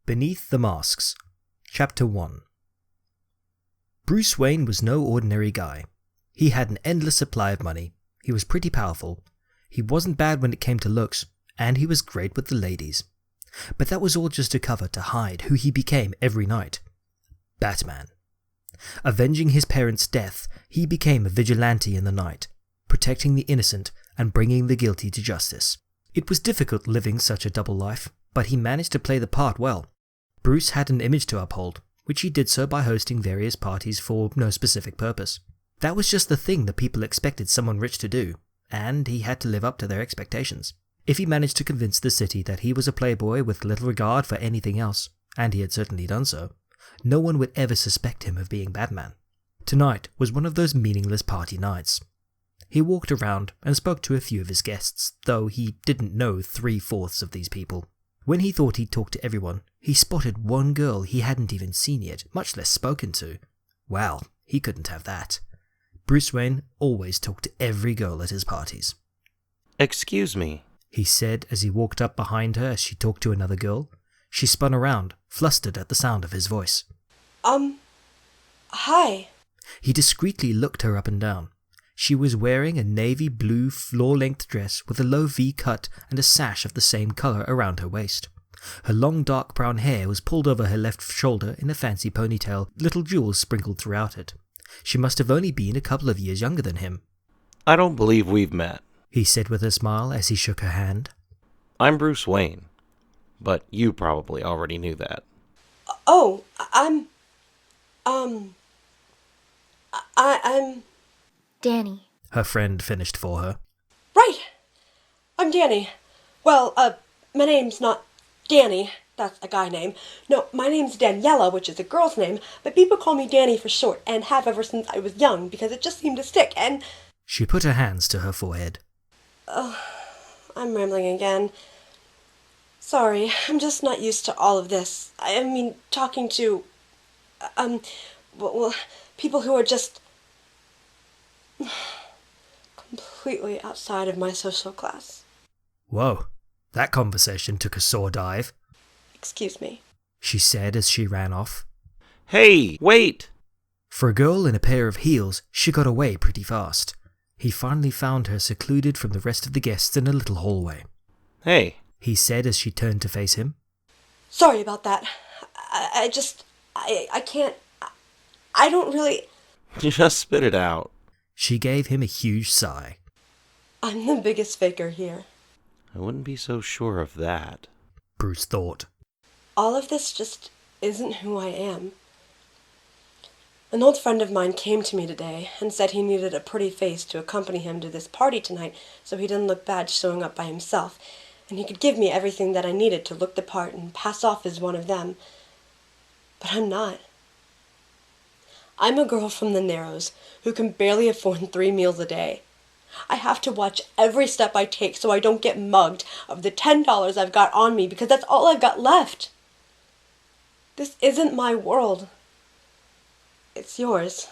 Beneath the Masks, Chapter 1. Bruce Wayne was no ordinary guy. He had an endless supply of money, he was pretty powerful, he wasn't bad when it came to looks, and he was great with the ladies. But that was all just a cover to hide who he became every night. Batman. Avenging his parents' death, he became a vigilante in the night, protecting the innocent and bringing the guilty to justice. It was difficult living such a double life, but he managed to play the part well. Bruce had an image to uphold, which he did so by hosting various parties for no specific purpose. That was just the thing that people expected someone rich to do, and he had to live up to their expectations. If he managed to convince the city that he was a playboy with little regard for anything else, and he had certainly done so, no one would ever suspect him of being Batman. Tonight was one of those meaningless party nights. He walked around and spoke to a few of his guests, though he didn't know 3/4 of these people. When he thought he'd talked to everyone, he spotted one girl he hadn't even seen yet, much less spoken to. Well, he couldn't have that. Bruce Wayne always talked to every girl at his parties. "Excuse me," he said as he walked up behind her as she talked to another girl. She spun around, flustered at the sound of his voice. Hi. He discreetly looked her up and down. She was wearing a navy blue floor-length dress with a low V cut and a sash of the same colour around her waist. Her long dark brown hair was pulled over her left shoulder in a fancy ponytail, little jewels sprinkled throughout it. She must have only been a couple of years younger than him. "I don't believe we've met," he said with a smile as he shook her hand. "I'm Bruce Wayne, but you probably already knew that." Oh, I'm Dani. Her friend finished for her. Right. I'm Dani. Well, my name's not Dani. That's a guy name. No, my name's Daniella, which is a girl's name, but people call me Dani for short, and have ever since I was young, because it just seemed to stick, and... She put her hands to her forehead. I'm rambling again. Sorry, I'm just not used to all of this. I mean, talking to... well, people who are just... completely outside of my social class. Whoa, that conversation took a sore dive. Excuse me, she said as she ran off. "Hey, wait!" For a girl in a pair of heels, she got away pretty fast. He finally found her secluded from the rest of the guests in a little hallway. "Hey," he said as she turned to face him. Sorry about that. I can't... I don't really... "Just spit it out." She gave him a huge sigh. I'm the biggest faker here. "I wouldn't be so sure of that," Bruce thought. All of this just isn't who I am. An old friend of mine came to me today and said he needed a pretty face to accompany him to this party tonight so he didn't look bad showing up by himself, and he could give me everything that I needed to look the part and pass off as one of them. But I'm not. I'm a girl from the Narrows who can barely afford 3 meals a day. I have to watch every step I take so I don't get mugged of the $10 I've got on me because that's all I've got left. This isn't my world. It's yours.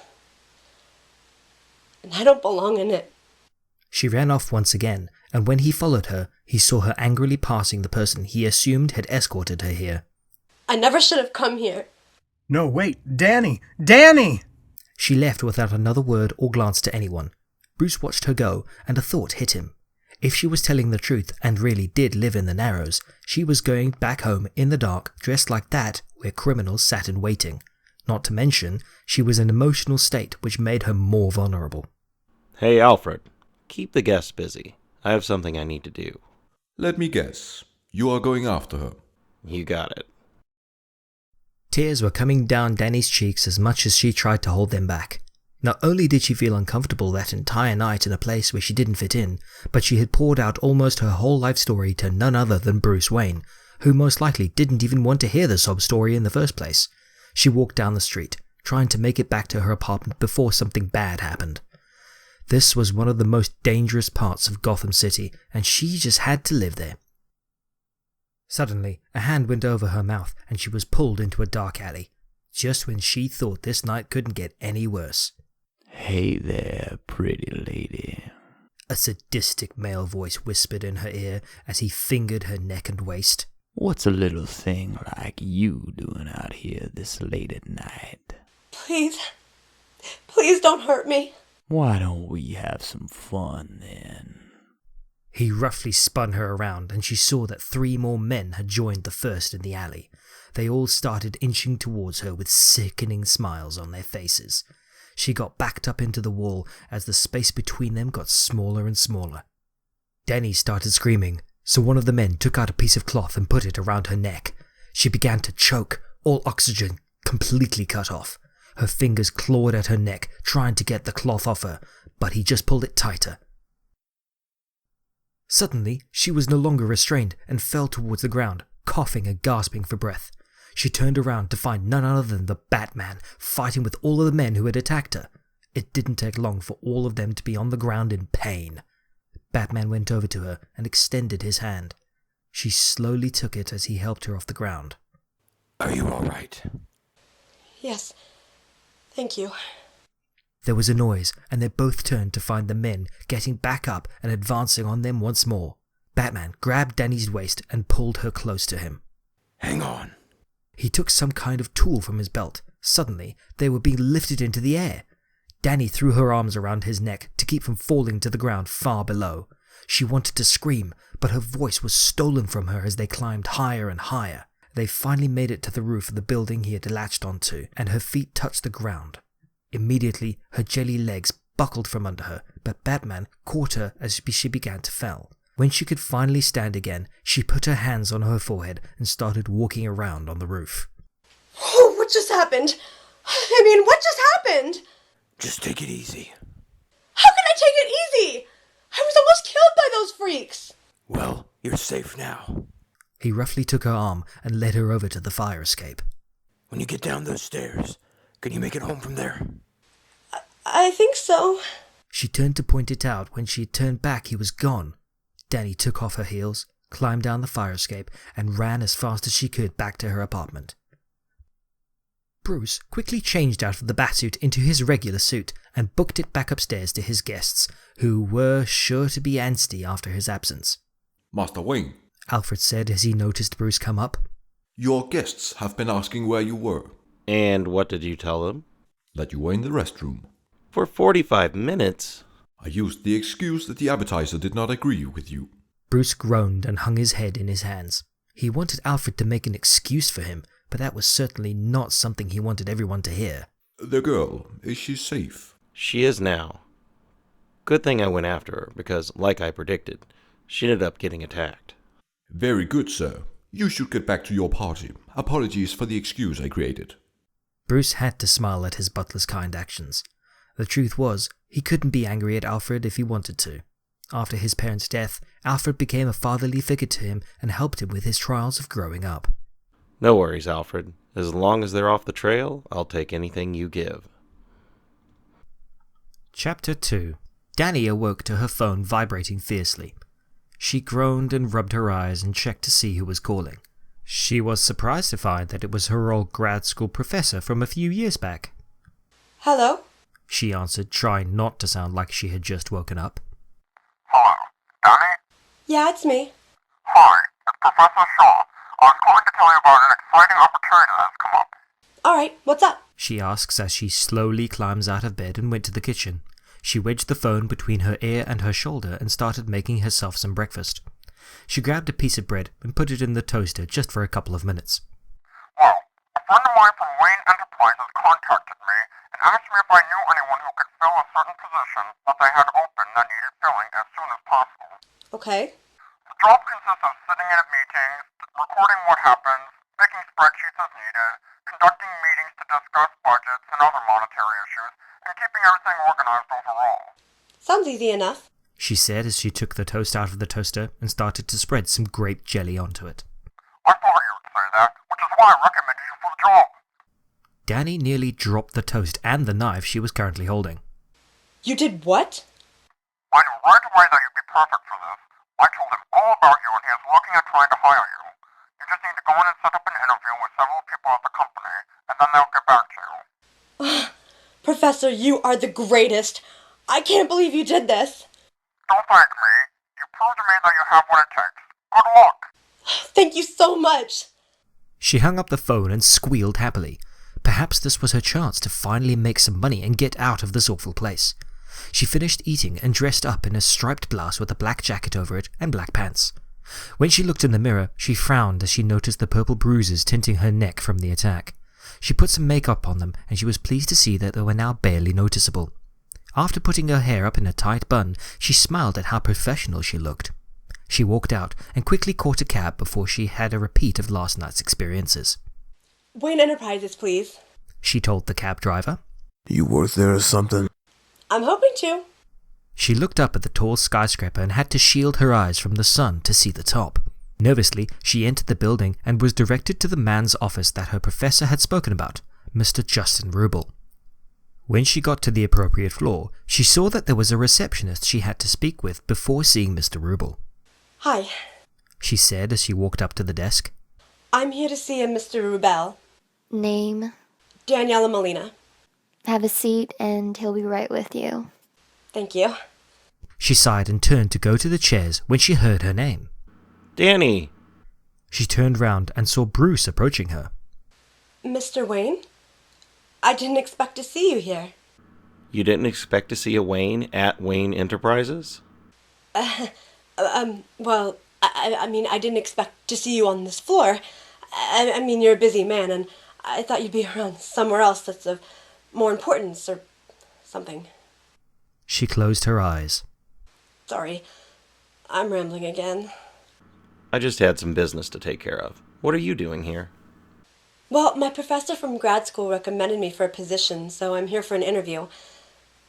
And I don't belong in it. She ran off once again, and when he followed her, he saw her angrily passing the person he assumed had escorted her here. I never should have come here. No, wait, Dani! Dani! She left without another word or glance to anyone. Bruce watched her go, and a thought hit him. If she was telling the truth and really did live in the Narrows, she was going back home in the dark, dressed like that, where criminals sat in waiting. Not to mention, she was in an emotional state which made her more vulnerable. "Hey, Alfred, keep the guests busy. I have something I need to do." Let me guess. You are going after her. "You got it." Tears were coming down Dani's cheeks as much as she tried to hold them back. Not only did she feel uncomfortable that entire night in a place where she didn't fit in, but she had poured out almost her whole life story to none other than Bruce Wayne, who most likely didn't even want to hear the sob story in the first place. She walked down the street, trying to make it back to her apartment before something bad happened. This was one of the most dangerous parts of Gotham City, and she just had to live there. Suddenly, a hand went over her mouth and she was pulled into a dark alley, just when she thought this night couldn't get any worse. "Hey there, pretty lady," a sadistic male voice whispered in her ear as he fingered her neck and waist. What's a little thing like you doing out here this late at night? Please don't hurt me. Why don't we have some fun then? He roughly spun her around, and she saw that 3 more men had joined the first in the alley. They all started inching towards her with sickening smiles on their faces. She got backed up into the wall as the space between them got smaller and smaller. Dani started screaming, so one of the men took out a piece of cloth and put it around her neck. She began to choke, all oxygen completely cut off. Her fingers clawed at her neck, trying to get the cloth off her, but he just pulled it tighter. Suddenly, she was no longer restrained and fell towards the ground, coughing and gasping for breath. She turned around to find none other than the Batman fighting with all of the men who had attacked her. It didn't take long for all of them to be on the ground in pain. Batman went over to her and extended his hand. She slowly took it as he helped her off the ground. Are you all right? Yes. Thank you. There was a noise, and they both turned to find the men getting back up and advancing on them once more. Batman grabbed Dani's waist and pulled her close to him. Hang on. He took some kind of tool from his belt. Suddenly, they were being lifted into the air. Dani threw her arms around his neck to keep from falling to the ground far below. She wanted to scream, but her voice was stolen from her as they climbed higher and higher. They finally made it to the roof of the building he had latched onto, and her feet touched the ground. Immediately, her jelly legs buckled from under her, but Batman caught her as she began to fall. When she could finally stand again, she put her hands on her forehead and started walking around on the roof. Oh, what just happened? What just happened? Just take it easy. How can I take it easy? I was almost killed by those freaks. Well, you're safe now. He roughly took her arm and led her over to the fire escape. When you get down those stairs, can you make it home from there? I think so. She turned to point it out. When she had turned back, he was gone. Dani took off her heels, climbed down the fire escape, and ran as fast as she could back to her apartment. Bruce quickly changed out of the batsuit into his regular suit and booked it back upstairs to his guests, who were sure to be angsty after his absence. Master Wayne, Alfred said as he noticed Bruce come up. your guests have been asking where you were. And what did you tell them? That you were in the restroom. For 45 minutes? I used the excuse that the advertiser did not agree with you. Bruce groaned and hung his head in his hands. He wanted Alfred to make an excuse for him, but that was certainly not something he wanted everyone to hear. The girl, is she safe? She is now. Good thing I went after her, because, like I predicted, she ended up getting attacked. Very good, sir. You should get back to your party. Apologies for the excuse I created. Bruce had to smile at his butler's kind actions. The truth was, he couldn't be angry at Alfred if he wanted to. After his parents' death, Alfred became a fatherly figure to him and helped him with his trials of growing up. No worries, Alfred. As long as they're off the trail, I'll take anything you give. Chapter 2. Dani awoke to her phone vibrating fiercely. She groaned and rubbed her eyes and checked to see who was calling. She was surprised to find that it was her old grad school professor from a few years back. Hello? She answered, trying not to sound like she had just woken up. Hello, Dani? Yeah, it's me. Hi, it's Professor Shaw. I was calling to tell you about an exciting opportunity that's come up. Alright, what's up? She asks as she slowly climbs out of bed and went to the kitchen. She wedged the phone between her ear and her shoulder and started making herself some breakfast. She grabbed a piece of bread and put it in the toaster just for a couple of minutes. Well, a friend of mine from Wayne Enterprises contacted me and asked me if I knew anyone who could fill a certain position that they had open that needed filling as soon as possible. Okay. The job consists of sitting in at meetings, recording what happens, making spreadsheets as needed, conducting meetings to discuss budgets and other monetary issues, and keeping everything organized overall. Sounds easy enough. She said as she took the toast out of the toaster and started to spread some grape jelly onto it. I thought you would say that, which is why I recommended you for the job. Dani nearly dropped the toast and the knife she was currently holding. You did what? I knew right away that you'd be perfect for this. I told him all about you and he is looking at trying to hire you. You just need to go in and set up an interview with several people at the company, and then they'll get back to you. Professor, you are the greatest. I can't believe you did this. Don't thank me. You proved to me that you have what it takes. Good luck. Thank you so much. She hung up the phone and squealed happily. Perhaps this was her chance to finally make some money and get out of this awful place. She finished eating and dressed up in a striped blouse with a black jacket over it and black pants. When she looked in the mirror, she frowned as she noticed the purple bruises tinting her neck from the attack. She put some makeup on them, and she was pleased to see that they were now barely noticeable. After putting her hair up in a tight bun, she smiled at how professional she looked. She walked out and quickly caught a cab before she had a repeat of last night's experiences. Wayne Enterprises, please. She told the cab driver. You work there or something? I'm hoping to. She looked up at the tall skyscraper and had to shield her eyes from the sun to see the top. Nervously, she entered the building and was directed to the man's office that her professor had spoken about, Mr. Justin Rubel. When she got to the appropriate floor, she saw that there was a receptionist she had to speak with before seeing Mr. Rubel. Hi. She said as she walked up to the desk. I'm here to see a Mr. Rubel. Name? Daniella Molina. Have a seat and he'll be right with you. Thank you. She sighed and turned to go to the chairs when she heard her name. Dani! She turned round and saw Bruce approaching her. Mr. Wayne? I didn't expect to see you here. You didn't expect to see a Wayne at Wayne Enterprises? Well, I mean, I didn't expect to see you on this floor. I mean, you're a busy man, and I thought you'd be around somewhere else that's of more importance or something. She closed her eyes. Sorry, I'm rambling again. I just had some business to take care of. What are you doing here? Well, my professor from grad school recommended me for a position, so I'm here for an interview.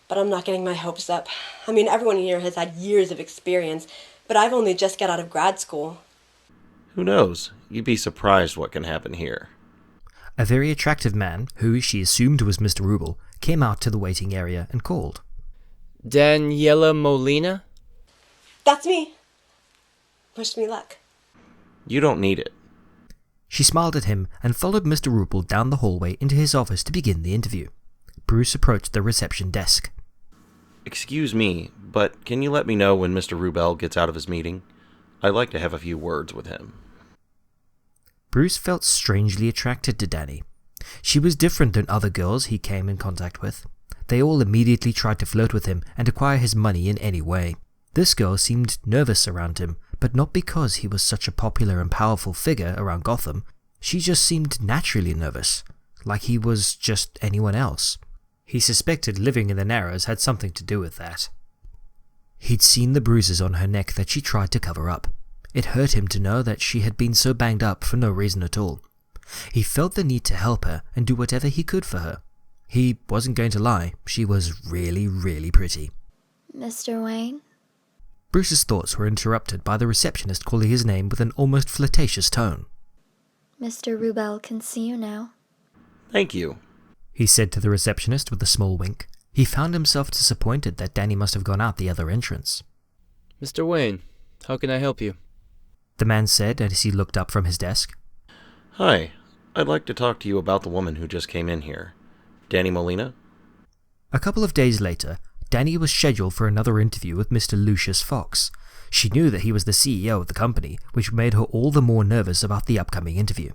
But I'm not getting my hopes up. I mean, everyone here has had years of experience, but I've only just got out of grad school. Who knows? You'd be surprised what can happen here. A very attractive man, who she assumed was Mr. Rubel, came out to the waiting area and called. Daniella Molina? That's me. Wish me luck. You don't need it. She smiled at him and followed Mr. Rubel down the hallway into his office to begin the interview. Bruce approached the reception desk. Excuse me, but can you let me know when Mr. Rubel gets out of his meeting? I'd like to have a few words with him. Bruce felt strangely attracted to Dani. She was different than other girls he came in contact with. They all immediately tried to flirt with him and acquire his money in any way. This girl seemed nervous around him, but not because he was such a popular and powerful figure around Gotham. She just seemed naturally nervous, like he was just anyone else. He suspected living in the Narrows had something to do with that. He'd seen the bruises on her neck that she tried to cover up. It hurt him to know that she had been so banged up for no reason at all. He felt the need to help her and do whatever he could for her. He wasn't going to lie, she was really, really pretty. Mr. Wayne? Bruce's thoughts were interrupted by the receptionist calling his name with an almost flirtatious tone. Mr. Rubel can see you now. Thank you, he said to the receptionist with a small wink. He found himself disappointed that Dani must have gone out the other entrance. Mr. Wayne, how can I help you? The man said as he looked up from his desk. Hi, I'd like to talk to you about the woman who just came in here. Dani Molina? A couple of days later, Dani was scheduled for another interview with Mr. Lucius Fox. She knew that he was the CEO of the company, which made her all the more nervous about the upcoming interview.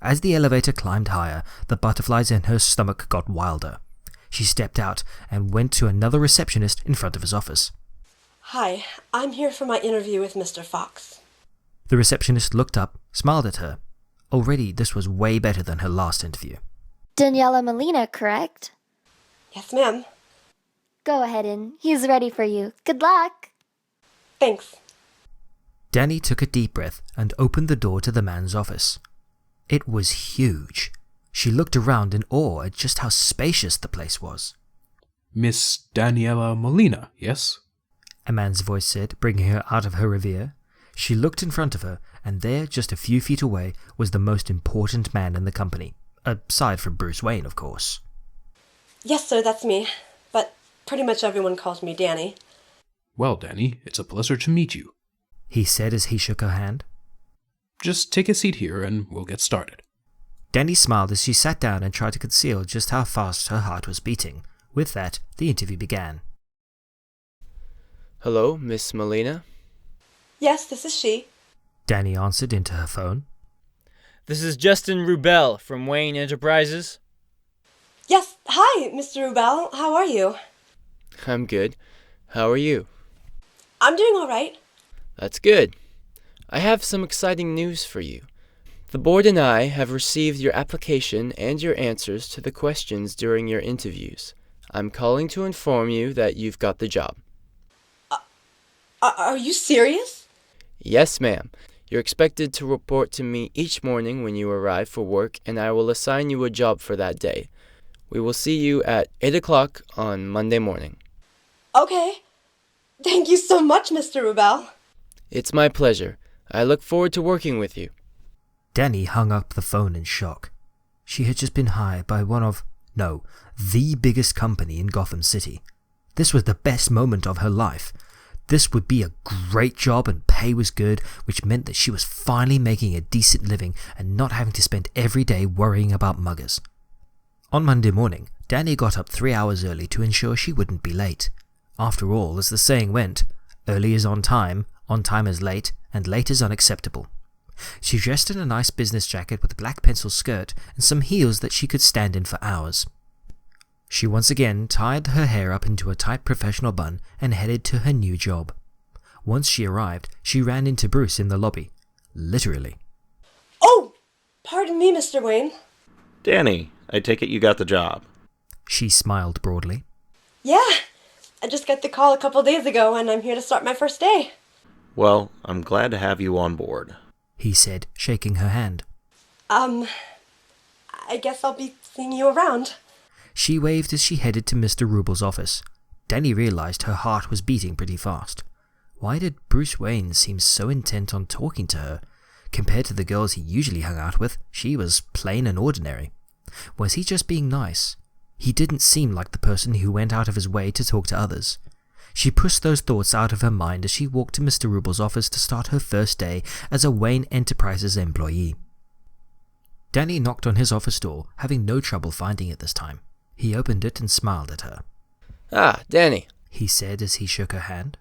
As the elevator climbed higher, the butterflies in her stomach got wilder. She stepped out and went to another receptionist in front of his office. Hi, I'm here for my interview with Mr. Fox. The receptionist looked up, smiled at her. Already, this was way better than her last interview. Daniella Molina, correct? Yes, ma'am. Go ahead in. He's ready for you. Good luck. Thanks. Dani took a deep breath and opened the door to the man's office. It was huge. She looked around in awe at just how spacious the place was. Miss Daniella Molina, yes? A man's voice said, bringing her out of her reverie. She looked in front of her, and there, just a few feet away, was the most important man in the company. Aside from Bruce Wayne, of course. Yes, sir, that's me. But pretty much everyone calls me Dani. Well, Dani, it's a pleasure to meet you, he said as he shook her hand. Just take a seat here and we'll get started. Dani smiled as she sat down and tried to conceal just how fast her heart was beating. With that, the interview began. Hello, Miss Molina? Yes, this is she. Dani answered into her phone. This is Justin Rubel from Wayne Enterprises. Yes, hi, Mr. Rubel. How are you? I'm good. How are you? I'm doing all right. That's good. I have some exciting news for you. The board and I have received your application and your answers to the questions during your interviews. I'm calling to inform you that you've got the job. Are you serious? Yes, ma'am. You're expected to report to me each morning when you arrive for work, and I will assign you a job for that day. We will see you at 8 o'clock on Monday morning. Okay. Thank you so much, Mr. Rubel. It's my pleasure. I look forward to working with you. Dani hung up the phone in shock. She had just been hired by the biggest company in Gotham City. This was the best moment of her life. This would be a great job and pay was good, which meant that she was finally making a decent living and not having to spend every day worrying about muggers. On Monday morning, Dani got up 3 hours early to ensure she wouldn't be late. After all, as the saying went, early is on time is late, and late is unacceptable. She dressed in a nice business jacket with a black pencil skirt and some heels that she could stand in for hours. She once again tied her hair up into a tight professional bun and headed to her new job. Once she arrived, she ran into Bruce in the lobby. Literally. Oh! Pardon me, Mr. Wayne. Dani, I take it you got the job. She smiled broadly. Yeah, I just got the call a couple days ago and I'm here to start my first day. Well, I'm glad to have you on board, he said, shaking her hand. I guess I'll be seeing you around. She waved as she headed to Mr. Rubel's office. Dani realized her heart was beating pretty fast. Why did Bruce Wayne seem so intent on talking to her? Compared to the girls he usually hung out with, she was plain and ordinary. Was he just being nice? He didn't seem like the person who went out of his way to talk to others. She pushed those thoughts out of her mind as she walked to Mr. Rubel's office to start her first day as a Wayne Enterprises employee. Dani knocked on his office door, having no trouble finding it this time. He opened it and smiled at her. Ah, Dani, he said as he shook her hand.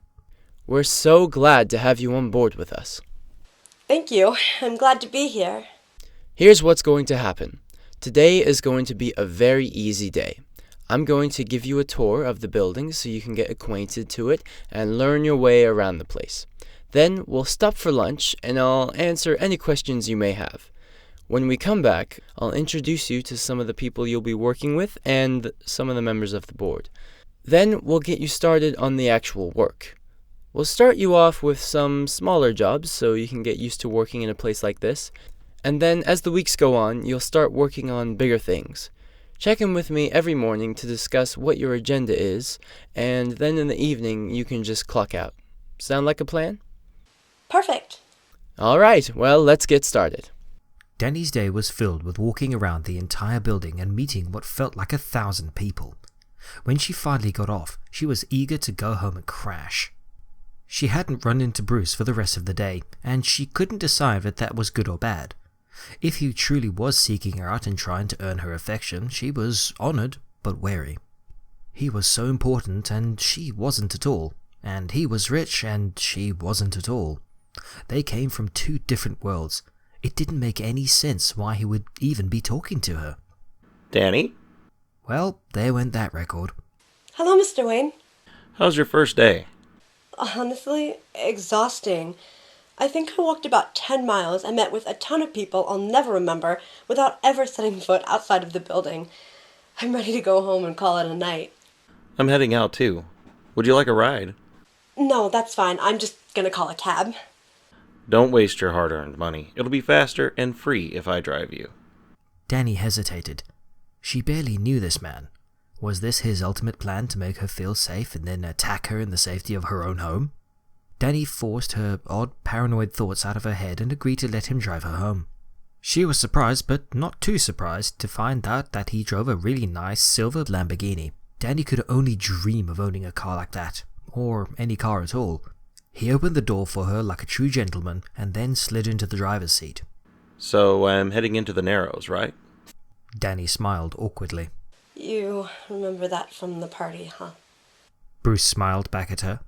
We're so glad to have you on board with us. Thank you. I'm glad to be here. Here's what's going to happen. Today is going to be a very easy day. I'm going to give you a tour of the building so you can get acquainted to it and learn your way around the place. Then we'll stop for lunch and I'll answer any questions you may have. When we come back, I'll introduce you to some of the people you'll be working with and some of the members of the board. Then we'll get you started on the actual work. We'll start you off with some smaller jobs so you can get used to working in a place like this. And then as the weeks go on, you'll start working on bigger things. Check in with me every morning to discuss what your agenda is, and then in the evening you can just clock out. Sound like a plan? Perfect. All right, well, let's get started. Dani's day was filled with walking around the entire building and meeting what felt like 1,000 people. When she finally got off, she was eager to go home and crash. She hadn't run into Bruce for the rest of the day, and she couldn't decide if that was good or bad. If he truly was seeking her out and trying to earn her affection, she was honored but wary. He was so important and she wasn't at all, and he was rich and she wasn't at all. They came from two different worlds. It didn't make any sense why he would even be talking to her. Dani? Well, there went that record. Hello, Mr. Wayne. How's your first day? Honestly, exhausting. I think I walked about 10 miles and met with a ton of people I'll never remember without ever setting foot outside of the building. I'm ready to go home and call it a night. I'm heading out too. Would you like a ride? No, that's fine. I'm just gonna call a cab. Don't waste your hard-earned money. It'll be faster and free if I drive you. Dani hesitated. She barely knew this man. Was this his ultimate plan to make her feel safe and then attack her in the safety of her own home? Dani forced her odd paranoid thoughts out of her head and agreed to let him drive her home. She was surprised, but not too surprised, to find out that he drove a really nice silver Lamborghini. Dani could only dream of owning a car like that, or any car at all. He opened the door for her like a true gentleman and then slid into the driver's seat. So I'm heading into the Narrows, right? Dani smiled awkwardly. You remember that from the party, huh? Bruce smiled back at her.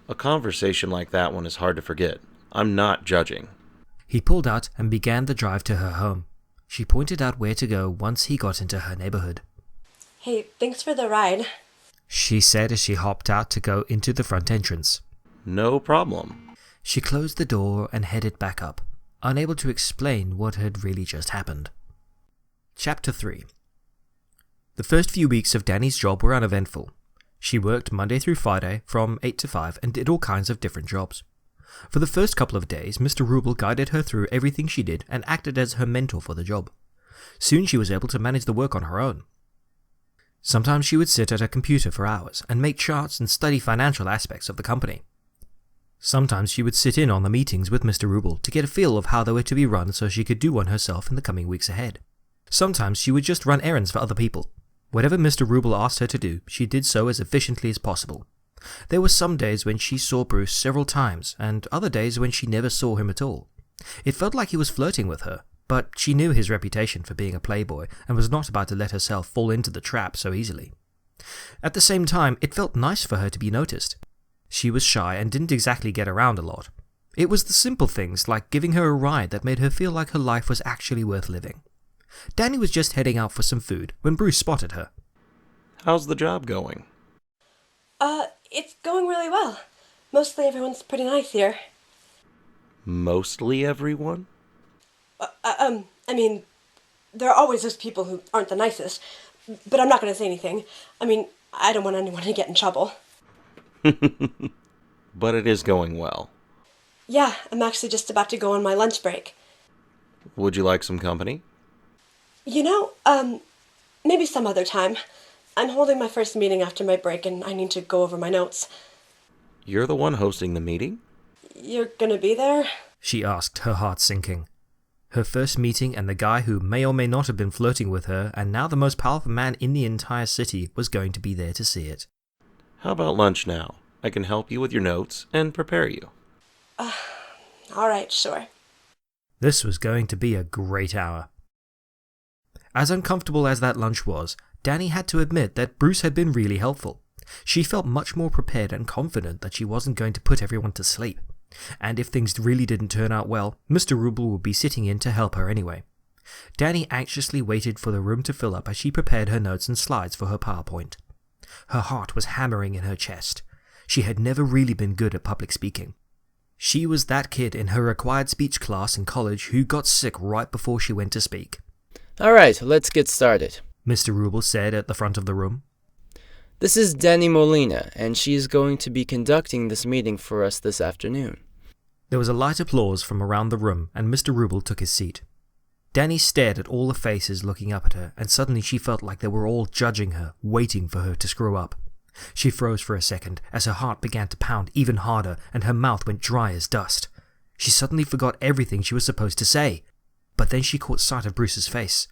A conversation like that one is hard to forget. I'm not judging. He pulled out and began the drive to her home. She pointed out where to go once he got into her neighborhood. Hey, thanks for the ride, she said as she hopped out to go into the front entrance. No problem. She closed the door and headed back up, unable to explain what had really just happened. Chapter 3. The first few weeks of Dani's job were uneventful. She worked Monday through Friday from 8 to 5 and did all kinds of different jobs. For the first couple of days, Mr. Rubel guided her through everything she did and acted as her mentor for the job. Soon she was able to manage the work on her own. Sometimes she would sit at her computer for hours and make charts and study financial aspects of the company. Sometimes she would sit in on the meetings with Mr. Rubel to get a feel of how they were to be run so she could do one herself in the coming weeks ahead. Sometimes she would just run errands for other people. Whatever Mr. Rubel asked her to do, she did so as efficiently as possible. There were some days when she saw Bruce several times, and other days when she never saw him at all. It felt like he was flirting with her, but she knew his reputation for being a playboy and was not about to let herself fall into the trap so easily. At the same time, it felt nice for her to be noticed. She was shy and didn't exactly get around a lot. It was the simple things like giving her a ride that made her feel like her life was actually worth living. Dani was just heading out for some food when Bruce spotted her. How's the job going? It's going really well. Mostly everyone's pretty nice here. Mostly everyone? I mean, there are always those people who aren't the nicest, but I'm not going to say anything. I mean, I don't want anyone to get in trouble. But it is going well. Yeah, I'm actually just about to go on my lunch break. Would you like some company? You know, maybe some other time. I'm holding my first meeting after my break and I need to go over my notes. You're the one hosting the meeting? You're gonna be there? She asked, her heart sinking. Her first meeting, and the guy who may or may not have been flirting with her and now the most powerful man in the entire city was going to be there to see it. How about lunch now? I can help you with your notes and prepare you. Alright, sure. This was going to be a great hour. As uncomfortable as that lunch was, Dani had to admit that Bruce had been really helpful. She felt much more prepared and confident that she wasn't going to put everyone to sleep. And if things really didn't turn out well, Mr. Rubel would be sitting in to help her anyway. Dani anxiously waited for the room to fill up as she prepared her notes and slides for her PowerPoint. Her heart was hammering in her chest. She had never really been good at public speaking. She was that kid in her required speech class in college who got sick right before she went to speak. Alright, let's get started, Mr. Rubel said at the front of the room. This is Dani Molina, and she is going to be conducting this meeting for us this afternoon. There was a light applause from around the room, and Mr. Rubel took his seat. Dani stared at all the faces looking up at her, and suddenly she felt like they were all judging her, waiting for her to screw up. She froze for a second as her heart began to pound even harder and her mouth went dry as dust. She suddenly forgot everything she was supposed to say. But then she caught sight of Bruce's face.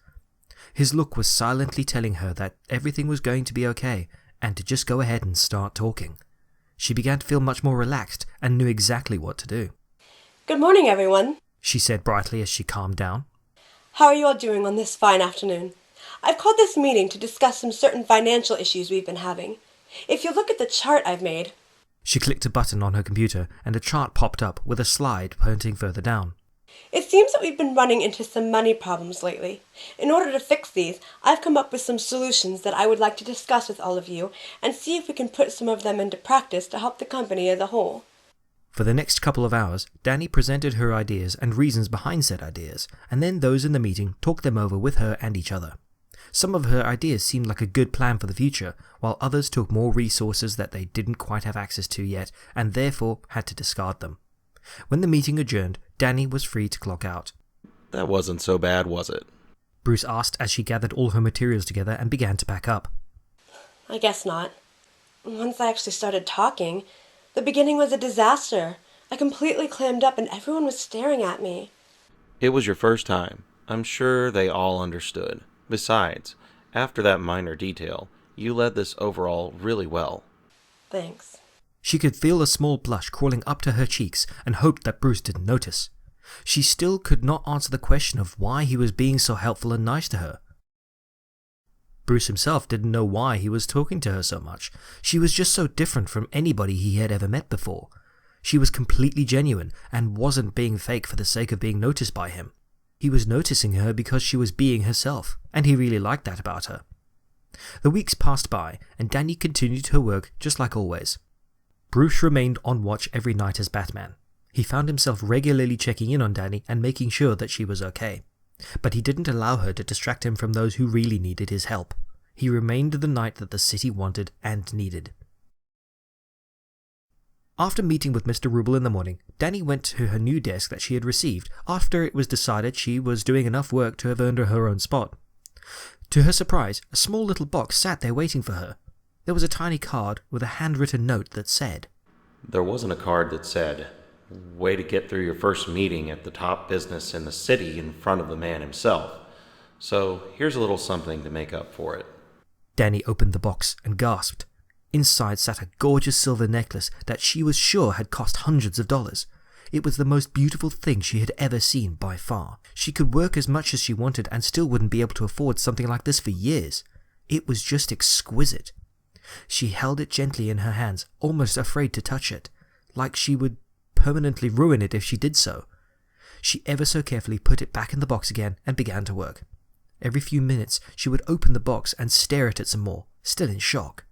His look was silently telling her that everything was going to be okay and to just go ahead and start talking. She began to feel much more relaxed and knew exactly what to do. Good morning, everyone, she said brightly as she calmed down. How are you all doing on this fine afternoon? I've called this meeting to discuss some certain financial issues we've been having. If you look at the chart I've made... She clicked a button on her computer and a chart popped up with a slide pointing further down. It seems that we've been running into some money problems lately. In order to fix these, I've come up with some solutions that I would like to discuss with all of you and see if we can put some of them into practice to help the company as a whole. For the next couple of hours, Dani presented her ideas and reasons behind said ideas, and then those in the meeting talked them over with her and each other. Some of her ideas seemed like a good plan for the future, while others took more resources that they didn't quite have access to yet, and therefore had to discard them. When the meeting adjourned, Dani was free to clock out. That wasn't so bad, was it? Bruce asked as she gathered all her materials together and began to pack up. I guess not. Once I actually started talking, the beginning was a disaster. I completely clammed up and everyone was staring at me. It was your first time. I'm sure they all understood. Besides, after that minor detail, you led this overall really well. Thanks. She could feel a small blush crawling up to her cheeks and hoped that Bruce didn't notice. She still could not answer the question of why he was being so helpful and nice to her. Bruce himself didn't know why he was talking to her so much. She was just so different from anybody he had ever met before. She was completely genuine and wasn't being fake for the sake of being noticed by him. He was noticing her because she was being herself, and he really liked that about her. The weeks passed by, and Dani continued her work just like always. Bruce remained on watch every night as Batman. He found himself regularly checking in on Dani and making sure that she was okay. But he didn't allow her to distract him from those who really needed his help. He remained the knight that the city wanted and needed. After meeting with Mr. Ruble in the morning, Dani went to her new desk that she had received after it was decided she was doing enough work to have earned her own spot. To her surprise, a small little box sat there waiting for her. There was a tiny card with a handwritten note that said, There wasn't a card that said, "Way to get through your first meeting at the top business in the city in front of the man himself. So here's a little something to make up for it." Dani opened the box and gasped. Inside sat a gorgeous silver necklace that she was sure had cost hundreds of dollars. It was the most beautiful thing she had ever seen by far. She could work as much as she wanted and still wouldn't be able to afford something like this for years. It was just exquisite. She held it gently in her hands, almost afraid to touch it, like she would permanently ruin it if she did so. She ever so carefully put it back in the box again and began to work. Every few minutes she would open the box and stare at it some more, still in shock.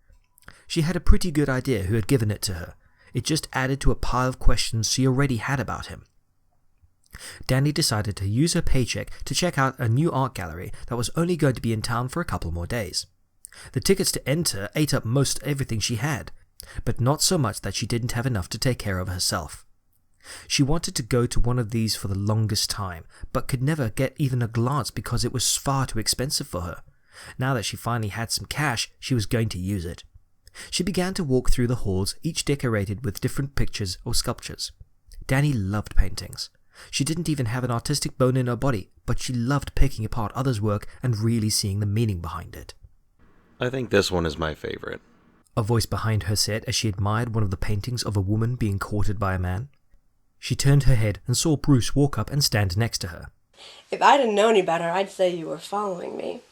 She had a pretty good idea who had given it to her. It just added to a pile of questions she already had about him. Dani decided to use her paycheck to check out a new art gallery that was only going to be in town for a couple more days. The tickets to enter ate up most everything she had, but not so much that she didn't have enough to take care of herself. She wanted to go to one of these for the longest time, but could never get even a glance because it was far too expensive for her. Now that she finally had some cash, she was going to use it. She began to walk through the halls, each decorated with different pictures or sculptures. Dani loved paintings. She didn't even have an artistic bone in her body, but she loved picking apart others' work and really seeing the meaning behind it. I think this one is my favorite, a voice behind her said as she admired one of the paintings of a woman being courted by a man. She turned her head and saw Bruce walk up and stand next to her. If I didn't know any better, I'd say you were following me.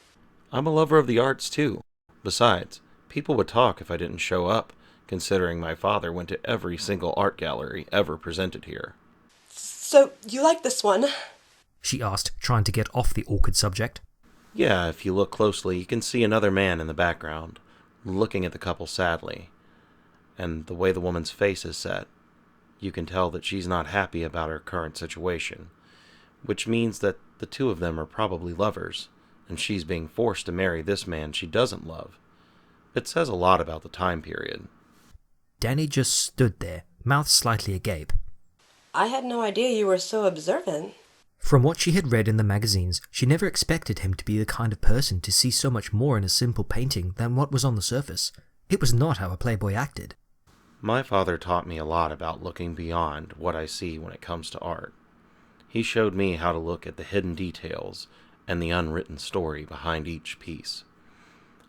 I'm a lover of the arts too. Besides, people would talk if I didn't show up, considering my father went to every single art gallery ever presented here. So, you like this one? She asked, trying to get off the awkward subject. Yeah, if you look closely, you can see another man in the background, looking at the couple sadly. And the way the woman's face is set, you can tell that she's not happy about her current situation, which means that the two of them are probably lovers, and she's being forced to marry this man she doesn't love. It says a lot about the time period. Dani just stood there, mouth slightly agape. I had no idea you were so observant. From what she had read in the magazines, she never expected him to be the kind of person to see so much more in a simple painting than what was on the surface. It was not how a playboy acted. My father taught me a lot about looking beyond what I see when it comes to art. He showed me how to look at the hidden details and the unwritten story behind each piece.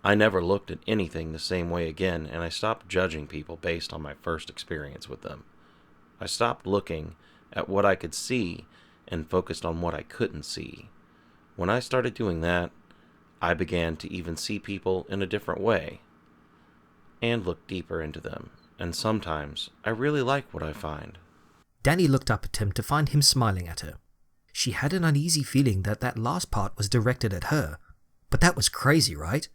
I never looked at anything the same way again, and I stopped judging people based on my first experience with them. I stopped looking at what I could see and focused on what I couldn't see. When I started doing that, I began to even see people in a different way and look deeper into them, and sometimes I really like what I find. Dani looked up at him to find him smiling at her. She had an uneasy feeling that that last part was directed at her. But that was crazy, right?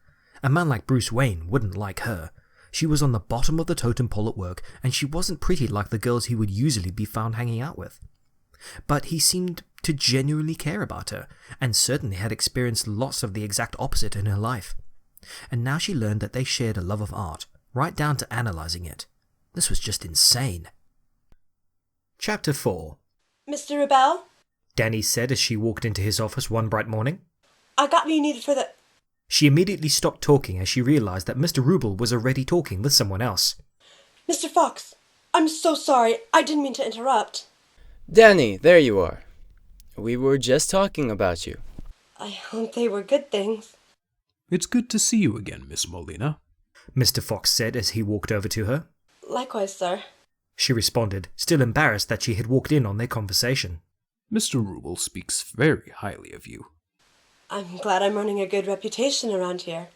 A man like Bruce Wayne wouldn't like her. She was on the bottom of the totem pole at work, and she wasn't pretty like the girls he would usually be found hanging out with. But he seemed to genuinely care about her, and certainly had experienced lots of the exact opposite in her life. And now she learned that they shared a love of art, right down to analyzing it. This was just insane. Chapter 4. Mr. Rebel? Dani said as she walked into his office one bright morning. I got what you needed for the... She immediately stopped talking as she realized that Mr. Ruble was already talking with someone else. Mr. Fox, I'm so sorry. I didn't mean to interrupt. Dani, there you are. We were just talking about you. I hope they were good things. It's good to see you again, Miss Molina, Mr. Fox said as he walked over to her. Likewise, sir. She responded, still embarrassed that she had walked in on their conversation. Mr. Ruble speaks very highly of you. I'm glad I'm earning a good reputation around here.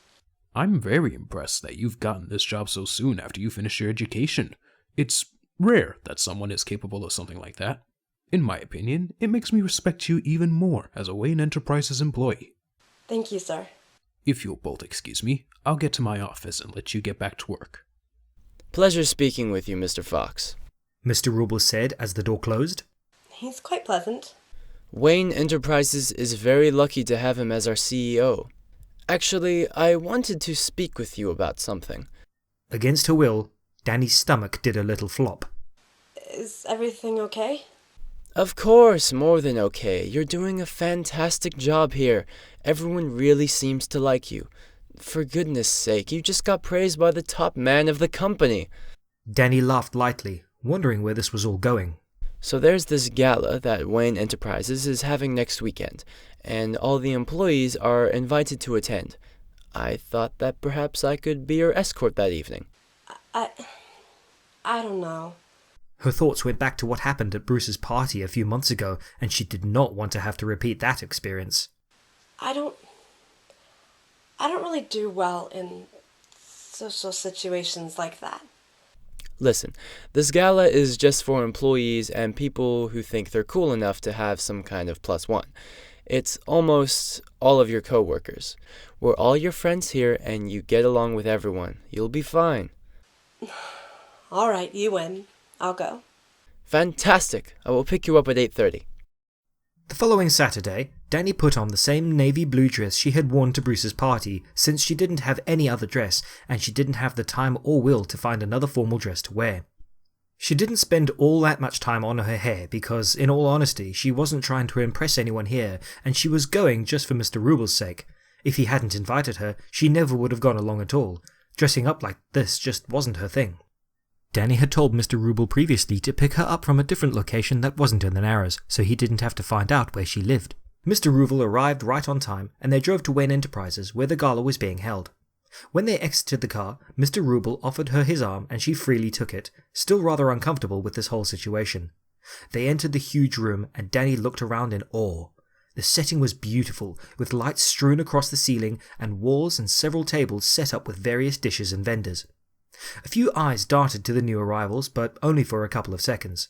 I'm very impressed that you've gotten this job so soon after you finished your education. It's rare that someone is capable of something like that. In my opinion, it makes me respect you even more as a Wayne Enterprises employee. Thank you, sir. If you'll both excuse me, I'll get to my office and let you get back to work. Pleasure speaking with you, Mr. Fox, Mr. Ruble said as the door closed. He's quite pleasant. Wayne Enterprises is very lucky to have him as our CEO. Actually, I wanted to speak with you about something. Against her will, Dani's stomach did a little flop. Is everything okay? Of course, more than okay. You're doing a fantastic job here. Everyone really seems to like you. For goodness sake, you just got praised by the top man of the company. Dani laughed lightly, wondering where this was all going. So there's this gala that Wayne Enterprises is having next weekend, and all the employees are invited to attend. I thought that perhaps I could be your escort that evening. I don't know. Her thoughts went back to what happened at Bruce's party a few months ago, and she did not want to have to repeat that experience. I don't really do well in social situations like that. Listen, this gala is just for employees and people who think they're cool enough to have some kind of +1. It's almost all of your coworkers. We're all your friends here and you get along with everyone. You'll be fine. All right, you win. I'll go. Fantastic. I will pick you up at 8:30. The following Saturday, Dani put on the same navy blue dress she had worn to Bruce's party, since she didn't have any other dress and she didn't have the time or will to find another formal dress to wear. She didn't spend all that much time on her hair because, in all honesty, she wasn't trying to impress anyone here and she was going just for Mr. Rubel's sake. If he hadn't invited her, she never would have gone along at all. Dressing up like this just wasn't her thing. Dani had told Mr. Rubel previously to pick her up from a different location that wasn't in the Narrows, so he didn't have to find out where she lived. Mr. Rubel arrived right on time, and they drove to Wayne Enterprises, where the gala was being held. When they exited the car, Mr. Rubel offered her his arm and she freely took it, still rather uncomfortable with this whole situation. They entered the huge room, and Dani looked around in awe. The setting was beautiful, with lights strewn across the ceiling and walls and several tables set up with various dishes and vendors. A few eyes darted to the new arrivals, but only for a couple of seconds.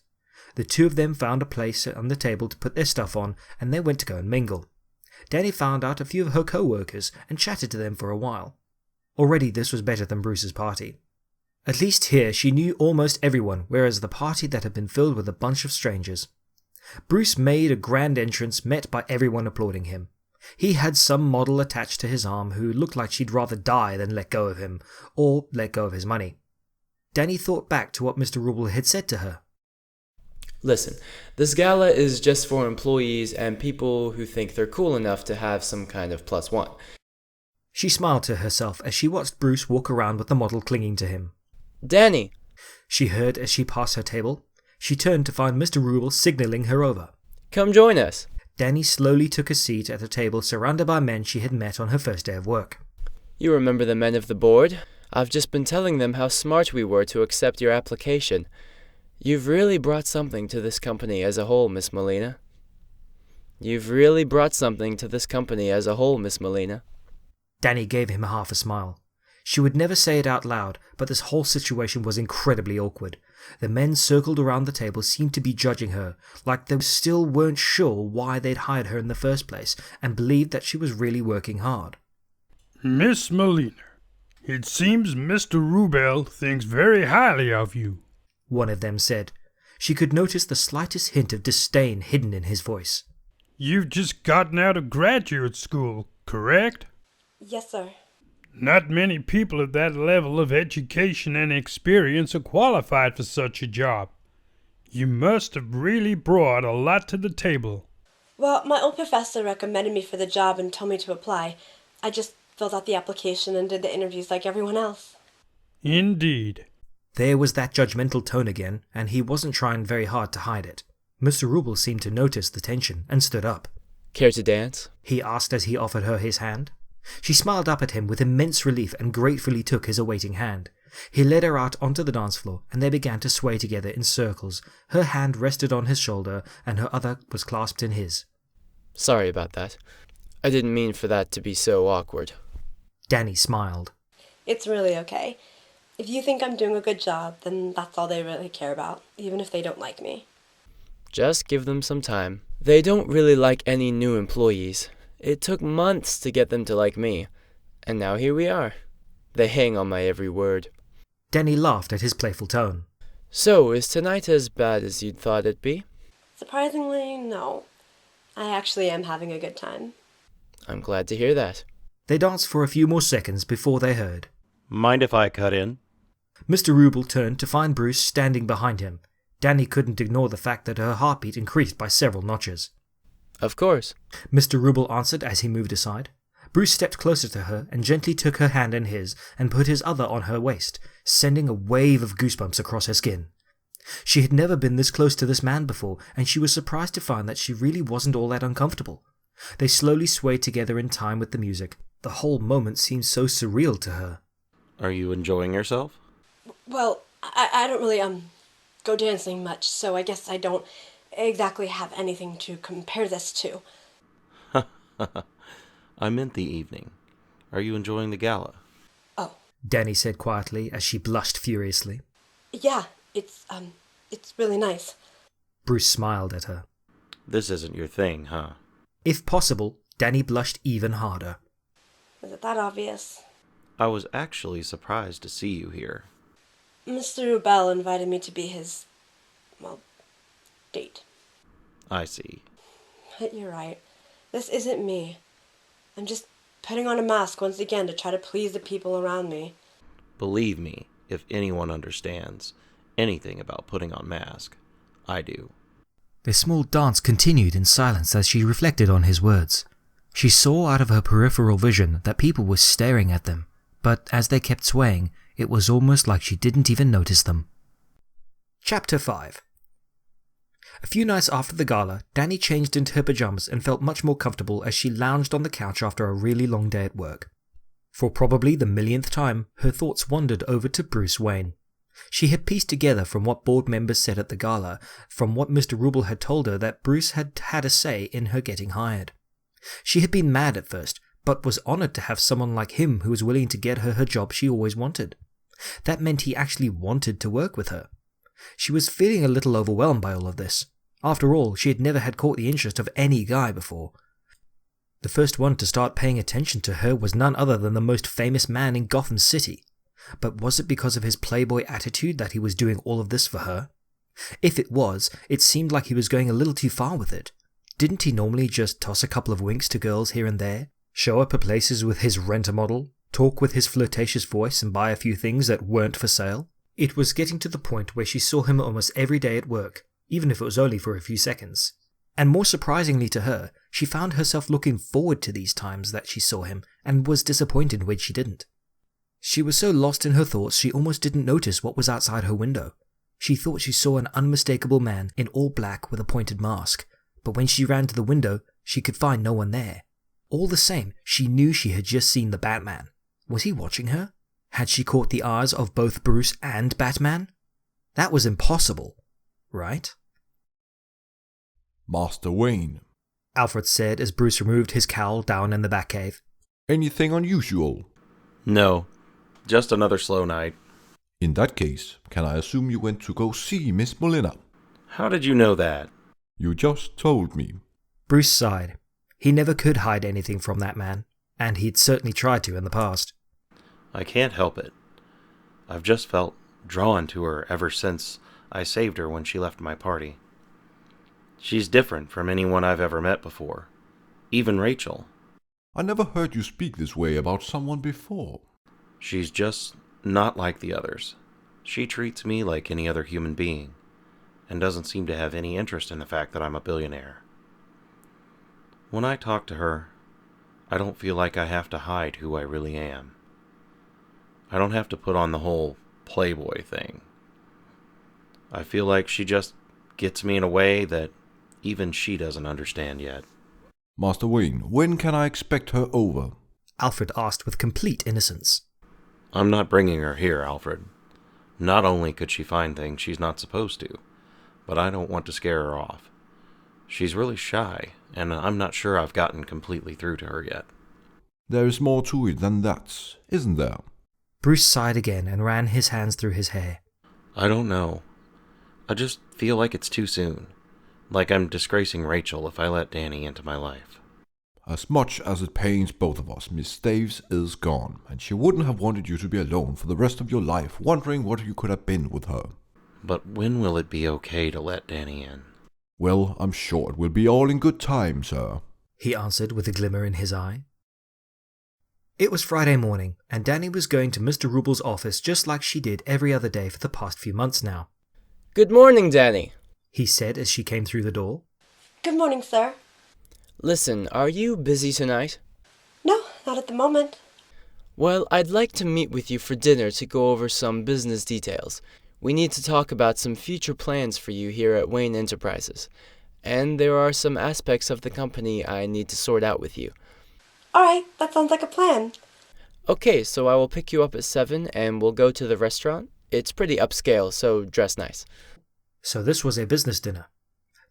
The two of them found a place on the table to put their stuff on, and they went to go and mingle. Dani found out a few of her co-workers and chatted to them for a while. Already this was better than Bruce's party. At least here she knew almost everyone, whereas the party that had been filled with a bunch of strangers. Bruce made a grand entrance, met by everyone applauding him. He had some model attached to his arm who looked like she'd rather die than let go of him, or let go of his money. Dani thought back to what Mr. Rubel had said to her. Listen, this gala is just for employees and people who think they're cool enough to have some kind of +1. She smiled to herself as she watched Bruce walk around with the model clinging to him. Dani! She heard as she passed her table. She turned to find Mr. Rubel signaling her over. Come join us. Dani slowly took a seat at a table surrounded by men she had met on her first day of work. You remember the men of the board? I've just been telling them how smart we were to accept your application. You've really brought something to this company as a whole, Miss Molina. Dani gave him half a smile. She would never say it out loud, but this whole situation was incredibly awkward. The men circled around the table seemed to be judging her, like they still weren't sure why they'd hired her in the first place, and believed that she was really working hard. Miss Molina, it seems Mr. Rubel thinks very highly of you, one of them said. She could notice the slightest hint of disdain hidden in his voice. You've just gotten out of graduate school, correct? Yes, sir. Not many people at that level of education and experience are qualified for such a job. You must have really brought a lot to the table. Well, my old professor recommended me for the job and told me to apply. I just filled out the application and did the interviews like everyone else. Indeed. There was that judgmental tone again, and he wasn't trying very hard to hide it. Mr. Rubel seemed to notice the tension and stood up. Care to dance? He asked as he offered her his hand. She smiled up at him with immense relief and gratefully took his awaiting hand. He led her out onto the dance floor, and they began to sway together in circles. Her hand rested on his shoulder, and her other was clasped in his. Sorry about that. I didn't mean for that to be so awkward. Dani smiled. It's really okay. If you think I'm doing a good job, then that's all they really care about, even if they don't like me. Just give them some time. They don't really like any new employees. It took months to get them to like me. And now here we are. They hang on my every word. Dani laughed at his playful tone. So, is tonight as bad as you'd thought it'd be? Surprisingly, no. I actually am having a good time. I'm glad to hear that. They danced for a few more seconds before they heard. Mind if I cut in? Mr. Ruble turned to find Bruce standing behind him. Dani couldn't ignore the fact that her heartbeat increased by several notches. Of course. Mr. Ruble answered as he moved aside. Bruce stepped closer to her and gently took her hand in his and put his other on her waist, sending a wave of goosebumps across her skin. She had never been this close to this man before, and she was surprised to find that she really wasn't all that uncomfortable. They slowly swayed together in time with the music. The whole moment seemed so surreal to her. Are you enjoying yourself? Well, I don't really, go dancing much, so I guess I don't exactly have anything to compare this to. I meant the evening. Are you enjoying the gala? Oh. Dani said quietly as she blushed furiously. Yeah, it's really nice. Bruce smiled at her. This isn't your thing, huh? If possible, Dani blushed even harder. Is it that obvious? I was actually surprised to see you here. Mr. Rubel invited me to be his, date. I see. But you're right. This isn't me. I'm just putting on a mask once again to try to please the people around me. Believe me, if anyone understands anything about putting on mask, I do. Their small dance continued in silence as she reflected on his words. She saw out of her peripheral vision that people were staring at them, but as they kept swaying, it was almost like she didn't even notice them. Chapter 5. A few nights after the gala, Dani changed into her pajamas and felt much more comfortable as she lounged on the couch after a really long day at work. For probably the millionth time, her thoughts wandered over to Bruce Wayne. She had pieced together from what board members said at the gala, from what Mr. Ruble had told her, that Bruce had had a say in her getting hired. She had been mad at first, but was honoured to have someone like him who was willing to get her her job she always wanted. That meant he actually wanted to work with her. She was feeling a little overwhelmed by all of this. After all, she had never had caught the interest of any guy before. The first one to start paying attention to her was none other than the most famous man in Gotham City. But was it because of his playboy attitude that he was doing all of this for her? If it was, it seemed like he was going a little too far with it. Didn't he normally just toss a couple of winks to girls here and there, show up at places with his rent-a-model, talk with his flirtatious voice and buy a few things that weren't for sale? It was getting to the point where she saw him almost every day at work, even if it was only for a few seconds. And more surprisingly to her, she found herself looking forward to these times that she saw him, and was disappointed when she didn't. She was so lost in her thoughts she almost didn't notice what was outside her window. She thought she saw an unmistakable man in all black with a pointed mask, but when she ran to the window, she could find no one there. All the same, she knew she had just seen the Batman. Was he watching her? Had she caught the eyes of both Bruce and Batman? That was impossible, right? Master Wayne, Alfred said as Bruce removed his cowl down in the Batcave. Anything unusual? No, just another slow night. In that case, can I assume you went to go see Miss Molina? How did you know that? You just told me. Bruce sighed. He never could hide anything from that man, and he'd certainly tried to in the past. I can't help it. I've just felt drawn to her ever since I saved her when she left my party. She's different from anyone I've ever met before. Even Rachel. I never heard you speak this way about someone before. She's just not like the others. She treats me like any other human being, and doesn't seem to have any interest in the fact that I'm a billionaire. When I talk to her, I don't feel like I have to hide who I really am. I don't have to put on the whole playboy thing. I feel like she just gets me in a way that even she doesn't understand yet. Master Wayne, when can I expect her over? Alfred asked with complete innocence. I'm not bringing her here, Alfred. Not only could she find things she's not supposed to, but I don't want to scare her off. She's really shy, and I'm not sure I've gotten completely through to her yet. There is more to it than that, isn't there? Bruce sighed again and ran his hands through his hair. I don't know. I just feel like it's too soon. Like I'm disgracing Rachel if I let Dani into my life. As much as it pains both of us, Miss Staves is gone, and she wouldn't have wanted you to be alone for the rest of your life, wondering what you could have been with her. But when will it be okay to let Dani in? Well, I'm sure it will be all in good time, sir, he answered with a glimmer in his eye. It was Friday morning, and Dani was going to Mr. Rubel's office just like she did every other day for the past few months now. Good morning, Dani, he said as she came through the door. Good morning, sir. Listen, are you busy tonight? No, not at the moment. Well, I'd like to meet with you for dinner to go over some business details. We need to talk about some future plans for you here at Wayne Enterprises. And there are some aspects of the company I need to sort out with you. Alright, that sounds like a plan. Okay, so I will pick you up at 7 and we'll go to the restaurant. It's pretty upscale, so dress nice. So this was a business dinner.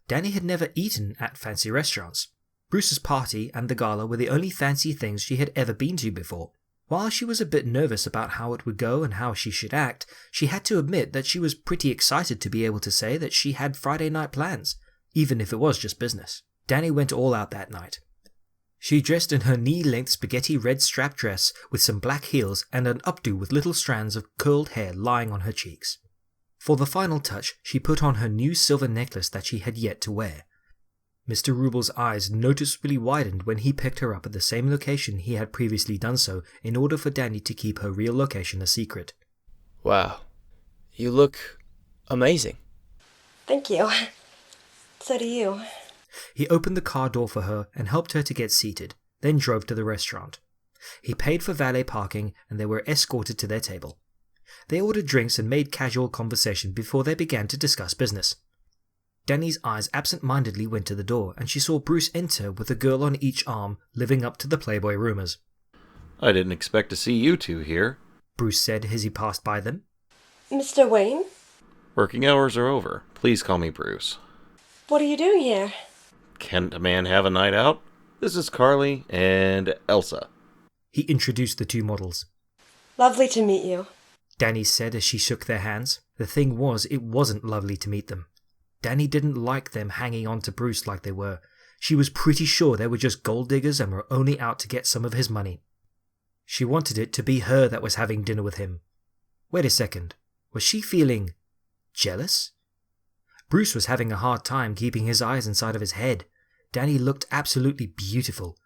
Dani had never eaten at fancy restaurants. Bruce's party and the gala were the only fancy things she had ever been to before. While she was a bit nervous about how it would go and how she should act, she had to admit that she was pretty excited to be able to say that she had Friday night plans, even if it was just business. Dani went all out that night. She dressed in her knee-length spaghetti red strap dress with some black heels and an updo with little strands of curled hair lying on her cheeks. For the final touch, she put on her new silver necklace that she had yet to wear. Mr. Rubel's eyes noticeably widened when he picked her up at the same location he had previously done so in order for Dani to keep her real location a secret. Wow, you look amazing. Thank you. So do you. He opened the car door for her and helped her to get seated, then drove to the restaurant. He paid for valet parking and they were escorted to their table. They ordered drinks and made casual conversation before they began to discuss business. Dani's eyes absent-mindedly went to the door, and she saw Bruce enter with a girl on each arm, living up to the Playboy rumors. I didn't expect to see you two here, Bruce said as he passed by them. Mr. Wayne? Working hours are over. Please call me Bruce. What are you doing here? Can't a man have a night out? This is Carly and Elsa. He introduced the two models. Lovely to meet you, Dani said as she shook their hands. The thing was, it wasn't lovely to meet them. Dani didn't like them hanging on to Bruce like they were. She was pretty sure they were just gold diggers and were only out to get some of his money. She wanted it to be her that was having dinner with him. Wait a second. Was she feeling jealous? Bruce was having a hard time keeping his eyes inside of his head. Dani looked absolutely beautiful.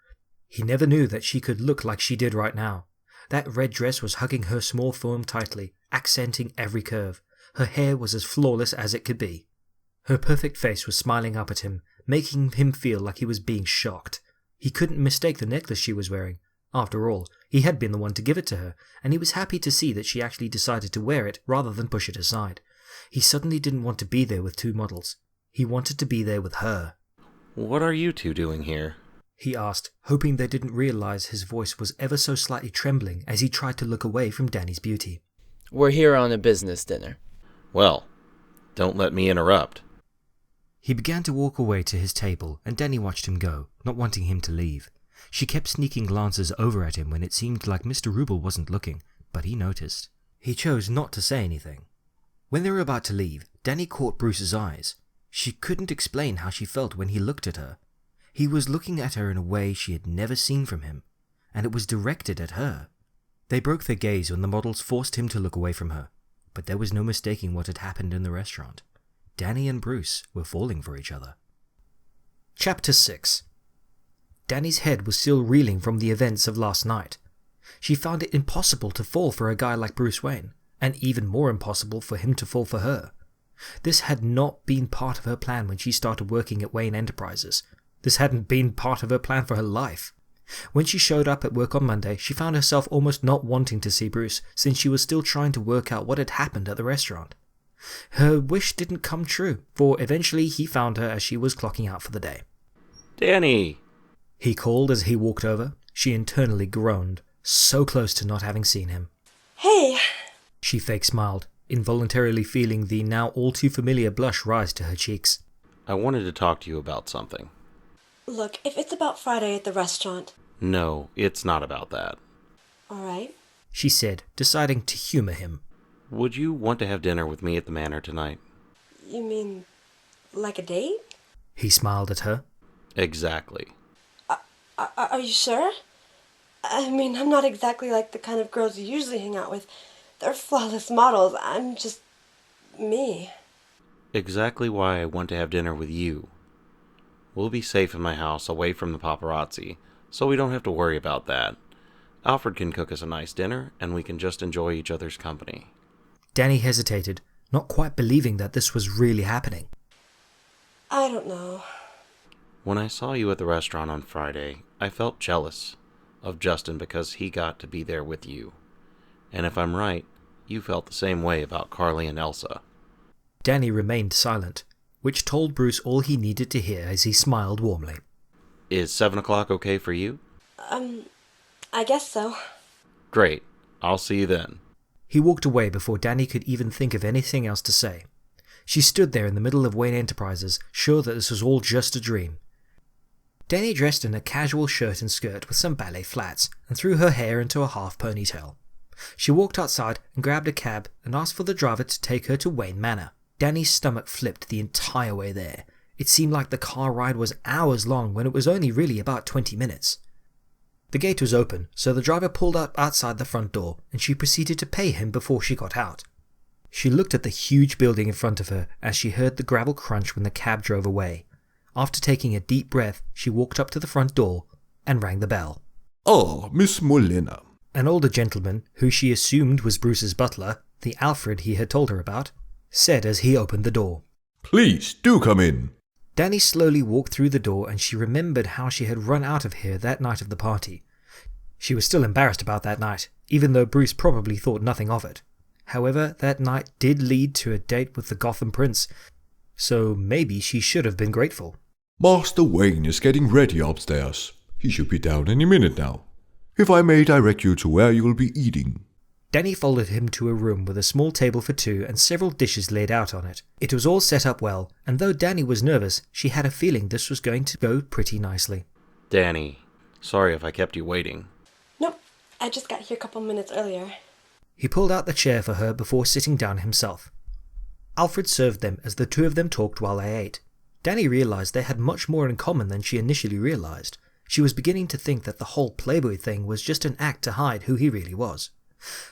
He never knew that she could look like she did right now. That red dress was hugging her small form tightly, accenting every curve. Her hair was as flawless as it could be. Her perfect face was smiling up at him, making him feel like he was being shocked. He couldn't mistake the necklace she was wearing. After all, he had been the one to give it to her, and he was happy to see that she actually decided to wear it rather than push it aside. He suddenly didn't want to be there with two models. He wanted to be there with her. What are you two doing here? He asked, hoping they didn't realize his voice was ever so slightly trembling as he tried to look away from Dani's beauty. We're here on a business dinner. Well, don't let me interrupt. He began to walk away to his table, and Dani watched him go, not wanting him to leave. She kept sneaking glances over at him when it seemed like Mr. Rubel wasn't looking, but he noticed. He chose not to say anything. When they were about to leave, Dani caught Bruce's eyes. She couldn't explain how she felt when he looked at her. He was looking at her in a way she had never seen from him, and it was directed at her. They broke their gaze when the models forced him to look away from her, but there was no mistaking what had happened in the restaurant. Dani and Bruce were falling for each other. Chapter 6. Dani's head was still reeling from the events of last night. She found it impossible to fall for a guy like Bruce Wayne, and even more impossible for him to fall for her. This had not been part of her plan when she started working at Wayne Enterprises. This hadn't been part of her plan for her life. When she showed up at work on Monday, she found herself almost not wanting to see Bruce, since she was still trying to work out what had happened at the restaurant. Her wish didn't come true, for eventually he found her as she was clocking out for the day. Dani! He called as he walked over. She internally groaned, so close to not having seen him. Hey! She fake smiled, involuntarily feeling the now all too familiar blush rise to her cheeks. I wanted to talk to you about something. Look, if it's about Friday at the restaurant... No, it's not about that. Alright. She said, deciding to humor him. Would you want to have dinner with me at the manor tonight? You mean, like a date? He smiled at her. Exactly. Are you sure? I mean, I'm not exactly like the kind of girls you usually hang out with. They're flawless models. I'm just me. Exactly why I want to have dinner with you. We'll be safe in my house, away from the paparazzi, so we don't have to worry about that. Alfred can cook us a nice dinner, and we can just enjoy each other's company. Dani hesitated, not quite believing that this was really happening. I don't know. When I saw you at the restaurant on Friday, I felt jealous of Justin because he got to be there with you. And if I'm right, you felt the same way about Carly and Elsa. Dani remained silent, which told Bruce all he needed to hear as he smiled warmly. Is 7 o'clock okay for you? I guess so. Great. I'll see you then. He walked away before Dani could even think of anything else to say. She stood there in the middle of Wayne Enterprises, sure that this was all just a dream. Dani dressed in a casual shirt and skirt with some ballet flats, and threw her hair into a half ponytail. She walked outside and grabbed a cab and asked for the driver to take her to Wayne Manor. Dani's stomach flipped the entire way there. It seemed like the car ride was hours long when it was only really about 20 minutes. The gate was open, so the driver pulled up outside the front door, and she proceeded to pay him before she got out. She looked at the huge building in front of her as she heard the gravel crunch when the cab drove away. After taking a deep breath, she walked up to the front door and rang the bell. Oh, Miss Molina. An older gentleman, who she assumed was Bruce's butler, the Alfred he had told her about, said as he opened the door. Please, do come in. Dani slowly walked through the door and she remembered how she had run out of here that night of the party. She was still embarrassed about that night, even though Bruce probably thought nothing of it. However, that night did lead to a date with the Gotham Prince, so maybe she should have been grateful. Master Wayne is getting ready upstairs. He should be down any minute now. If I may direct you to where you will be eating. Dani followed him to a room with a small table for two and several dishes laid out on it. It was all set up well, and though Dani was nervous, she had a feeling this was going to go pretty nicely. Dani, sorry if I kept you waiting. Nope, I just got here a couple minutes earlier. He pulled out the chair for her before sitting down himself. Alfred served them as the two of them talked while they ate. Dani realized they had much more in common than she initially realized. She was beginning to think that the whole Playboy thing was just an act to hide who he really was.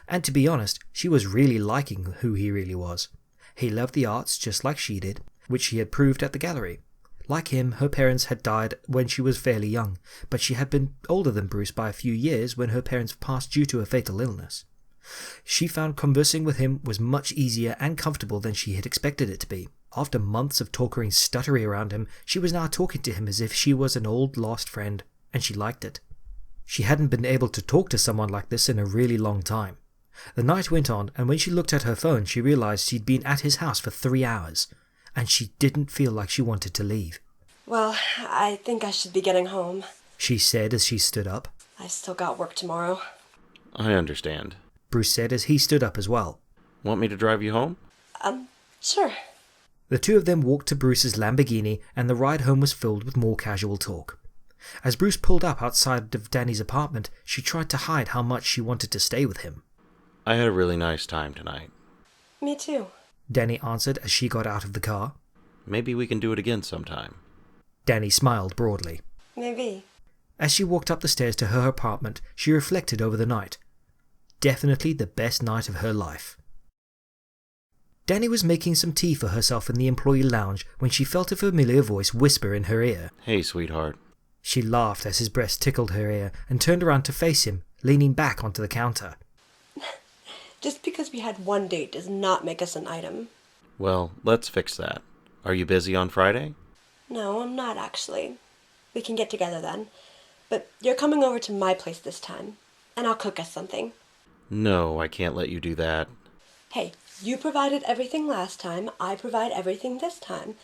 And to be honest, she was really liking who he really was. He loved the arts just like she did, which she had proved at the gallery. Like him, her parents had died when she was fairly young, but she had been older than Bruce by a few years when her parents passed due to a fatal illness. She found conversing with him was much easier and comfortable than she had expected it to be. After months of talking stuttery around him, she was now talking to him as if she was an old lost friend, and she liked it. She hadn't been able to talk to someone like this in a really long time. The night went on, and when she looked at her phone, she realized she'd been at his house for 3 hours, and she didn't feel like she wanted to leave. Well, I think I should be getting home, she said as she stood up. I've still got work tomorrow. I understand, Bruce said as he stood up as well. Want me to drive you home? Sure. The two of them walked to Bruce's Lamborghini, and the ride home was filled with more casual talk. As Bruce pulled up outside of Dani's apartment, she tried to hide how much she wanted to stay with him. I had a really nice time tonight. Me too, Dani answered as she got out of the car. Maybe we can do it again sometime. Dani smiled broadly. Maybe. As she walked up the stairs to her apartment, she reflected over the night. Definitely the best night of her life. Dani was making some tea for herself in the employee lounge when she felt a familiar voice whisper in her ear. Hey, sweetheart. She laughed as his breast tickled her ear and turned around to face him, leaning back onto the counter. Just because we had one date does not make us an item. Well, let's fix that. Are you busy on Friday? No, I'm not actually. We can get together then. But you're coming over to my place this time, and I'll cook us something. No, I can't let you do that. Hey, you provided everything last time, I provide everything this time.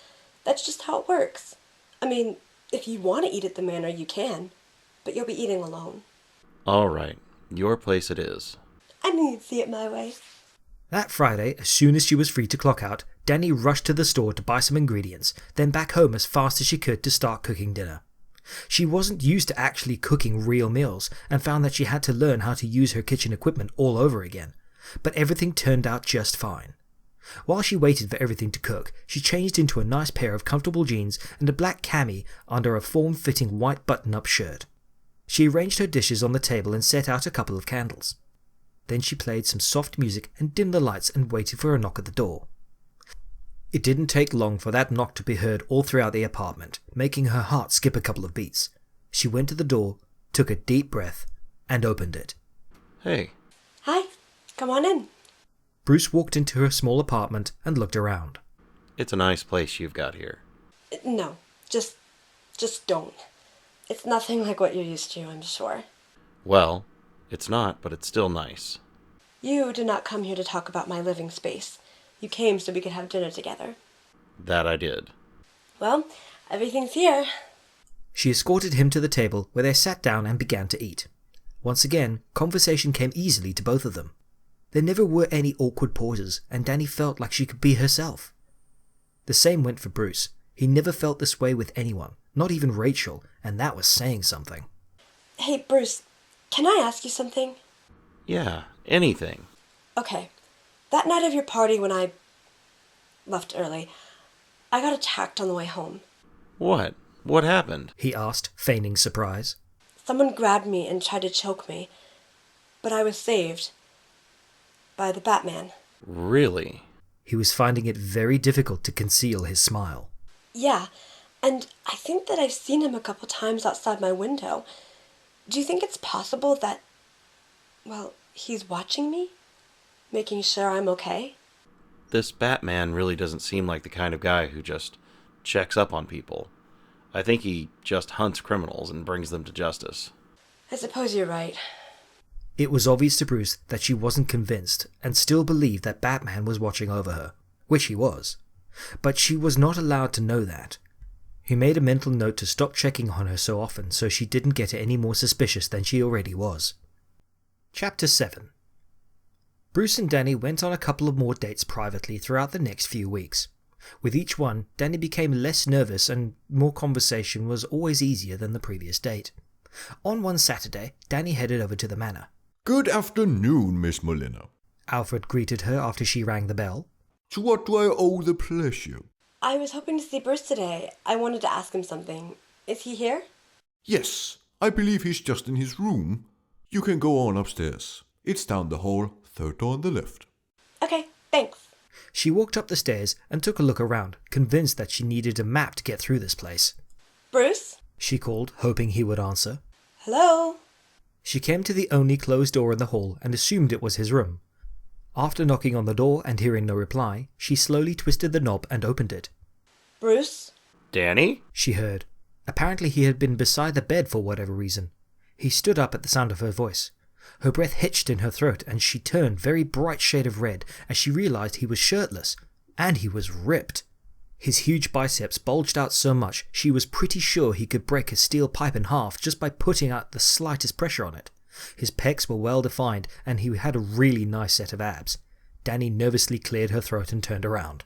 That's just how it works. I mean, if you want to eat at the manor, you can, but you'll be eating alone. All right, your place it is. I need to see it my way. That Friday, as soon as she was free to clock out, Dani rushed to the store to buy some ingredients, then back home as fast as she could to start cooking dinner. She wasn't used to actually cooking real meals, and found that she had to learn how to use her kitchen equipment all over again, but everything turned out just fine. While she waited for everything to cook, she changed into a nice pair of comfortable jeans and a black cami under a form-fitting white button-up shirt. She arranged her dishes on the table and set out a couple of candles. Then she played some soft music and dimmed the lights and waited for a knock at the door. It didn't take long for that knock to be heard all throughout the apartment, making her heart skip a couple of beats. She went to the door, took a deep breath, and opened it. Hey. Hi, come on in. Bruce walked into her small apartment and looked around. It's a nice place you've got here. No, just don't. It's nothing like what you're used to, I'm sure. Well, it's not, but it's still nice. You did not come here to talk about my living space. You came so we could have dinner together. That I did. Well, everything's here. She escorted him to the table where they sat down and began to eat. Once again, conversation came easily to both of them. There never were any awkward pauses, and Dani felt like she could be herself. The same went for Bruce. He never felt this way with anyone, not even Rachel, and that was saying something. Hey, Bruce, can I ask you something? Yeah, anything. Okay, that night of your party when I left early, I got attacked on the way home. What? What happened? He asked, feigning surprise. Someone grabbed me and tried to choke me, but I was saved by the Batman. Really? He was finding it very difficult to conceal his smile. Yeah, and I think that I've seen him a couple times outside my window. Do you think it's possible that, well, he's watching me? Making sure I'm okay? This Batman really doesn't seem like the kind of guy who just checks up on people. I think he just hunts criminals and brings them to justice. I suppose you're right. It was obvious to Bruce that she wasn't convinced and still believed that Batman was watching over her, which he was. But she was not allowed to know that. He made a mental note to stop checking on her so often so she didn't get any more suspicious than she already was. Chapter 7. Bruce and Dani went on a couple of more dates privately throughout the next few weeks. With each one, Dani became less nervous and more conversation was always easier than the previous date. On one Saturday, Dani headed over to the manor. Good afternoon, Miss Molina. Alfred greeted her after she rang the bell. To what do I owe the pleasure? I was hoping to see Bruce today. I wanted to ask him something. Is he here? Yes, I believe he's just in his room. You can go on upstairs. It's down the hall, third door on the left. Okay, thanks. She walked up the stairs and took a look around, convinced that she needed a map to get through this place. Bruce? She called, hoping he would answer. Hello? She came to the only closed door in the hall and assumed it was his room. After knocking on the door and hearing no reply, she slowly twisted the knob and opened it. Bruce? Dani? She heard. Apparently he had been beside the bed for whatever reason. He stood up at the sound of her voice. Her breath hitched in her throat and she turned very bright shade of red as she realized he was shirtless. And he was ripped. His huge biceps bulged out so much she was pretty sure he could break a steel pipe in half just by putting out the slightest pressure on it. His pecs were well defined and he had a really nice set of abs. Dani nervously cleared her throat and turned around.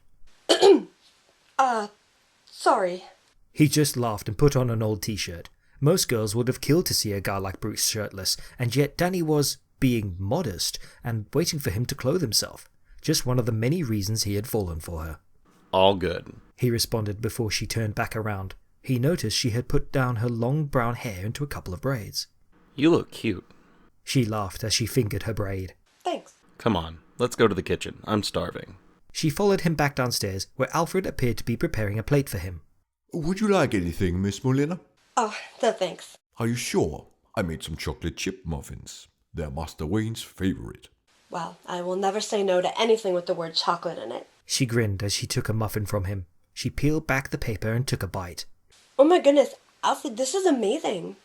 Sorry. He just laughed and put on an old t-shirt. Most girls would have killed to see a guy like Bruce shirtless, and yet Dani was being modest and waiting for him to clothe himself. Just one of the many reasons he had fallen for her. All good, he responded before she turned back around. He noticed she had put down her long brown hair into a couple of braids. You look cute. She laughed as she fingered her braid. Thanks. Come on, let's go to the kitchen. I'm starving. She followed him back downstairs, where Alfred appeared to be preparing a plate for him. Would you like anything, Miss Molina? Oh, no thanks. Are you sure? I made some chocolate chip muffins. They're Master Wayne's favorite. Well, I will never say no to anything with the word chocolate in it. She grinned as she took a muffin from him. She peeled back the paper and took a bite. Oh my goodness, Alfred, this is amazing.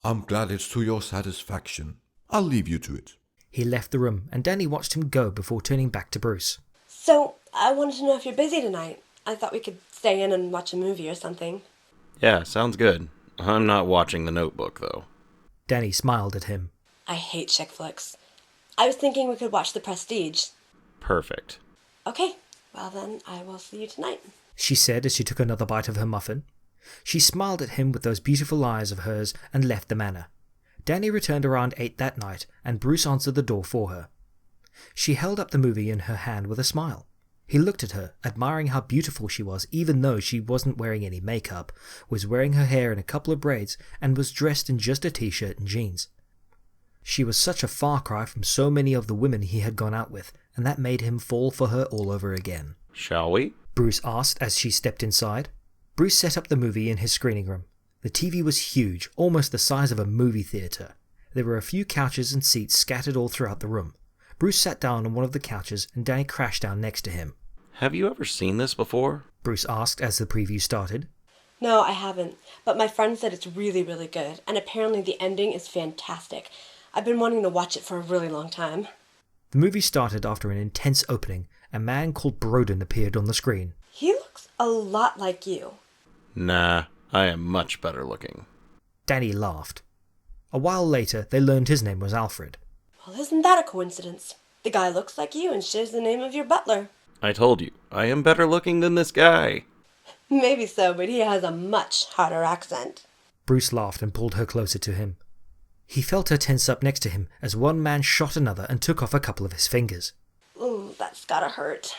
I'm glad it's to your satisfaction. I'll leave you to it. He left the room and Dani watched him go before turning back to Bruce. So, I wanted to know if you're busy tonight. I thought we could stay in and watch a movie or something. Yeah, sounds good. I'm not watching The Notebook, though. Dani smiled at him. I hate chick flicks. I was thinking we could watch The Prestige. Perfect. Okay, well then, I will see you tonight. She said as she took another bite of her muffin. She smiled at him with those beautiful eyes of hers and left the manor. Dani returned around 8 that night and Bruce answered the door for her. She held up the movie in her hand with a smile. He looked at her, admiring how beautiful she was even though she wasn't wearing any makeup, was wearing her hair in a couple of braids, and was dressed in just a t-shirt and jeans. She was such a far cry from so many of the women he had gone out with, and that made him fall for her all over again. Shall we? Bruce asked as she stepped inside. Bruce set up the movie in his screening room. The TV was huge, almost the size of a movie theatre. There were a few couches and seats scattered all throughout the room. Bruce sat down on one of the couches and Dani crashed down next to him. Have you ever seen this before? Bruce asked as the preview started. No, I haven't, but my friend said it's really, really good, and apparently the ending is fantastic. I've been wanting to watch it for a really long time. The movie started after an intense opening. A man called Broden appeared on the screen. He looks a lot like you. Nah, I am much better looking. Dani laughed. A while later, they learned his name was Alfred. Well, isn't that a coincidence? The guy looks like you and shares the name of your butler. I told you, I am better looking than this guy. Maybe so, but he has a much hotter accent. Bruce laughed and pulled her closer to him. He felt her tense up next to him as one man shot another and took off a couple of his fingers. Ooh, that's gotta hurt.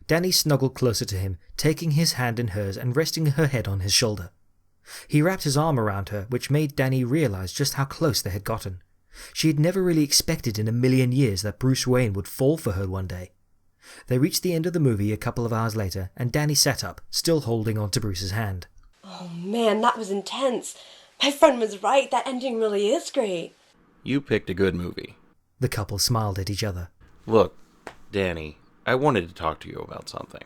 Dani snuggled closer to him, taking his hand in hers and resting her head on his shoulder. He wrapped his arm around her, which made Dani realize just how close they had gotten. She had never really expected in a million years that Bruce Wayne would fall for her one day. They reached the end of the movie a couple of hours later, and Dani sat up, still holding on to Bruce's hand. Oh man, that was intense. My friend was right, that ending really is great. You picked a good movie. The couple smiled at each other. Look, Dani, I wanted to talk to you about something.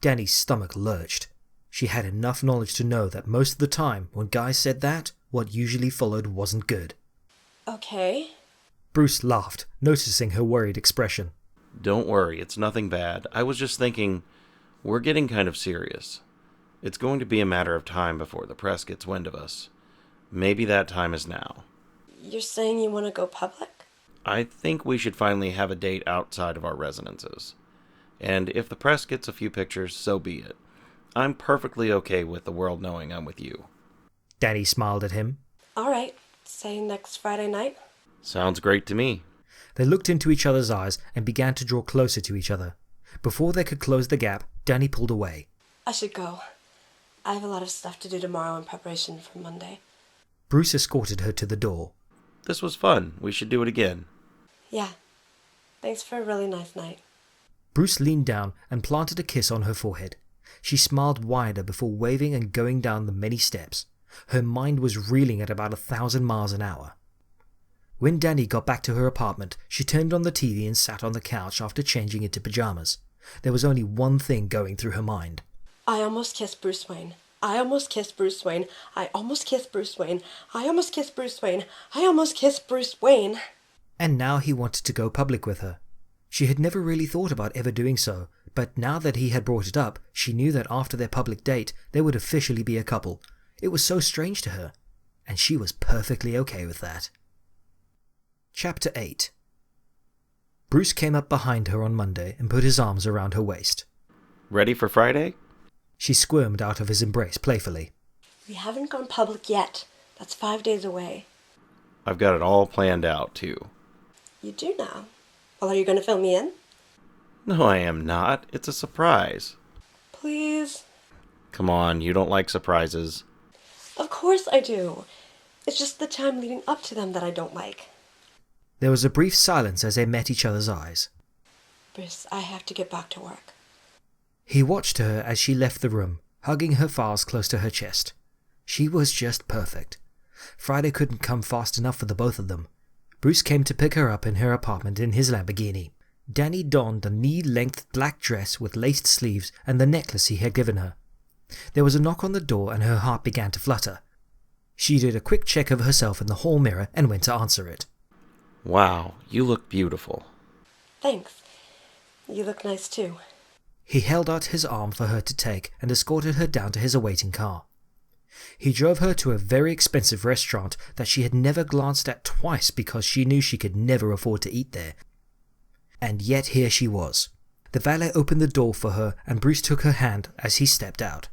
Dani's stomach lurched. She had enough knowledge to know that most of the time, when guys said that, what usually followed wasn't good. Okay. Bruce laughed, noticing her worried expression. Don't worry, it's nothing bad. I was just thinking, we're getting kind of serious. It's going to be a matter of time before the press gets wind of us. Maybe that time is now. You're saying you want to go public? I think we should finally have a date outside of our residences. And if the press gets a few pictures, so be it. I'm perfectly okay with the world knowing I'm with you. Dani smiled at him. All right. Say next Friday night? Sounds great to me. They looked into each other's eyes and began to draw closer to each other. Before they could close the gap, Dani pulled away. I should go. I have a lot of stuff to do tomorrow in preparation for Monday. Bruce escorted her to the door. This was fun. We should do it again. Yeah. Thanks for a really nice night. Bruce leaned down and planted a kiss on her forehead. She smiled wider before waving and going down the many steps. Her mind was reeling at about 1,000 miles an hour. When Dani got back to her apartment, she turned on the TV and sat on the couch after changing into pajamas. There was only one thing going through her mind. I almost kissed Bruce Wayne. I almost kissed Bruce Wayne. I almost kissed Bruce Wayne. I almost kissed Bruce Wayne. I almost kissed Bruce Wayne. And now he wanted to go public with her. She had never really thought about ever doing so, but now that he had brought it up, she knew that after their public date, they would officially be a couple. It was so strange to her, and she was perfectly okay with that. Chapter 8. Bruce came up behind her on Monday and put his arms around her waist. Ready for Friday? She squirmed out of his embrace playfully. We haven't gone public yet. That's 5 days away. I've got it all planned out, too. You do now. Well, are you going to fill me in? No, I am not. It's a surprise. Please? Come on, you don't like surprises. Of course I do. It's just the time leading up to them that I don't like. There was a brief silence as they met each other's eyes. Bruce, I have to get back to work. He watched her as she left the room, hugging her files close to her chest. She was just perfect. Friday couldn't come fast enough for the both of them. Bruce came to pick her up in her apartment in his Lamborghini. Dani donned a knee-length black dress with laced sleeves and the necklace he had given her. There was a knock on the door and her heart began to flutter. She did a quick check of herself in the hall mirror and went to answer it. Wow, you look beautiful. Thanks. You look nice too. He held out his arm for her to take and escorted her down to his awaiting car. He drove her to a very expensive restaurant that she had never glanced at twice because she knew she could never afford to eat there. And yet here she was. The valet opened the door for her and Bruce took her hand as he stepped out.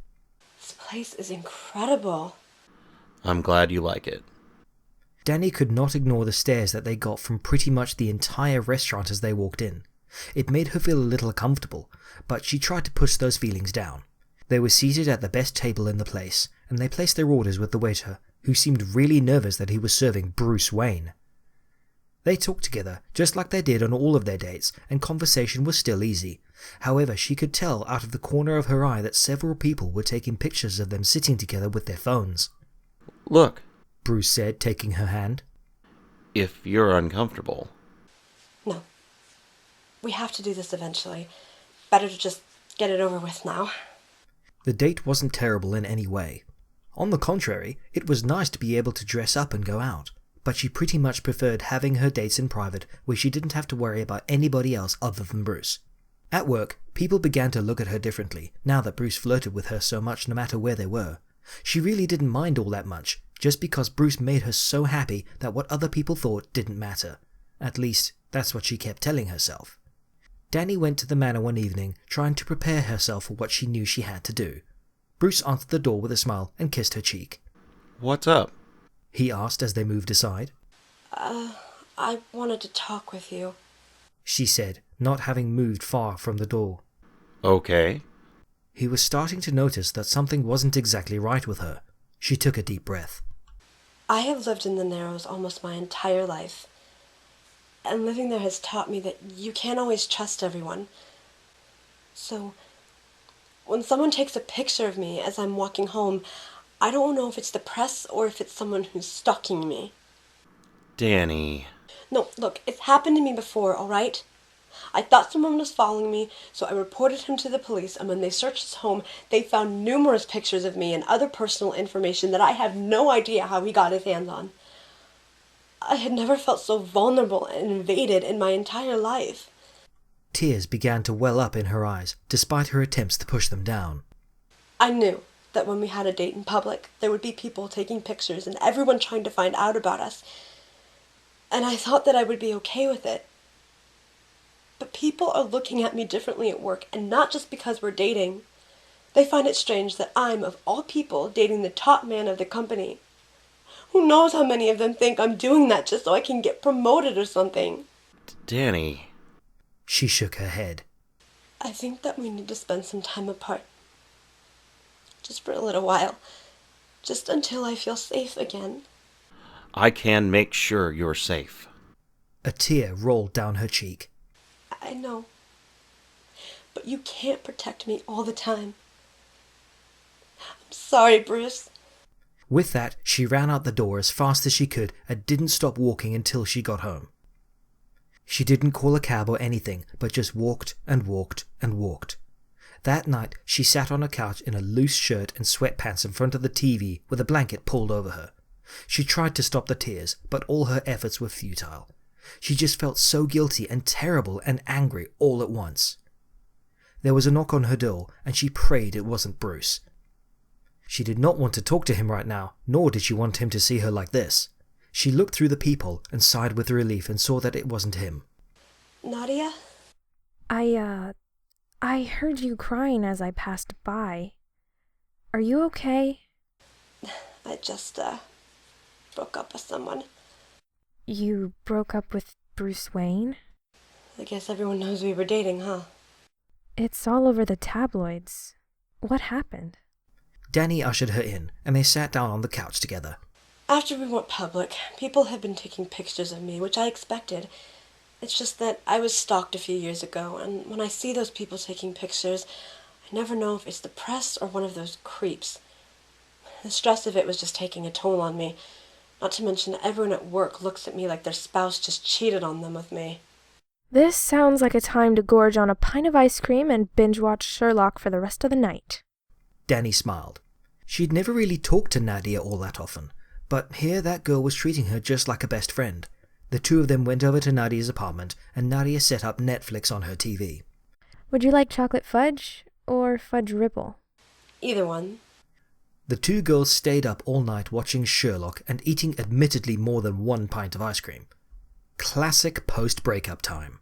This place is incredible. I'm glad you like it. Dani could not ignore the stares that they got from pretty much the entire restaurant as they walked in. It made her feel a little uncomfortable, but she tried to push those feelings down. They were seated at the best table in the place, and they placed their orders with the waiter, who seemed really nervous that he was serving Bruce Wayne. They talked together, just like they did on all of their dates, and conversation was still easy. However, she could tell out of the corner of her eye that several people were taking pictures of them sitting together with their phones. Look, Bruce said, taking her hand. If you're uncomfortable. No. We have to do this eventually. Better to just get it over with now. The date wasn't terrible in any way. On the contrary, it was nice to be able to dress up and go out. But she pretty much preferred having her dates in private, where she didn't have to worry about anybody else other than Bruce. At work, people began to look at her differently, now that Bruce flirted with her so much no matter where they were. She really didn't mind all that much, just because Bruce made her so happy that what other people thought didn't matter. At least, that's what she kept telling herself. Dani went to the manor one evening, trying to prepare herself for what she knew she had to do. Bruce answered the door with a smile and kissed her cheek. What's up? He asked as they moved aside. I wanted to talk with you, she said, not having moved far from the door. Okay. He was starting to notice that something wasn't exactly right with her. She took a deep breath. I have lived in the Narrows almost my entire life. And living there has taught me that you can't always trust everyone. So, when someone takes a picture of me as I'm walking home, I don't know if it's the press or if it's someone who's stalking me. Dani. No, look, it's happened to me before, alright? I thought someone was following me, so I reported him to the police, and when they searched his home, they found numerous pictures of me and other personal information that I have no idea how he got his hands on. I had never felt so vulnerable and invaded in my entire life. Tears began to well up in her eyes, despite her attempts to push them down. I knew that when we had a date in public, there would be people taking pictures and everyone trying to find out about us. And I thought that I would be okay with it. But people are looking at me differently at work, and not just because we're dating. They find it strange that I'm, of all people, dating the top man of the company. Who knows how many of them think I'm doing that just so I can get promoted or something. Dani. She shook her head. I think that we need to spend some time apart. Just for a little while. Just until I feel safe again. I can make sure you're safe. A tear rolled down her cheek. I know. But you can't protect me all the time. I'm sorry, Bruce. With that, she ran out the door as fast as she could and didn't stop walking until she got home. She didn't call a cab or anything, but just walked and walked and walked. That night, she sat on a couch in a loose shirt and sweatpants in front of the TV with a blanket pulled over her. She tried to stop the tears, but all her efforts were futile. She just felt so guilty and terrible and angry all at once. There was a knock on her door, and she prayed it wasn't Bruce. She did not want to talk to him right now, nor did she want him to see her like this. She looked through the people and sighed with relief and saw that it wasn't him. Nadia? I heard you crying as I passed by. Are you okay? I just, broke up with someone. You broke up with Bruce Wayne? I guess everyone knows we were dating, huh? It's all over the tabloids. What happened? Dani ushered her in, and they sat down on the couch together. After we went public, people have been taking pictures of me, which I expected. It's just that I was stalked a few years ago, and when I see those people taking pictures, I never know if it's the press or one of those creeps. The stress of it was just taking a toll on me. Not to mention everyone at work looks at me like their spouse just cheated on them with me. This sounds like a time to gorge on a pint of ice cream and binge-watch Sherlock for the rest of the night. Dani smiled. She'd never really talked to Nadia all that often, but here that girl was treating her just like a best friend. The two of them went over to Nadia's apartment, and Nadia set up Netflix on her TV. Would you like chocolate fudge or fudge ripple? Either one. The two girls stayed up all night watching Sherlock and eating admittedly more than 1 pint of ice cream. Classic post-breakup time.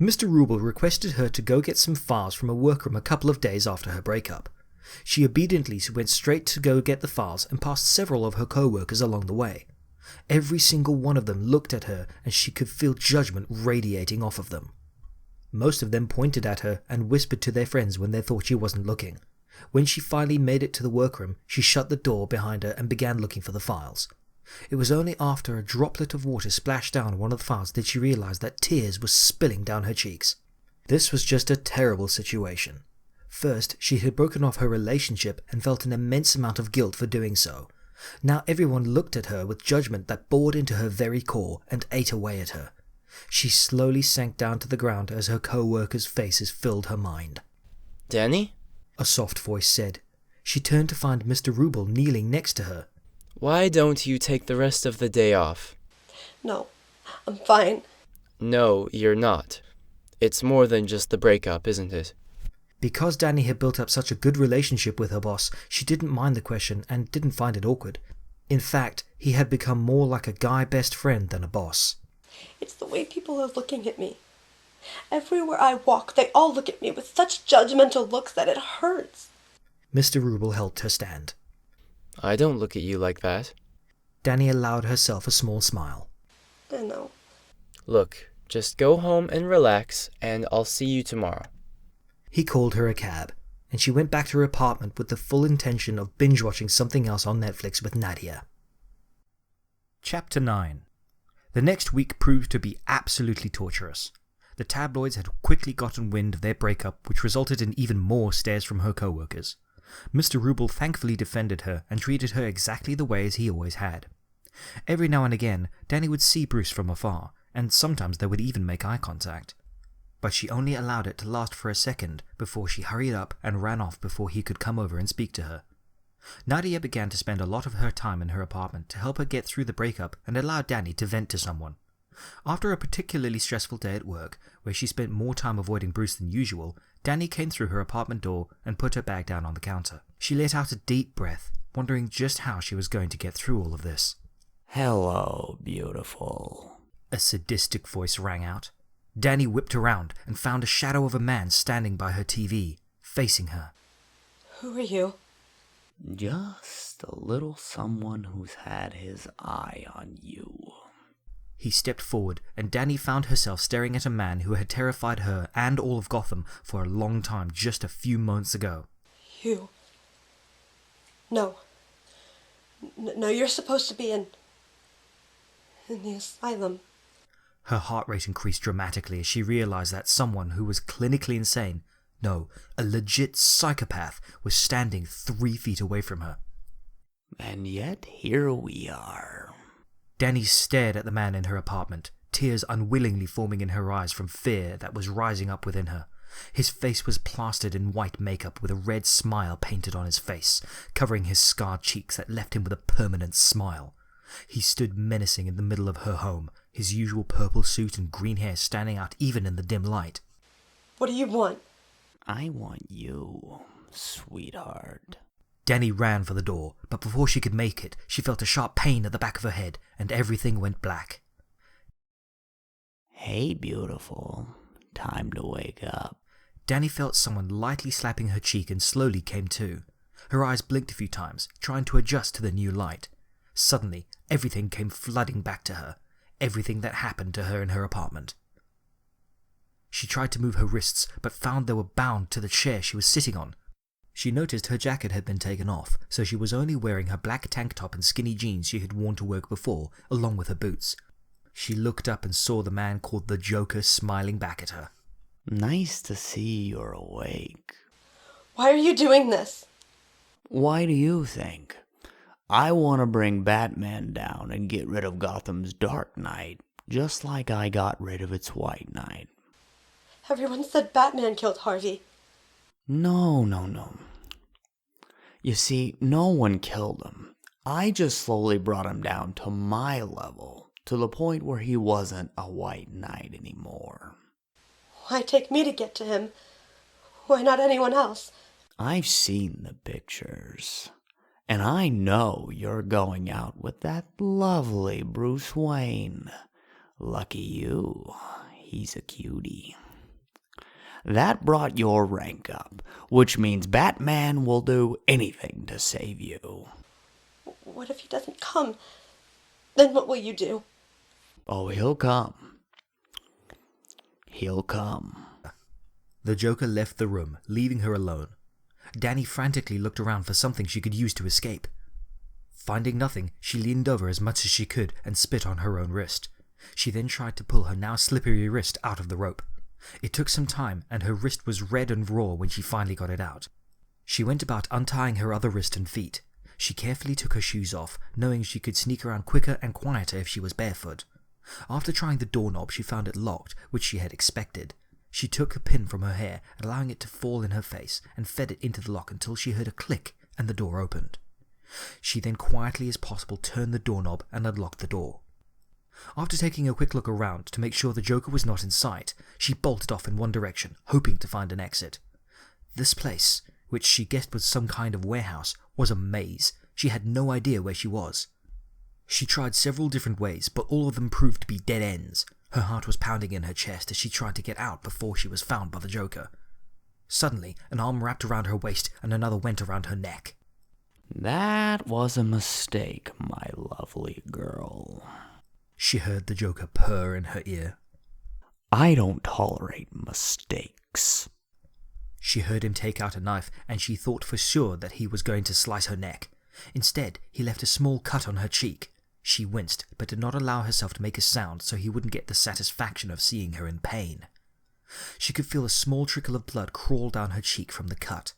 Mr. Rubel requested her to go get some files from a workroom a couple of days after her breakup. She obediently went straight to go get the files and passed several of her co-workers along the way. Every single one of them looked at her, and she could feel judgment radiating off of them. Most of them pointed at her and whispered to their friends when they thought she wasn't looking. When she finally made it to the workroom, she shut the door behind her and began looking for the files. It was only after a droplet of water splashed down one of the files that she realized that tears were spilling down her cheeks. This was just a terrible situation. First, she had broken off her relationship and felt an immense amount of guilt for doing so. Now everyone looked at her with judgment that bored into her very core and ate away at her. She slowly sank down to the ground as her co-workers' faces filled her mind. Dani? A soft voice said. She turned to find Mr. Rubel kneeling next to her. Why don't you take the rest of the day off? No, I'm fine. No, you're not. It's more than just the breakup, isn't it? Because Dani had built up such a good relationship with her boss, she didn't mind the question and didn't find it awkward. In fact, he had become more like a guy best friend than a boss. It's the way people are looking at me. Everywhere I walk, they all look at me with such judgmental looks that it hurts. Mr. Rubel helped her stand. I don't look at you like that. Dani allowed herself a small smile. I know. Look, just go home and relax, and I'll see you tomorrow. He called her a cab, and she went back to her apartment with the full intention of binge-watching something else on Netflix with Nadia. Chapter 9. The next week proved to be absolutely torturous. The tabloids had quickly gotten wind of their breakup, which resulted in even more stares from her co-workers. Mr. Rubel thankfully defended her and treated her exactly the way as he always had. Every now and again, Dani would see Bruce from afar, and sometimes they would even make eye contact. But she only allowed it to last for a second before she hurried up and ran off before he could come over and speak to her. Nadia began to spend a lot of her time in her apartment to help her get through the breakup and allow Dani to vent to someone. After a particularly stressful day at work, where she spent more time avoiding Bruce than usual, Dani came through her apartment door and put her bag down on the counter. She let out a deep breath, wondering just how she was going to get through all of this. Hello, beautiful. A sadistic voice rang out. Dani whipped around and found a shadow of a man standing by her TV, facing her. Who are you? Just a little someone who's had his eye on you. He stepped forward, and Dani found herself staring at a man who had terrified her and all of Gotham for a long time just a few months ago. You. No. No, you're supposed to be in the asylum. Her heart rate increased dramatically as she realized that someone who was clinically insane, no, a legit psychopath, was standing 3 feet away from her. And yet here we are. Dani stared at the man in her apartment, tears unwillingly forming in her eyes from fear that was rising up within her. His face was plastered in white makeup with a red smile painted on his face, covering his scarred cheeks that left him with a permanent smile. He stood menacing in the middle of her home, his usual purple suit and green hair standing out even in the dim light. What do you want? I want you, sweetheart. Dani ran for the door, but before she could make it, she felt a sharp pain at the back of her head, and everything went black. Hey, beautiful. Time to wake up. Dani felt someone lightly slapping her cheek and slowly came to. Her eyes blinked a few times, trying to adjust to the new light. Suddenly, everything came flooding back to her. Everything that happened to her in her apartment. She tried to move her wrists, but found they were bound to the chair she was sitting on. She noticed her jacket had been taken off, so she was only wearing her black tank top and skinny jeans she had worn to work before, along with her boots. She looked up and saw the man called the Joker smiling back at her. Nice to see you're awake. Why are you doing this? Why do you think? I want to bring Batman down and get rid of Gotham's Dark Knight, just like I got rid of its White Knight. Everyone said Batman killed Harvey. No. You see, no one killed him. I just slowly brought him down to my level, to the point where he wasn't a White Knight anymore. Why take me to get to him? Why not anyone else? I've seen the pictures, and I know you're going out with that lovely Bruce Wayne. Lucky you, he's a cutie. That brought your rank up, which means Batman will do anything to save you. What if he doesn't come? Then what will you do? Oh, he'll come. He'll come. The Joker left the room, leaving her alone. Dani frantically looked around for something she could use to escape. Finding nothing, she leaned over as much as she could and spit on her own wrist. She then tried to pull her now slippery wrist out of the rope. It took some time, and her wrist was red and raw when she finally got it out. She went about untying her other wrist and feet. She carefully took her shoes off, knowing she could sneak around quicker and quieter if she was barefoot. After trying the doorknob, she found it locked, which she had expected. She took a pin from her hair, allowing it to fall in her face, and fed it into the lock until she heard a click and the door opened. She then quietly as possible turned the doorknob and unlocked the door. After taking a quick look around to make sure the Joker was not in sight, she bolted off in one direction, hoping to find an exit. This place, which she guessed was some kind of warehouse, was a maze. She had no idea where she was. She tried several different ways, but all of them proved to be dead ends. Her heart was pounding in her chest as she tried to get out before she was found by the Joker. Suddenly, an arm wrapped around her waist and another went around her neck. That was a mistake, my lovely girl. She heard the Joker purr in her ear. I don't tolerate mistakes. She heard him take out a knife, and she thought for sure that he was going to slice her neck. Instead, he left a small cut on her cheek. She winced, but did not allow herself to make a sound so he wouldn't get the satisfaction of seeing her in pain. She could feel a small trickle of blood crawl down her cheek from the cut.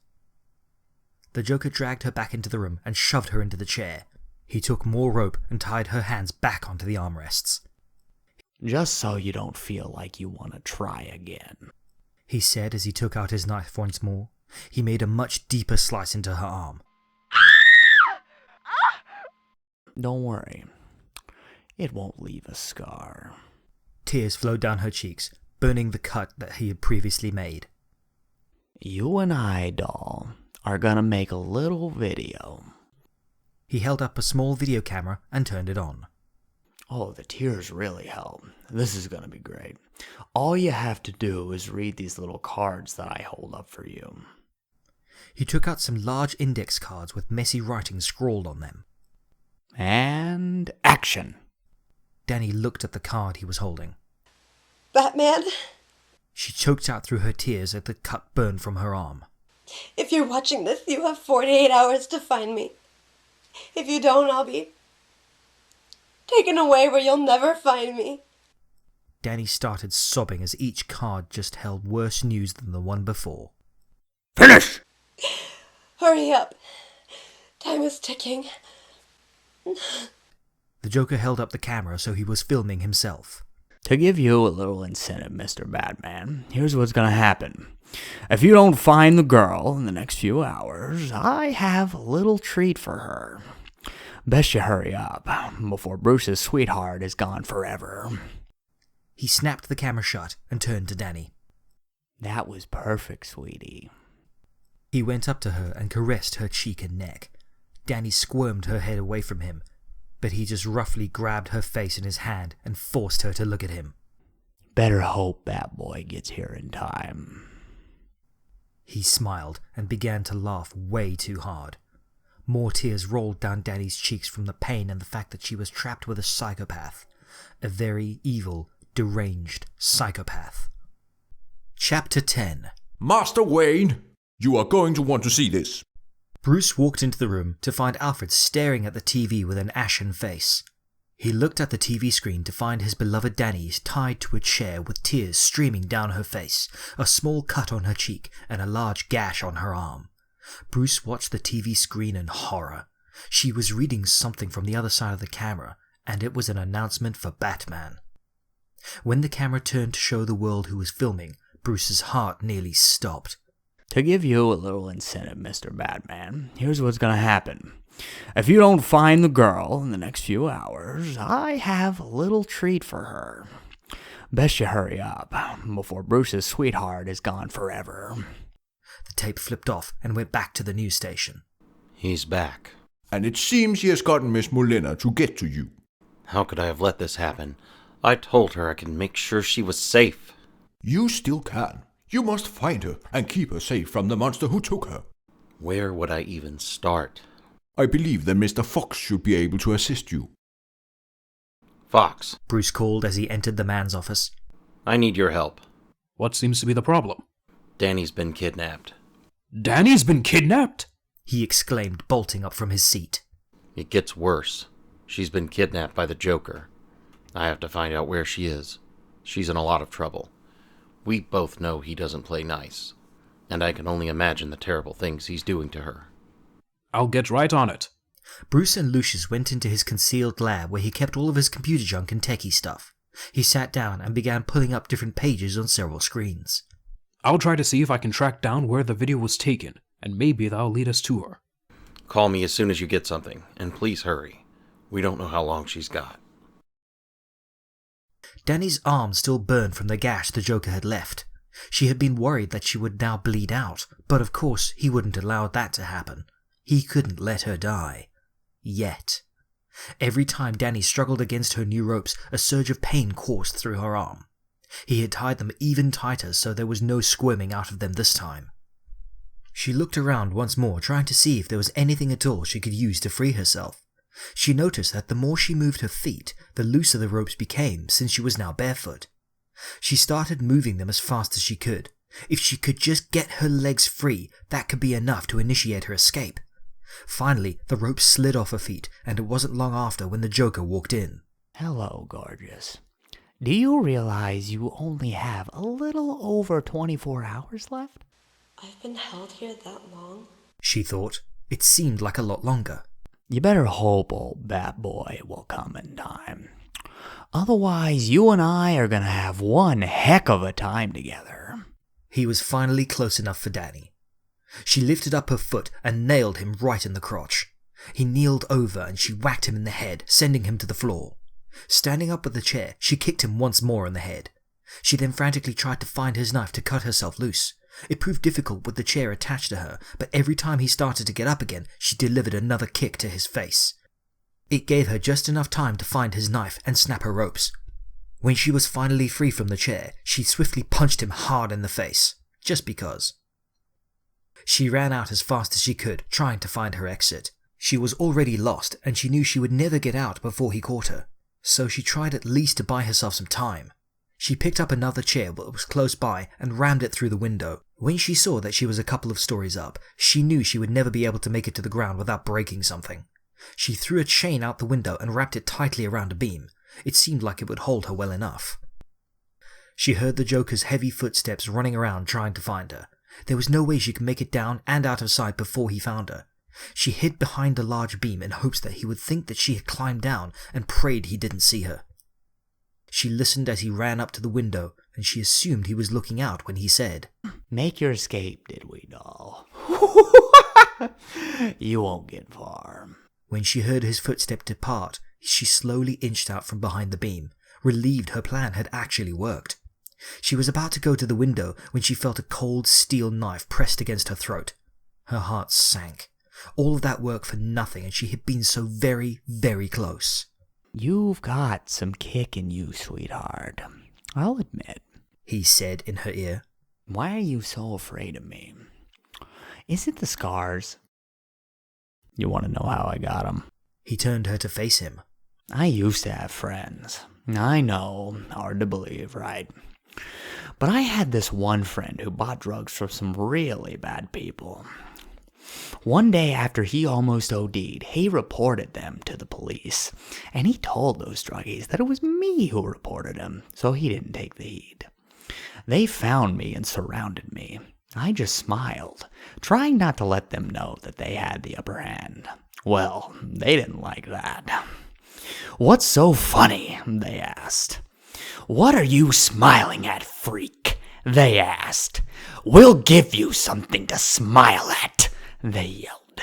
The Joker dragged her back into the room and shoved her into the chair. He took more rope and tied her hands back onto the armrests. Just so you don't feel like you want to try again, he said as he took out his knife once more. He made a much deeper slice into her arm. Don't worry. It won't leave a scar. Tears flowed down her cheeks, burning the cut that he had previously made. You and I, doll, are gonna make a little video. He held up a small video camera and turned it on. Oh, the tears really help. This is gonna be great. All you have to do is read these little cards that I hold up for you. He took out some large index cards with messy writing scrawled on them. And action! Dani looked at the card he was holding. Batman? She choked out through her tears as the cut burned from her arm. If you're watching this, you have 48 hours to find me. If you don't, I'll be taken away where you'll never find me. Dani started sobbing as each card just held worse news than the one before. Finish! Hurry up. Time is ticking. The Joker held up the camera so he was filming himself. To give you a little incentive, Mr. Batman, here's what's gonna happen. If you don't find the girl in the next few hours, I have a little treat for her. Best you hurry up, before Bruce's sweetheart is gone forever. He snapped the camera shut and turned to Dani. That was perfect, sweetie. He went up to her and caressed her cheek and neck. Dani squirmed her head away from him, but he just roughly grabbed her face in his hand and forced her to look at him. Better hope that boy gets here in time. He smiled and began to laugh way too hard. More tears rolled down Dani's cheeks from the pain and the fact that she was trapped with a psychopath. A very evil, deranged psychopath. Chapter 10. Master Wayne, you are going to want to see this. Bruce walked into the room to find Alfred staring at the TV with an ashen face. He looked at the TV screen to find his beloved Dani tied to a chair with tears streaming down her face, a small cut on her cheek, and a large gash on her arm. Bruce watched the TV screen in horror. She was reading something from the other side of the camera, and it was an announcement for Batman. When the camera turned to show the world who was filming, Bruce's heart nearly stopped. To give you a little incentive, Mr. Batman, here's what's gonna happen. If you don't find the girl in the next few hours, I have a little treat for her. Best you hurry up, before Bruce's sweetheart is gone forever. The tape flipped off and went back to the news station. He's back. And it seems he has gotten Miss Molina to get to you. How could I have let this happen? I told her I could make sure she was safe. You still can. You must find her and keep her safe from the monster who took her. Where would I even start? I believe that Mr. Fox should be able to assist you. Fox, Bruce called as he entered the man's office. I need your help. What seems to be the problem? Dani's been kidnapped. Dani's been kidnapped? He exclaimed, bolting up from his seat. It gets worse. She's been kidnapped by the Joker. I have to find out where she is. She's in a lot of trouble. We both know he doesn't play nice, and I can only imagine the terrible things he's doing to her. I'll get right on it. Bruce and Lucius went into his concealed lab where he kept all of his computer junk and techie stuff. He sat down and began pulling up different pages on several screens. I'll try to see if I can track down where the video was taken, and maybe that'll lead us to her. Call me as soon as you get something, and please hurry. We don't know how long she's got. Dani's arm still burned from the gash the Joker had left. She had been worried that she would now bleed out, but of course he wouldn't allow that to happen. He couldn't let her die. Yet. Every time Dani struggled against her new ropes, a surge of pain coursed through her arm. He had tied them even tighter, so there was no squirming out of them this time. She looked around once more, trying to see if there was anything at all she could use to free herself. She noticed that the more she moved her feet, the looser the ropes became, since she was now barefoot. She started moving them as fast as she could. If she could just get her legs free, that could be enough to initiate her escape. Finally, the rope slid off her feet, and it wasn't long after when the Joker walked in. Hello, gorgeous. Do you realize you only have a little over 24 hours left? I've been held here that long? She thought. It seemed like a lot longer. You better hope old Bat Boy will come in time. Otherwise, you and I are gonna have one heck of a time together. He was finally close enough for Dani. She lifted up her foot and nailed him right in the crotch. He kneeled over and she whacked him in the head, sending him to the floor. Standing up with the chair, she kicked him once more in the head. She then frantically tried to find his knife to cut herself loose. It proved difficult with the chair attached to her, but every time he started to get up again, she delivered another kick to his face. It gave her just enough time to find his knife and snap her ropes. When she was finally free from the chair, she swiftly punched him hard in the face, just because. She ran out as fast as she could, trying to find her exit. She was already lost, and she knew she would never get out before he caught her, so she tried at least to buy herself some time. She picked up another chair that was close by and rammed it through the window. When she saw that she was a couple of stories up, she knew she would never be able to make it to the ground without breaking something. She threw a chain out the window and wrapped it tightly around a beam. It seemed like it would hold her well enough. She heard the Joker's heavy footsteps running around trying to find her. There was no way she could make it down and out of sight before he found her. She hid behind a large beam in hopes that he would think that she had climbed down and prayed he didn't see her. She listened as he ran up to the window, and she assumed he was looking out when he said, "Make your escape, did we, doll? You won't get far." When she heard his footstep depart, she slowly inched out from behind the beam, relieved her plan had actually worked. She was about to go to the window when she felt a cold steel knife pressed against her throat. Her heart sank. All of that work for nothing, and she had been so very, very close. "You've got some kick in you, sweetheart. I'll admit," he said in her ear. "Why are you so afraid of me? Is it the scars? You want to know how I got them?" He turned her to face him. "I used to have friends. I know, hard to believe, right? But I had this one friend who bought drugs from some really bad people. One day after he almost OD'd, he reported them to the police, and he told those druggies that it was me who reported him, so he didn't take the heat. They found me and surrounded me. I just smiled, trying not to let them know that they had the upper hand. Well, they didn't like that. 'What's so funny?' they asked. 'What are you smiling at, freak?' they asked. 'We'll give you something to smile at,' they yelled.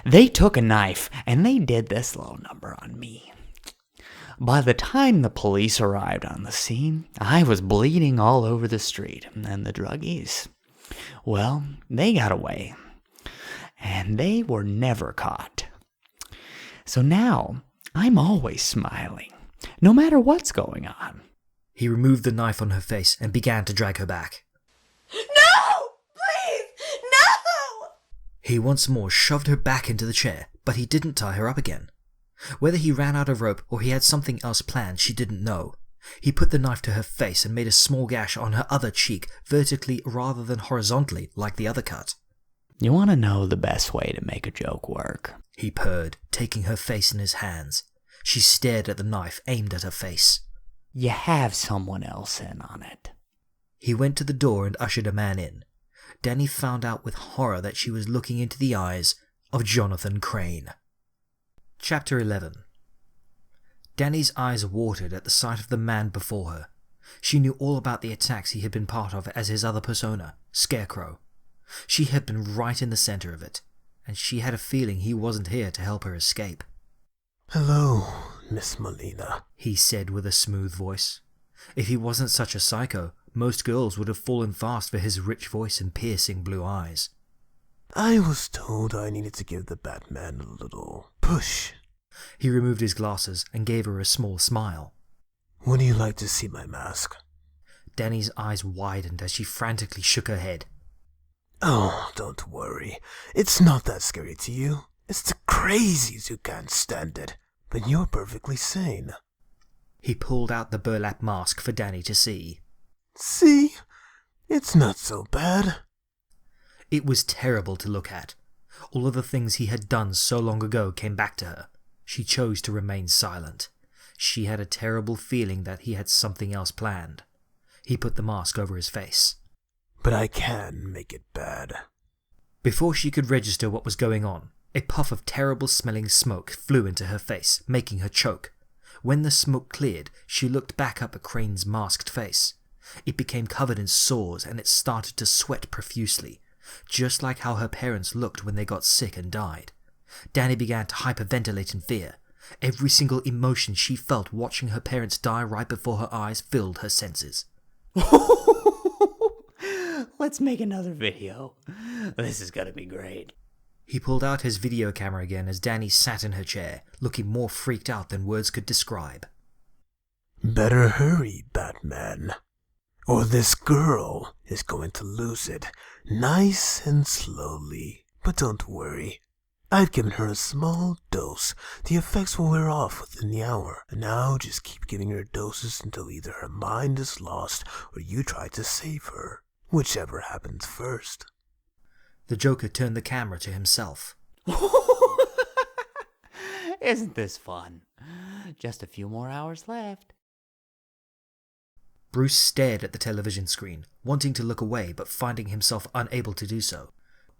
They took a knife and they did this little number on me. By the time the police arrived on the scene, I was bleeding all over the street, and the druggies, well, they got away, and they were never caught. So now, I'm always smiling, no matter what's going on." He removed the knife on her face and began to drag her back. No! Please! No! He once more shoved her back into the chair, but he didn't tie her up again. Whether he ran out of rope or he had something else planned, she didn't know. He put the knife to her face and made a small gash on her other cheek, vertically rather than horizontally like the other cut. You want to know the best way to make a joke work? He purred, taking her face in his hands. She stared at the knife aimed at her face. You have someone else in on it. He went to the door and ushered a man in. Dani found out with horror that she was looking into the eyes of Jonathan Crane. Chapter 11. Dani's eyes watered at the sight of the man before her. She knew all about the attacks he had been part of as his other persona, Scarecrow. She had been right in the center of it, and she had a feeling he wasn't here to help her escape. Hello, Miss Molina, he said with a smooth voice. If he wasn't such a psycho, most girls would have fallen fast for his rich voice and piercing blue eyes. I was told I needed to give the Batman a little push. He removed his glasses and gave her a small smile. Would you like to see my mask? Dani's eyes widened as she frantically shook her head. Oh, don't worry. It's not that scary to you. It's the crazies who can't stand it. But you're perfectly sane. He pulled out the burlap mask for Dani to see. See? It's not so bad. It was terrible to look at. All of the things he had done so long ago came back to her. She chose to remain silent. She had a terrible feeling that he had something else planned. He put the mask over his face. But I can make it bad. Before she could register what was going on, a puff of terrible-smelling smoke flew into her face, making her choke. When the smoke cleared, she looked back up at Crane's masked face. It became covered in sores and it started to sweat profusely, just like how her parents looked when they got sick and died. Dani began to hyperventilate in fear. Every single emotion she felt watching her parents die right before her eyes filled her senses. Let's make another video. This is gonna be great. He pulled out his video camera again as Dani sat in her chair, looking more freaked out than words could describe. Better hurry, Batman. Or this girl is going to lose it, nice and slowly. But don't worry. I've given her a small dose. The effects will wear off within the hour. And now just keep giving her doses until either her mind is lost or you try to save her. Whichever happens first. The Joker turned the camera to himself. Isn't this fun? Just a few more hours left. Bruce stared at the television screen, wanting to look away but finding himself unable to do so.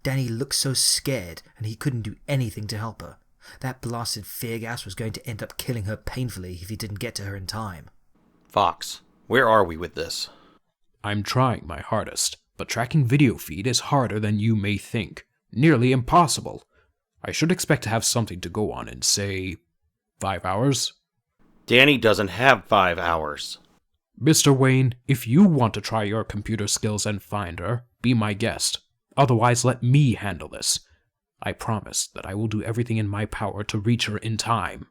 Dani looked so scared and he couldn't do anything to help her. That blasted fear gas was going to end up killing her painfully if he didn't get to her in time. Fox, where are we with this? I'm trying my hardest, but tracking video feed is harder than you may think. Nearly impossible. I should expect to have something to go on in, say, 5 hours? Dani doesn't have 5 hours. Mr. Wayne, if you want to try your computer skills and find her, be my guest. Otherwise, let me handle this. I promise that I will do everything in my power to reach her in time.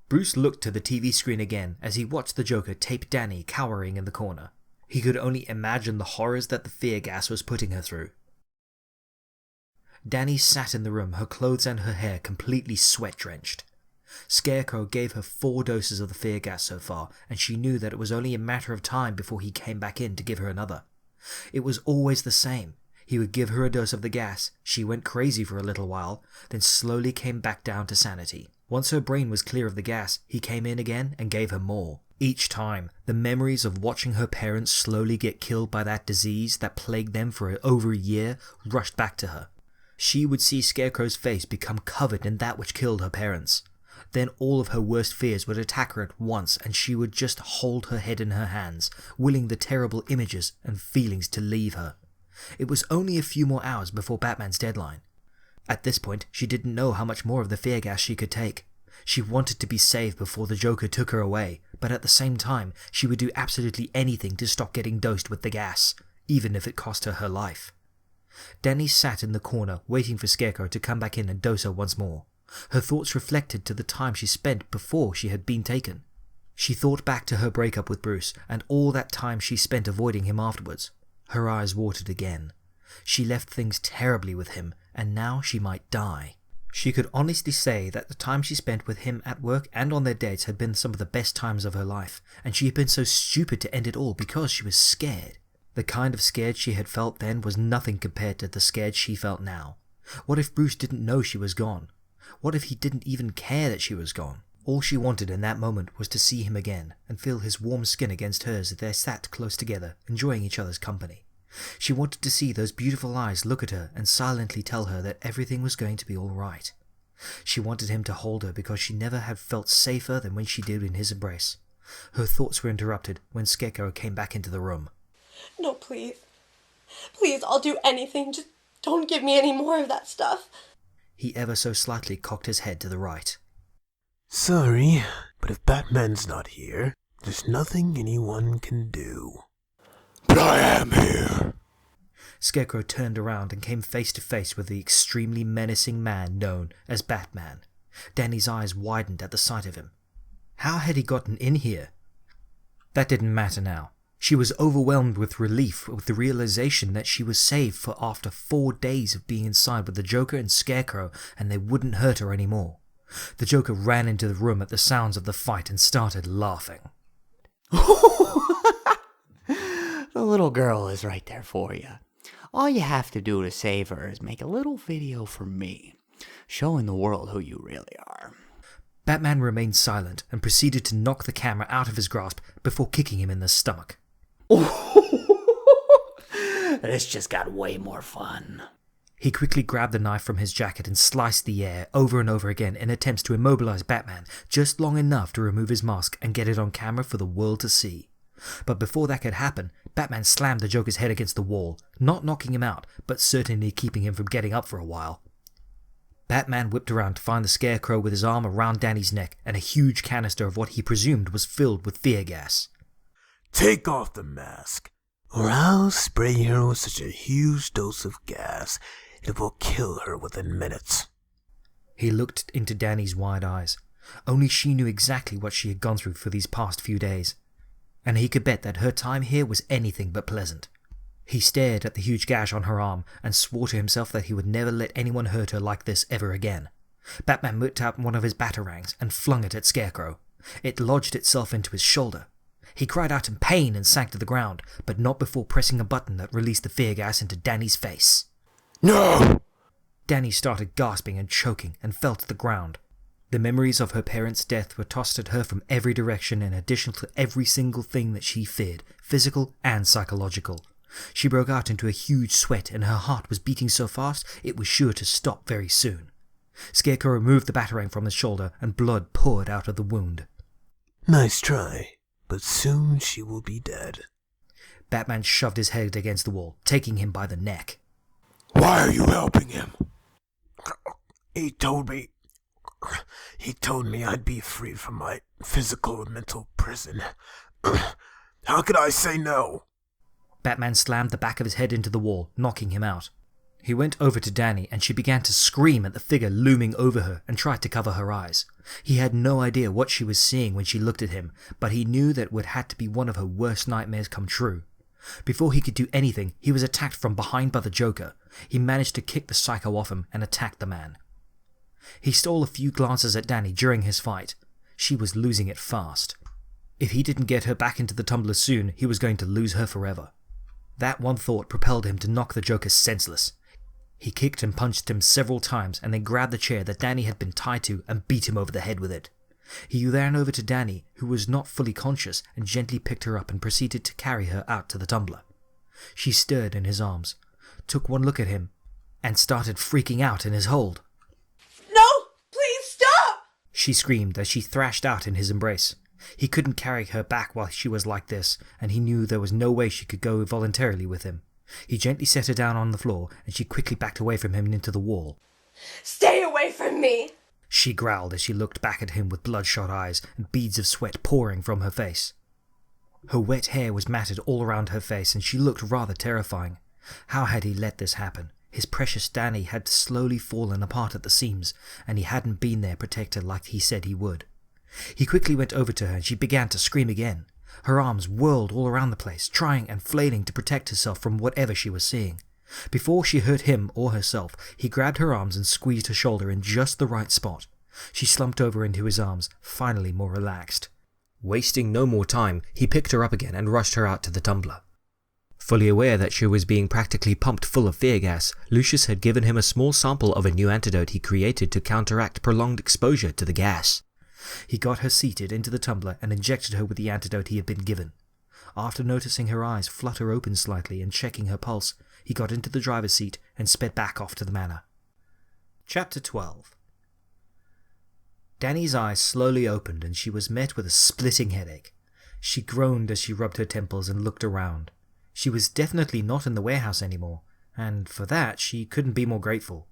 Bruce looked to the TV screen again as he watched the Joker tape Dani cowering in the corner. He could only imagine the horrors that the fear gas was putting her through. Dani sat in the room, her clothes and her hair completely sweat-drenched. Scarecrow gave her 4 doses of the fear gas so far, and she knew that it was only a matter of time before he came back in to give her another. It was always the same. He would give her a dose of the gas, she went crazy for a little while, then slowly came back down to sanity. Once her brain was clear of the gas, he came in again and gave her more. Each time, the memories of watching her parents slowly get killed by that disease that plagued them for over a year rushed back to her. She would see Scarecrow's face become covered in that which killed her parents. Then all of her worst fears would attack her at once and she would just hold her head in her hands, willing the terrible images and feelings to leave her. It was only a few more hours before Batman's deadline. At this point, she didn't know how much more of the fear gas she could take. She wanted to be saved before the Joker took her away, but at the same time, she would do absolutely anything to stop getting dosed with the gas, even if it cost her her life. Dani sat in the corner, waiting for Scarecrow to come back in and dose her once more. Her thoughts reflected to the time she spent before she had been taken. She thought back to her breakup with Bruce, and all that time she spent avoiding him afterwards. Her eyes watered again. She left things terribly with him, and now she might die. She could honestly say that the time she spent with him at work and on their dates had been some of the best times of her life, and she had been so stupid to end it all because she was scared. The kind of scared she had felt then was nothing compared to the scared she felt now. What if Bruce didn't know she was gone? What if he didn't even care that she was gone? All she wanted in that moment was to see him again and feel his warm skin against hers as they sat close together, enjoying each other's company. She wanted to see those beautiful eyes look at her and silently tell her that everything was going to be all right. She wanted him to hold her because she never had felt safer than when she did in his embrace. Her thoughts were interrupted when Scarecrow came back into the room. No, please. Please, I'll do anything. Just don't give me any more of that stuff. He ever so slightly cocked his head to the right. Sorry, but if Batman's not here, there's nothing anyone can do. But I am here. Scarecrow turned around and came face to face with the extremely menacing man known as Batman. Dani's eyes widened at the sight of him. How had he gotten in here? That didn't matter now. She was overwhelmed with relief with the realization that she was saved for after 4 days of being inside with the Joker and Scarecrow, and they wouldn't hurt her anymore. The Joker ran into the room at the sounds of the fight and started laughing. The little girl is right there for you. All you have to do to save her is make a little video for me, showing the world who you really are. Batman remained silent and proceeded to knock the camera out of his grasp before kicking him in the stomach. This just got way more fun. He quickly grabbed the knife from his jacket and sliced the air over and over again in attempts to immobilize Batman just long enough to remove his mask and get it on camera for the world to see. But before that could happen, Batman slammed the Joker's head against the wall, not knocking him out, but certainly keeping him from getting up for a while. Batman whipped around to find the Scarecrow with his arm around Dani's neck and a huge canister of what he presumed was filled with fear gas. Take off the mask, or I'll spray her with such a huge dose of gas it will kill her within minutes. He looked into Dani's wide eyes. Only she knew exactly what she had gone through for these past few days, and he could bet that her time here was anything but pleasant. He stared at the huge gash on her arm and swore to himself that he would never let anyone hurt her like this ever again. Batman whipped out one of his batarangs and flung it at Scarecrow. It lodged itself into his shoulder. He cried out in pain and sank to the ground, but not before pressing a button that released the fear gas into Dani's face. No! Dani started gasping and choking and fell to the ground. The memories of her parents' death were tossed at her from every direction in addition to every single thing that she feared, physical and psychological. She broke out into a huge sweat and her heart was beating so fast it was sure to stop very soon. Scarecrow removed the batarang from his shoulder and blood poured out of the wound. Nice try, but soon she will be dead. Batman shoved his head against the wall, taking him by the neck. Why are you helping him? He told me I'd be free from my physical and mental prison. How could I say no? Batman slammed the back of his head into the wall, knocking him out. He went over to Dani and she began to scream at the figure looming over her and tried to cover her eyes. He had no idea what she was seeing when she looked at him, but he knew that it would have to be one of her worst nightmares come true. Before he could do anything, he was attacked from behind by the Joker. He managed to kick the psycho off him and attacked the man. He stole a few glances at Dani during his fight. She was losing it fast. If he didn't get her back into the tumbler soon, he was going to lose her forever. That one thought propelled him to knock the Joker senseless. He kicked and punched him several times and then grabbed the chair that Dani had been tied to and beat him over the head with it. He ran over to Dani, who was not fully conscious, and gently picked her up and proceeded to carry her out to the tumbler. She stirred in his arms, took one look at him, and started freaking out in his hold. No! Please stop! She screamed as she thrashed out in his embrace. He couldn't carry her back while she was like this, and he knew there was no way she could go voluntarily with him. He gently set her down on the floor, and she quickly backed away from him and into the wall. Stay away from me! She growled as she looked back at him with bloodshot eyes and beads of sweat pouring from her face. Her wet hair was matted all around her face, and she looked rather terrifying. How had he let this happen? His precious Dani had slowly fallen apart at the seams, and he hadn't been there protected like he said he would. He quickly went over to her and she began to scream again. Her arms whirled all around the place, trying and flailing to protect herself from whatever she was seeing. Before she hurt him or herself, he grabbed her arms and squeezed her shoulder in just the right spot. She slumped over into his arms, finally more relaxed. Wasting no more time, he picked her up again and rushed her out to the tumbler. Fully aware that she was being practically pumped full of fear gas, Lucius had given him a small sample of a new antidote he created to counteract prolonged exposure to the gas. He got her seated into the tumbler and injected her with the antidote he had been given. After noticing her eyes flutter open slightly and checking her pulse, he got into the driver's seat and sped back off to the manor. Chapter 12. Dani's eyes slowly opened and she was met with a splitting headache. She groaned as she rubbed her temples and looked around. She was definitely not in the warehouse anymore, and for that she couldn't be more grateful.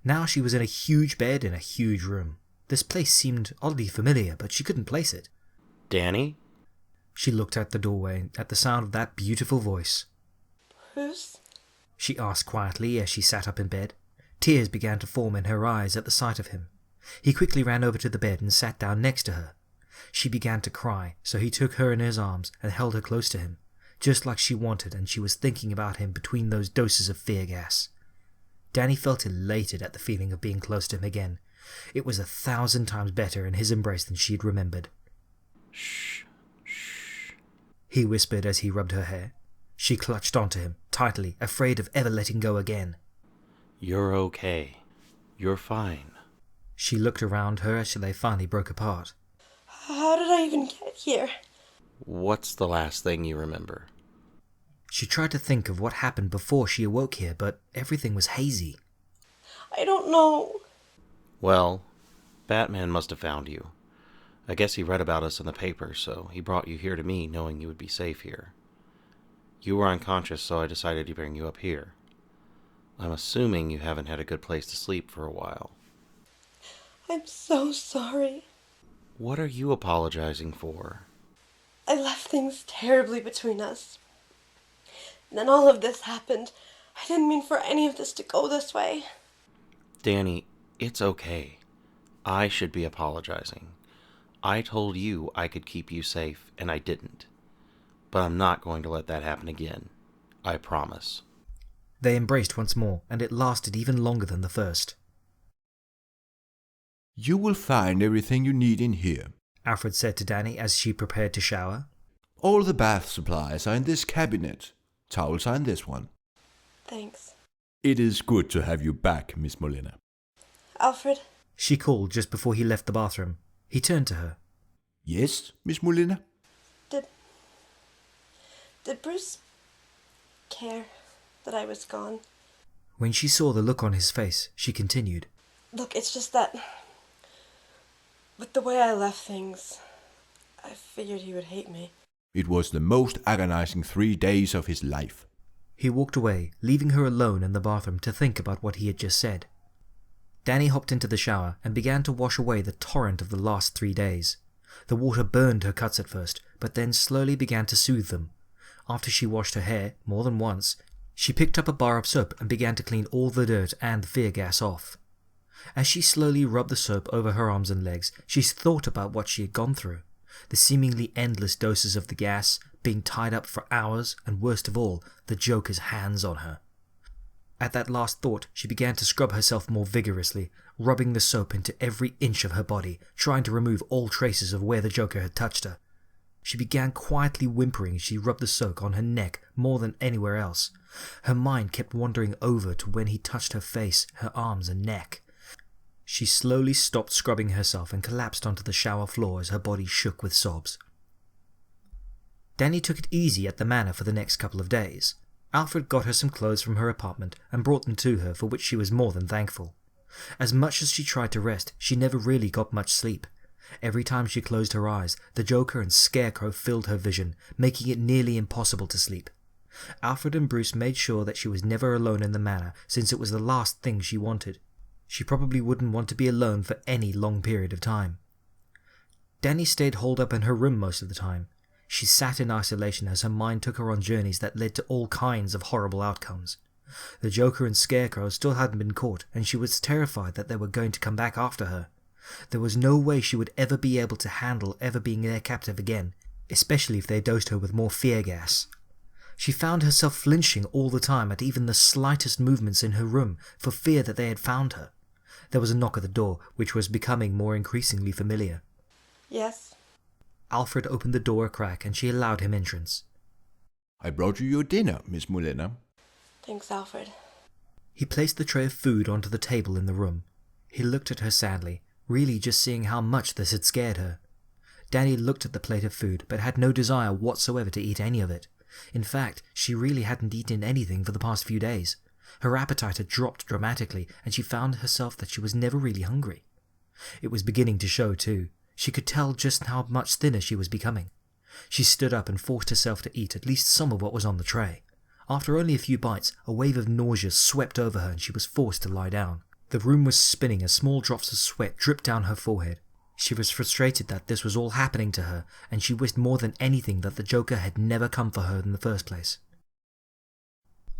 Now she was in a huge bed in a huge room. This place seemed oddly familiar, but she couldn't place it. Dani? She looked at the doorway at the sound of that beautiful voice. Bruce? She asked quietly as she sat up in bed. Tears began to form in her eyes at the sight of him. He quickly ran over to the bed and sat down next to her. She began to cry, so he took her in his arms and held her close to him, just like she wanted, and she was thinking about him between those doses of fear gas. Dani felt elated at the feeling of being close to him again. It was 1,000 times better in his embrace than she'd remembered. Shh, shh, he whispered as he rubbed her hair. She clutched onto him, tightly, afraid of ever letting go again. You're okay. You're fine. She looked around her as they finally broke apart. How did I even get here? What's the last thing you remember? She tried to think of what happened before she awoke here, but everything was hazy. I don't know. Well, Batman must have found you. I guess he read about us in the paper, so he brought you here to me knowing you would be safe here. You were unconscious, so I decided to bring you up here. I'm assuming you haven't had a good place to sleep for a while. I'm so sorry. What are you apologizing for? I left things terribly between us. And then all of this happened. I didn't mean for any of this to go this way. Dani, it's okay. I should be apologizing. I told you I could keep you safe, and I didn't. But I'm not going to let that happen again. I promise. They embraced once more, and it lasted even longer than the first. You will find everything you need in here, Alfred said to Dani as she prepared to shower. All the bath supplies are in this cabinet. Towels are in this one. Thanks. It is good to have you back, Miss Molina. Alfred? She called just before he left the bathroom. He turned to her. Yes, Miss Molina? Did Bruce care that I was gone? When she saw the look on his face, she continued. Look, it's just that with the way I left things, I figured he would hate me. It was the most agonizing 3 days of his life. He walked away, leaving her alone in the bathroom to think about what he had just said. Dani hopped into the shower and began to wash away the torrent of the last 3 days. The water burned her cuts at first, but then slowly began to soothe them. After she washed her hair, more than once, she picked up a bar of soap and began to clean all the dirt and the fear gas off. As she slowly rubbed the soap over her arms and legs, she thought about what she had gone through. The seemingly endless doses of the gas, being tied up for hours, and worst of all, the Joker's hands on her. At that last thought, she began to scrub herself more vigorously, rubbing the soap into every inch of her body, trying to remove all traces of where the Joker had touched her. She began quietly whimpering as she rubbed the soap on her neck more than anywhere else. Her mind kept wandering over to when he touched her face, her arms and neck. She slowly stopped scrubbing herself and collapsed onto the shower floor as her body shook with sobs. Dani took it easy at the manor for the next couple of days. Alfred got her some clothes from her apartment and brought them to her, for which she was more than thankful. As much as she tried to rest, she never really got much sleep. Every time she closed her eyes, the Joker and Scarecrow filled her vision, making it nearly impossible to sleep. Alfred and Bruce made sure that she was never alone in the manor, since it was the last thing she wanted. She probably wouldn't want to be alone for any long period of time. Dani stayed holed up in her room most of the time. She sat in isolation as her mind took her on journeys that led to all kinds of horrible outcomes. The Joker and Scarecrow still hadn't been caught, and she was terrified that they were going to come back after her. There was no way she would ever be able to handle ever being their captive again, especially if they dosed her with more fear gas. She found herself flinching all the time at even the slightest movements in her room for fear that they had found her. There was a knock at the door, which was becoming more increasingly familiar. Yes? Alfred opened the door a crack and she allowed him entrance. I brought you your dinner, Miss Molina. Thanks, Alfred. He placed the tray of food onto the table in the room. He looked at her sadly, really just seeing how much this had scared her. Dani looked at the plate of food, but had no desire whatsoever to eat any of it. In fact, she really hadn't eaten anything for the past few days. Her appetite had dropped dramatically, and she found herself that she was never really hungry. It was beginning to show, too. She could tell just how much thinner she was becoming. She stood up and forced herself to eat at least some of what was on the tray. After only a few bites, a wave of nausea swept over her and she was forced to lie down. The room was spinning as small drops of sweat dripped down her forehead. She was frustrated that this was all happening to her, and she wished more than anything that the Joker had never come for her in the first place.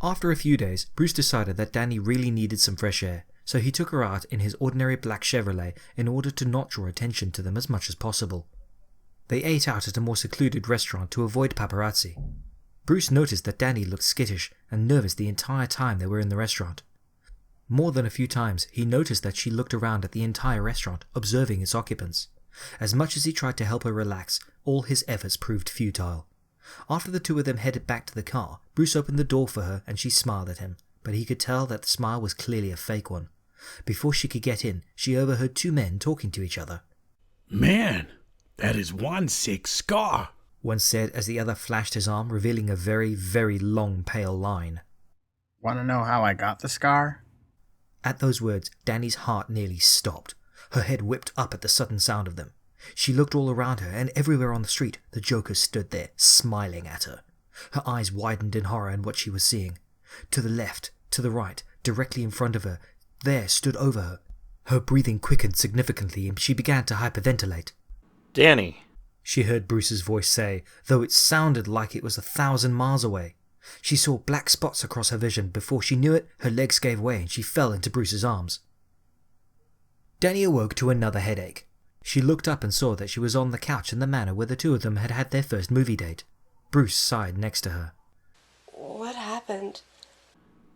After a few days, Bruce decided that Dani really needed some fresh air, so he took her out in his ordinary black Chevrolet in order to not draw attention to them as much as possible. They ate out at a more secluded restaurant to avoid paparazzi. Bruce noticed that Dani looked skittish and nervous the entire time they were in the restaurant. More than a few times, he noticed that she looked around at the entire restaurant, observing its occupants. As much as he tried to help her relax, all his efforts proved futile. After the two of them headed back to the car, Bruce opened the door for her and she smiled at him, but he could tell that the smile was clearly a fake one. Before she could get in, she overheard two men talking to each other. "Man, that is one sick scar," one said as the other flashed his arm, revealing a very, very long pale line. "Want to know how I got the scar?" At those words, Dani's heart nearly stopped. Her head whipped up at the sudden sound of them. She looked all around her, and everywhere on the street, the Joker stood there, smiling at her. Her eyes widened in horror at what she was seeing. To the left, to the right, directly in front of her, there stood over her. Her breathing quickened significantly, and she began to hyperventilate. "Dani," she heard Bruce's voice say, though it sounded like it was 1,000 miles away. She saw black spots across her vision. Before she knew it, her legs gave way and she fell into Bruce's arms. Dani awoke to another headache. She looked up and saw that she was on the couch in the manor where the two of them had had their first movie date. Bruce sighed next to her. What happened?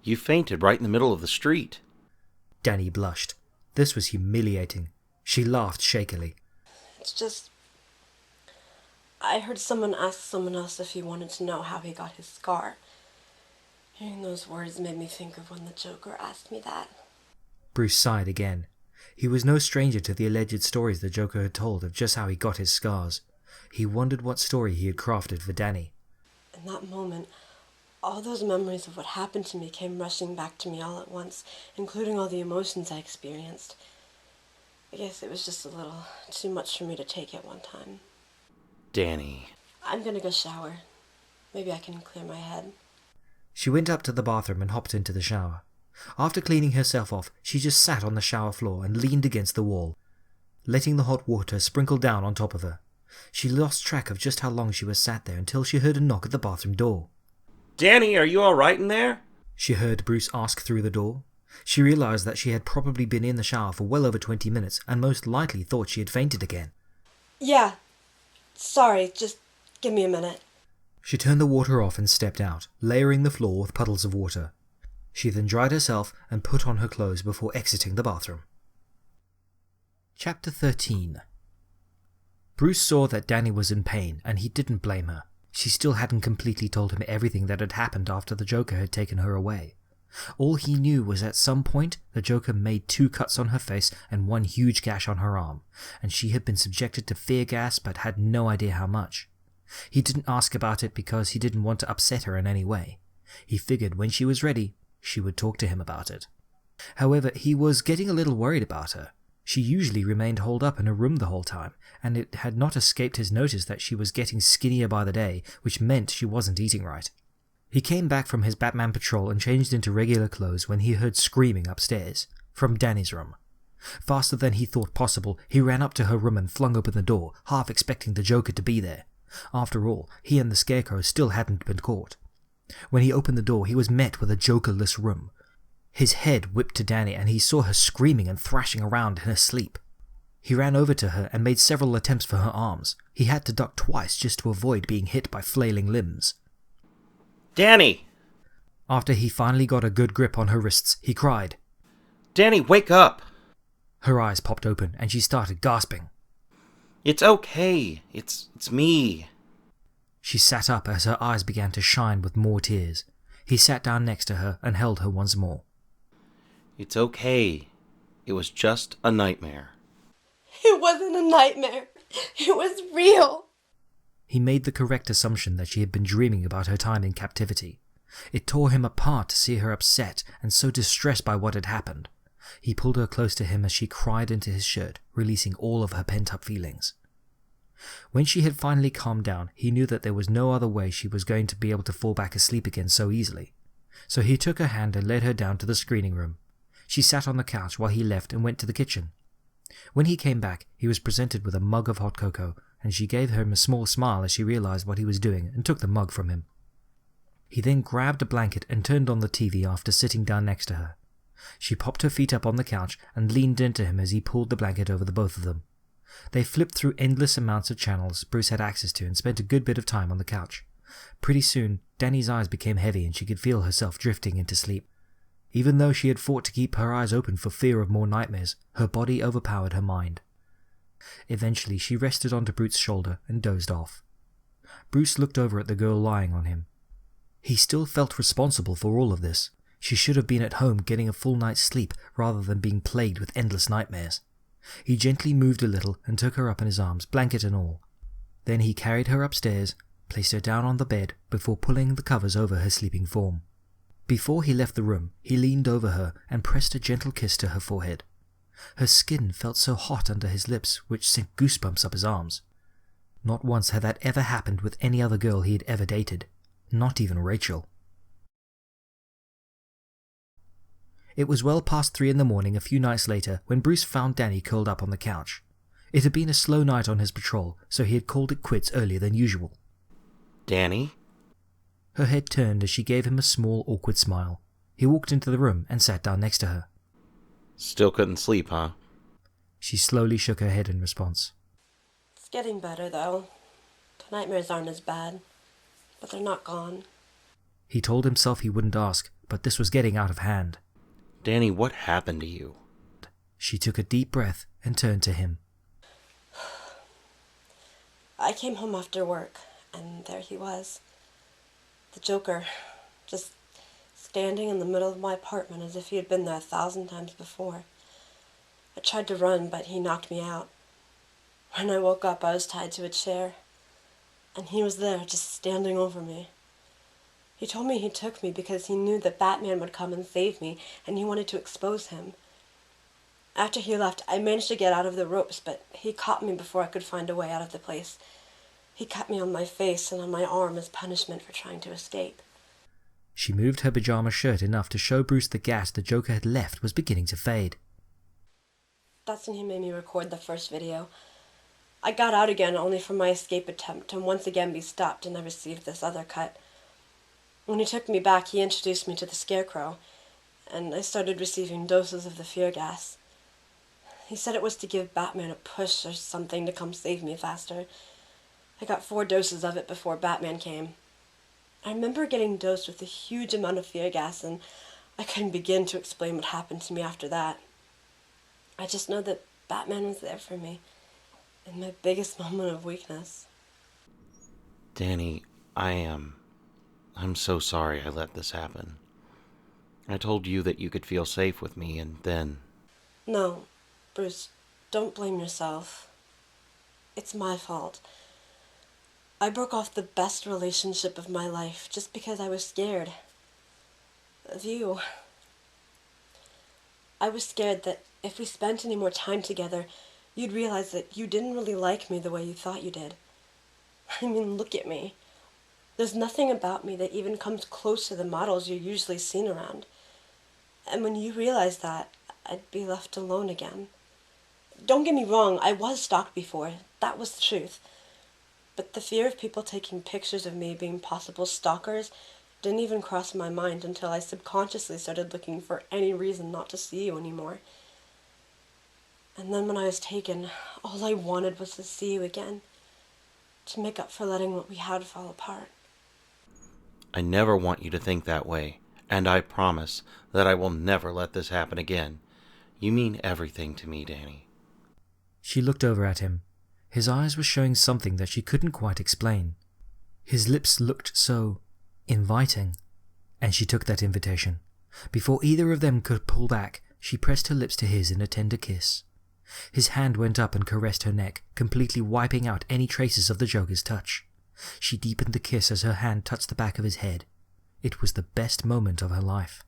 "You fainted right in the middle of the street." Dani blushed. This was humiliating. She laughed shakily. It's just... I heard someone ask someone else if he wanted to know how he got his scar. Hearing those words made me think of when the Joker asked me that. Bruce sighed again. He was no stranger to the alleged stories the Joker had told of just how he got his scars. He wondered what story he had crafted for Dani. In that moment, all those memories of what happened to me came rushing back to me all at once, including all the emotions I experienced. I guess it was just a little too much for me to take at one time. "Dani." I'm gonna go shower. Maybe I can clear my head. She went up to the bathroom and hopped into the shower. After cleaning herself off, she just sat on the shower floor and leaned against the wall, letting the hot water sprinkle down on top of her. She lost track of just how long she was sat there until she heard a knock at the bathroom door. "Dani, are you all right in there?" she heard Bruce ask through the door. She realized that she had probably been in the shower for well over 20 minutes and most likely thought she had fainted again. Yeah. Sorry, just give me a minute. She turned the water off and stepped out, layering the floor with puddles of water. She then dried herself and put on her clothes before exiting the bathroom. Chapter 13. Bruce saw that Dani was in pain, and he didn't blame her. She still hadn't completely told him everything that had happened after the Joker had taken her away. All he knew was at some point the Joker made 2 cuts on her face and 1 huge gash on her arm, and she had been subjected to fear gas but had no idea how much. He didn't ask about it because he didn't want to upset her in any way. He figured when she was ready, she would talk to him about it. However, he was getting a little worried about her. She usually remained holed up in her room the whole time, and it had not escaped his notice that she was getting skinnier by the day, which meant she wasn't eating right. He came back from his Batman patrol and changed into regular clothes when he heard screaming upstairs, from Dani's room. Faster than he thought possible, he ran up to her room and flung open the door, half expecting the Joker to be there. After all, he and the Scarecrow still hadn't been caught. When he opened the door, he was met with a Joker-less room. His head whipped to Dani and he saw her screaming and thrashing around in her sleep. He ran over to her and made several attempts for her arms. He had to duck twice just to avoid being hit by flailing limbs. Dani! After he finally got a good grip on her wrists, he cried. Dani, wake up! Her eyes popped open and she started gasping. It's okay. It's me. She sat up as her eyes began to shine with more tears. He sat down next to her and held her once more. It's okay. It was just a nightmare. It wasn't a nightmare. It was real. He made the correct assumption that she had been dreaming about her time in captivity. It tore him apart to see her upset and so distressed by what had happened. He pulled her close to him as she cried into his shirt, releasing all of her pent-up feelings. When she had finally calmed down, he knew that there was no other way she was going to be able to fall back asleep again so easily. So he took her hand and led her down to the screening room. She sat on the couch while he left and went to the kitchen. When he came back, he was presented with a mug of hot cocoa, and she gave him a small smile as she realized what he was doing and took the mug from him. He then grabbed a blanket and turned on the TV after sitting down next to her. She popped her feet up on the couch and leaned into him as he pulled the blanket over the both of them. They flipped through endless amounts of channels Bruce had access to and spent a good bit of time on the couch. Pretty soon, Dani's eyes became heavy and she could feel herself drifting into sleep. Even though she had fought to keep her eyes open for fear of more nightmares, her body overpowered her mind. Eventually, she rested onto Bruce's shoulder and dozed off. Bruce looked over at the girl lying on him. He still felt responsible for all of this. She should have been at home getting a full night's sleep rather than being plagued with endless nightmares. He gently moved a little and took her up in his arms, blanket and all. Then he carried her upstairs, placed her down on the bed before pulling the covers over her sleeping form. Before he left the room, he leaned over her and pressed a gentle kiss to her forehead. Her skin felt so hot under his lips, which sent goosebumps up his arms. Not once had that ever happened with any other girl he had ever dated, not even Rachel. It was well past 3 in the morning a few nights later when Bruce found Dani curled up on the couch. It had been a slow night on his patrol, so he had called it quits earlier than usual. Dani? Her head turned as she gave him a small, awkward smile. He walked into the room and sat down next to her. Still couldn't sleep, huh? She slowly shook her head in response. It's getting better, though. The nightmares aren't as bad, but they're not gone. He told himself he wouldn't ask, but this was getting out of hand. Dani, what happened to you? She took a deep breath and turned to him. I came home after work, and there he was. The Joker, just standing in the middle of my apartment as if he had been there 1,000 times before. I tried to run, but he knocked me out. When I woke up, I was tied to a chair, and he was there, just standing over me. He told me he took me because he knew that Batman would come and save me, and he wanted to expose him. After he left, I managed to get out of the ropes, but he caught me before I could find a way out of the place. He cut me on my face and on my arm as punishment for trying to escape. She moved her pajama shirt enough to show Bruce the gas the Joker had left was beginning to fade. That's when he made me record the first video. I got out again only for my escape attempt and once again be stopped, and I received this other cut. When he took me back, he introduced me to the Scarecrow, and I started receiving doses of the fear gas. He said it was to give Batman a push or something to come save me faster. I got 4 doses of it before Batman came. I remember getting dosed with a huge amount of fear gas, and I couldn't begin to explain what happened to me after that. I just know that Batman was there for me, in my biggest moment of weakness. Dani, I'm so sorry I let this happen. I told you that you could feel safe with me, and then... No, Bruce, don't blame yourself. It's my fault. I broke off the best relationship of my life just because I was scared. Of you. I was scared that if we spent any more time together, you'd realize that you didn't really like me the way you thought you did. I mean, look at me. There's nothing about me that even comes close to the models you're usually seen around. And when you realized that, I'd be left alone again. Don't get me wrong, I was stalked before. That was the truth. But the fear of people taking pictures of me being possible stalkers didn't even cross my mind until I subconsciously started looking for any reason not to see you anymore. And then when I was taken, all I wanted was to see you again, to make up for letting what we had fall apart. I never want you to think that way, and I promise that I will never let this happen again. You mean everything to me, Dani. She looked over at him. His eyes were showing something that she couldn't quite explain. His lips looked so inviting, and she took that invitation. Before either of them could pull back, she pressed her lips to his in a tender kiss. His hand went up and caressed her neck, completely wiping out any traces of the Joker's touch. She deepened the kiss as her hand touched the back of his head. It was the best moment of her life.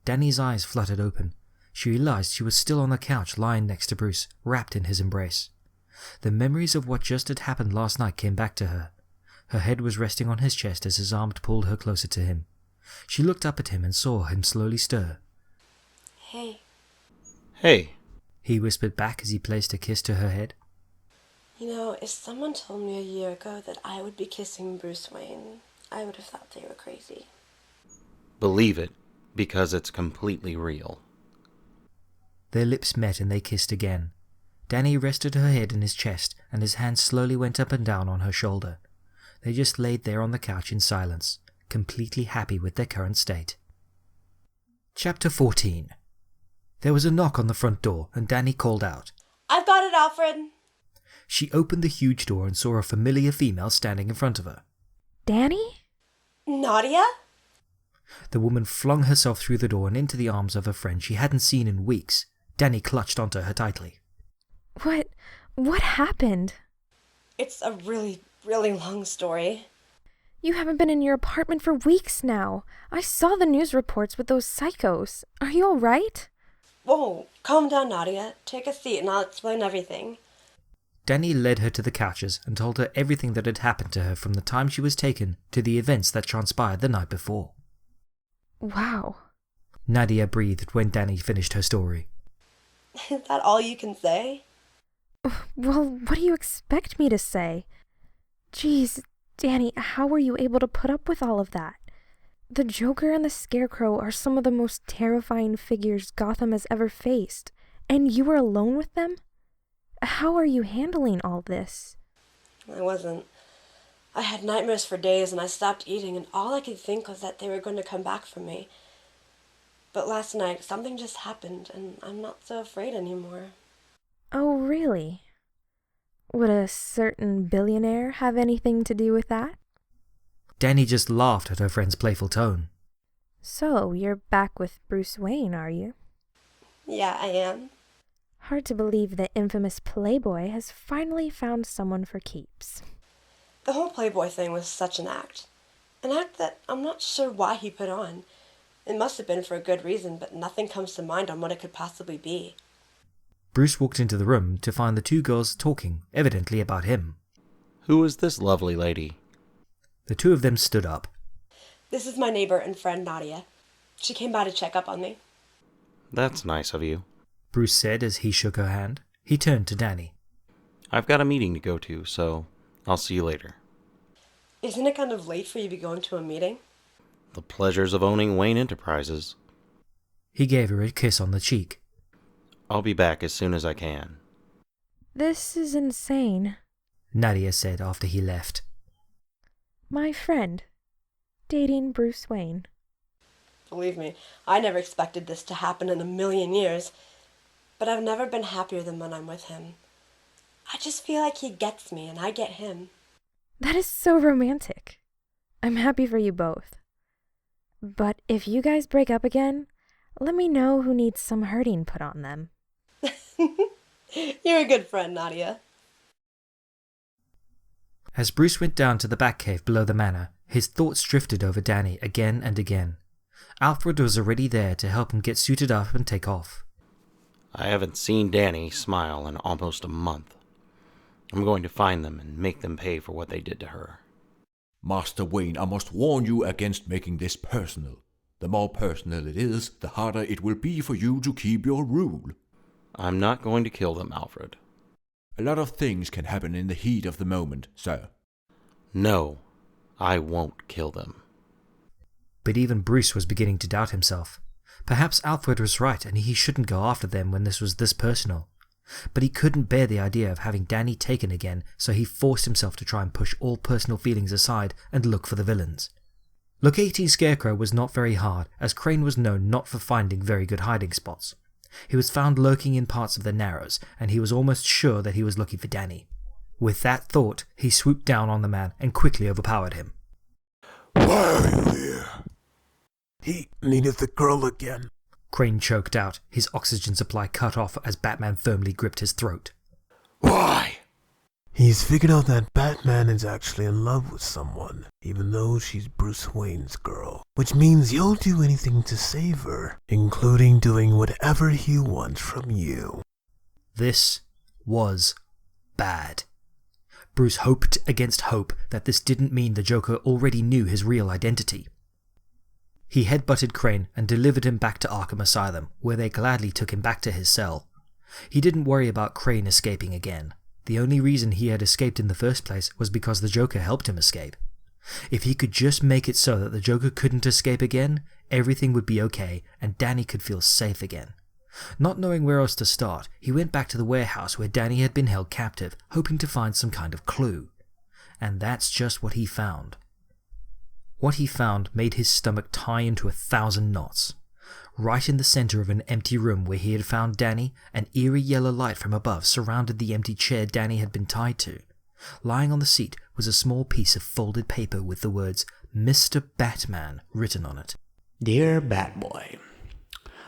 Dani's eyes fluttered open. She realized she was still on the couch lying next to Bruce, wrapped in his embrace. The memories of what just had happened last night came back to her. Her head was resting on his chest as his arm pulled her closer to him. She looked up at him and saw him slowly stir. Hey. Hey, He whispered back as he placed a kiss to her head. You know, if someone told me a year ago that I would be kissing Bruce Wayne, I would have thought they were crazy. believe it, because it's completely real. Their lips met and they kissed again. Dani rested her head in his chest and his hand slowly went up and down on her shoulder. They just laid there on the couch in silence, completely happy with their current state. Chapter 14. There was a knock on the front door and Dani called out. I've got it, Alfred. She opened the huge door and saw a familiar female standing in front of her. Dani? Nadia? The woman flung herself through the door and into the arms of a friend she hadn't seen in weeks. Dani clutched onto her tightly. What happened? It's a really long story. You haven't been in your apartment for weeks now. I saw the news reports with those psychos. Are you all right? Whoa, calm down, Nadia. Take a seat and I'll explain everything. Dani led her to the couches and told her everything that had happened to her from the time she was taken to the events that transpired the night before. Wow. Nadia breathed when Dani finished her story. Is that all you can say? Well, what do you expect me to say? Jeez, Dani, how were you able to put up with all of that? The Joker and the Scarecrow are some of the most terrifying figures Gotham has ever faced, and you were alone with them? How are you handling all this? I wasn't. I had nightmares for days and I stopped eating and all I could think was that they were going to come back for me. But last night, something just happened and I'm not so afraid anymore. Oh, really? Would a certain billionaire have anything to do with that? Dani just laughed at her friend's playful tone. So, you're back with Bruce Wayne, are you? Yeah, I am. Hard to believe the infamous Playboy has finally found someone for keeps. The whole Playboy thing was such an act. An act that I'm not sure why he put on. It must have been for a good reason, but nothing comes to mind on what it could possibly be. Bruce walked into the room to find the two girls talking, evidently about him. Who is this lovely lady? The two of them stood up. This is my neighbor and friend Nadia. She came by to check up on me. That's nice of you, Bruce said as he shook her hand. He turned to Dani. I've got a meeting to go to, so I'll see you later. Isn't it kind of late for you to be going to a meeting? The pleasures of owning Wayne Enterprises. He gave her a kiss on the cheek. I'll be back as soon as I can. This is insane, Nadia said after he left. My friend, dating Bruce Wayne. Believe me, I never expected this to happen in a million years. But I've never been happier than when I'm with him. I just feel like he gets me and I get him. That is so romantic. I'm happy for you both. But if you guys break up again, let me know who needs some hurting put on them. You're a good friend, Nadia. As Bruce went down to the Batcave below the manor, his thoughts drifted over Dani again and again. Alfred was already there to help him get suited up and take off. I haven't seen Dani smile in almost a month. I'm going to find them and make them pay for what they did to her. Master Wayne, I must warn you against making this personal. The more personal it is, the harder it will be for you to keep your rule. I'm not going to kill them, Alfred. A lot of things can happen in the heat of the moment, sir. No, I won't kill them. But even Bruce was beginning to doubt himself. Perhaps Alfred was right and he shouldn't go after them when this was this personal. But he couldn't bear the idea of having Dani taken again, so he forced himself to try and push all personal feelings aside and look for the villains. Locating Scarecrow was not very hard, as Crane was known not for finding very good hiding spots. He was found lurking in parts of the Narrows, and he was almost sure that he was looking for Dani. With that thought, he swooped down on the man and quickly overpowered him. Why are you here? He needed the girl again. Crane choked out, his oxygen supply cut off as Batman firmly gripped his throat. Why? He's figured out that Batman is actually in love with someone, even though she's Bruce Wayne's girl. Which means you'll do anything to save her, including doing whatever he wants from you. This was bad. Bruce hoped against hope that this didn't mean the Joker already knew his real identity. He headbutted Crane and delivered him back to Arkham Asylum, where they gladly took him back to his cell. He didn't worry about Crane escaping again. The only reason he had escaped in the first place was because the Joker helped him escape. If he could just make it so that the Joker couldn't escape again, everything would be okay and Dani could feel safe again. Not knowing where else to start, he went back to the warehouse where Dani had been held captive, hoping to find some kind of clue. And that's just what he found. What he found made his stomach tie into 1,000 knots. Right in the center of an empty room where he had found Dani, an eerie yellow light from above surrounded the empty chair Dani had been tied to. Lying on the seat was a small piece of folded paper with the words Mr. Batman written on it. Dear Batboy,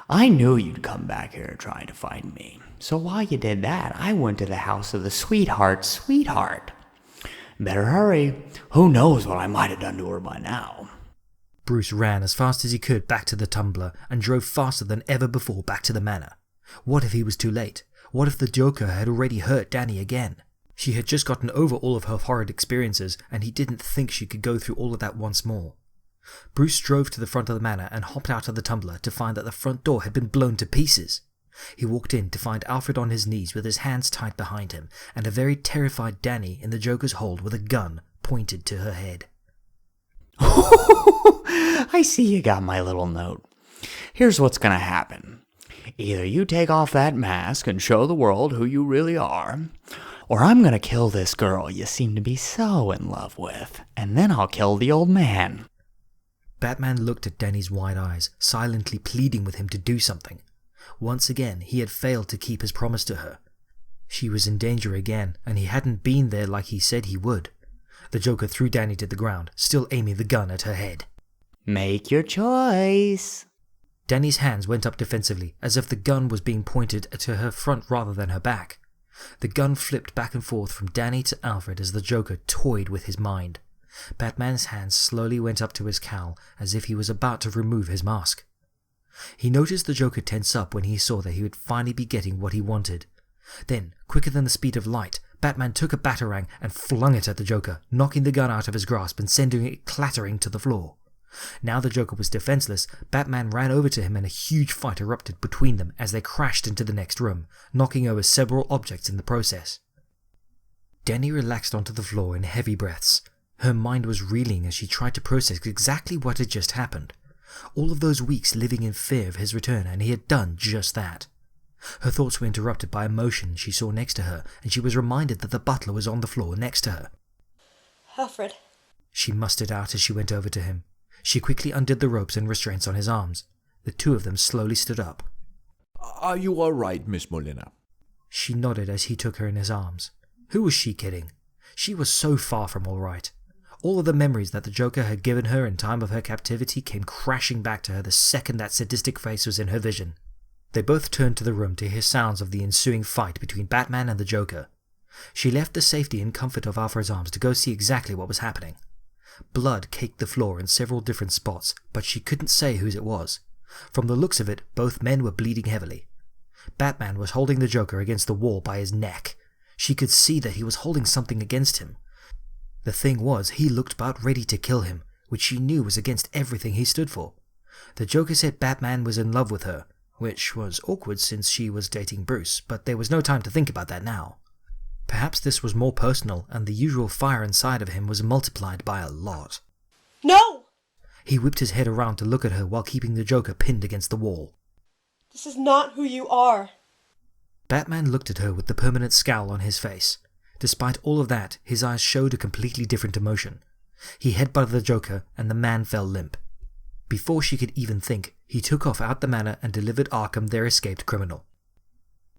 I knew you'd come back here trying to find me. So while you did that, I went to the house of the sweetheart. Better hurry. Who knows what I might have done to her by now. Bruce ran as fast as he could back to the tumbler and drove faster than ever before back to the manor. What if he was too late? What if the Joker had already hurt Dani again? She had just gotten over all of her horrid experiences and he didn't think she could go through all of that once more. Bruce drove to the front of the manor and hopped out of the tumbler to find that the front door had been blown to pieces. He walked in to find Alfred on his knees with his hands tied behind him and a very terrified Dani in the Joker's hold with a gun pointed to her head. I see you got my little note. Here's what's gonna happen. Either you take off that mask and show the world who you really are, or I'm gonna kill this girl you seem to be so in love with, and then I'll kill the old man. Batman looked at Dani's wide eyes, silently pleading with him to do something. Once again, he had failed to keep his promise to her. She was in danger again, and he hadn't been there like he said he would. The Joker threw Dani to the ground, still aiming the gun at her head. Make your choice. Dani's hands went up defensively, as if the gun was being pointed to her front rather than her back. The gun flipped back and forth from Dani to Alfred as the Joker toyed with his mind. Batman's hands slowly went up to his cowl, as if he was about to remove his mask. He noticed the Joker tense up when he saw that he would finally be getting what he wanted. Then, quicker than the speed of light, Batman took a batarang and flung it at the Joker, knocking the gun out of his grasp and sending it clattering to the floor. Now the Joker was defenseless, Batman ran over to him and a huge fight erupted between them as they crashed into the next room, knocking over several objects in the process. Dani relaxed onto the floor in heavy breaths. Her mind was reeling as she tried to process exactly what had just happened. All of those weeks living in fear of his return, and he had done just that. Her thoughts were interrupted by a motion she saw next to her, and she was reminded that the butler was on the floor next to her. Alfred, she mustered out as she went over to him. She quickly undid the ropes and restraints on his arms. The two of them slowly stood up. Are you all right, Miss Molina? She nodded as he took her in his arms. Who was she kidding? She was so far from all right. All of the memories that the Joker had given her in time of her captivity came crashing back to her the second that sadistic face was in her vision. They both turned to the room to hear sounds of the ensuing fight between Batman and the Joker. She left the safety and comfort of Alfred's arms to go see exactly what was happening. Blood caked the floor in several different spots, but she couldn't say whose it was. From the looks of it, both men were bleeding heavily. Batman was holding the Joker against the wall by his neck. She could see that he was holding something against him. The thing was, he looked about ready to kill him, which she knew was against everything he stood for. The Joker said Batman was in love with her, which was awkward since she was dating Bruce, but there was no time to think about that now. Perhaps this was more personal, and the usual fire inside of him was multiplied by a lot. No! He whipped his head around to look at her while keeping the Joker pinned against the wall. This is not who you are. Batman looked at her with the permanent scowl on his face. Despite all of that, his eyes showed a completely different emotion. He headbutted the Joker, and the man fell limp. Before she could even think, he took off out the manor and delivered Arkham their escaped criminal.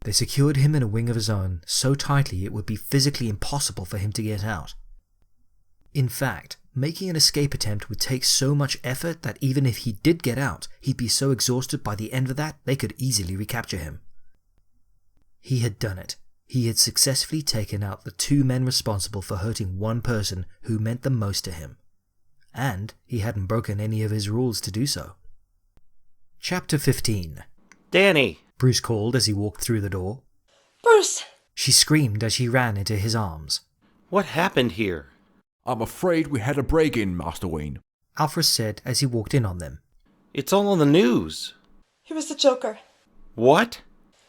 They secured him in a wing of his own, so tightly it would be physically impossible for him to get out. In fact, making an escape attempt would take so much effort that even if he did get out, he'd be so exhausted by the end of that they could easily recapture him. He had done it. He had successfully taken out the two men responsible for hurting one person who meant the most to him. And he hadn't broken any of his rules to do so. Chapter 15. Dani! Bruce called as he walked through the door. Bruce! She screamed as she ran into his arms. What happened here? I'm afraid we had a break-in, Master Wayne, Alfred said as he walked in on them. It's all on the news. He was the Joker. What?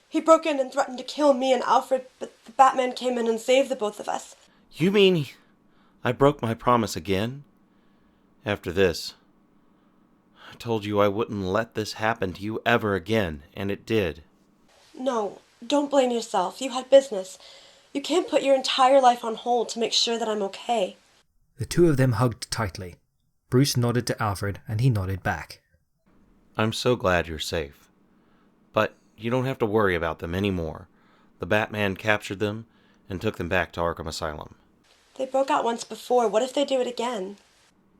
He broke in and threatened to kill me and Alfred, but the Batman came in and saved the both of us. You mean I broke my promise again? After this, I told you I wouldn't let this happen to you ever again, and it did. No, don't blame yourself. You had business. You can't put your entire life on hold to make sure that I'm okay. The two of them hugged tightly. Bruce nodded to Alfred, and he nodded back. I'm so glad you're safe. But you don't have to worry about them anymore. The Batman captured them and took them back to Arkham Asylum. They broke out once before. What if they do it again?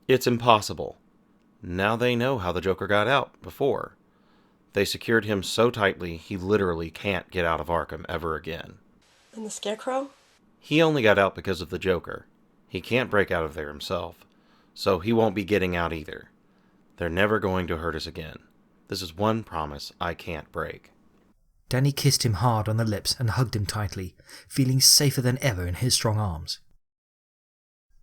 It's impossible. Now they know how the Joker got out before. They secured him so tightly he literally can't get out of Arkham ever again. And the Scarecrow? He only got out because of the Joker. He can't break out of there himself, so he won't be getting out either. They're never going to hurt us again. This is one promise I can't break. Dani kissed him hard on the lips and hugged him tightly, feeling safer than ever in his strong arms.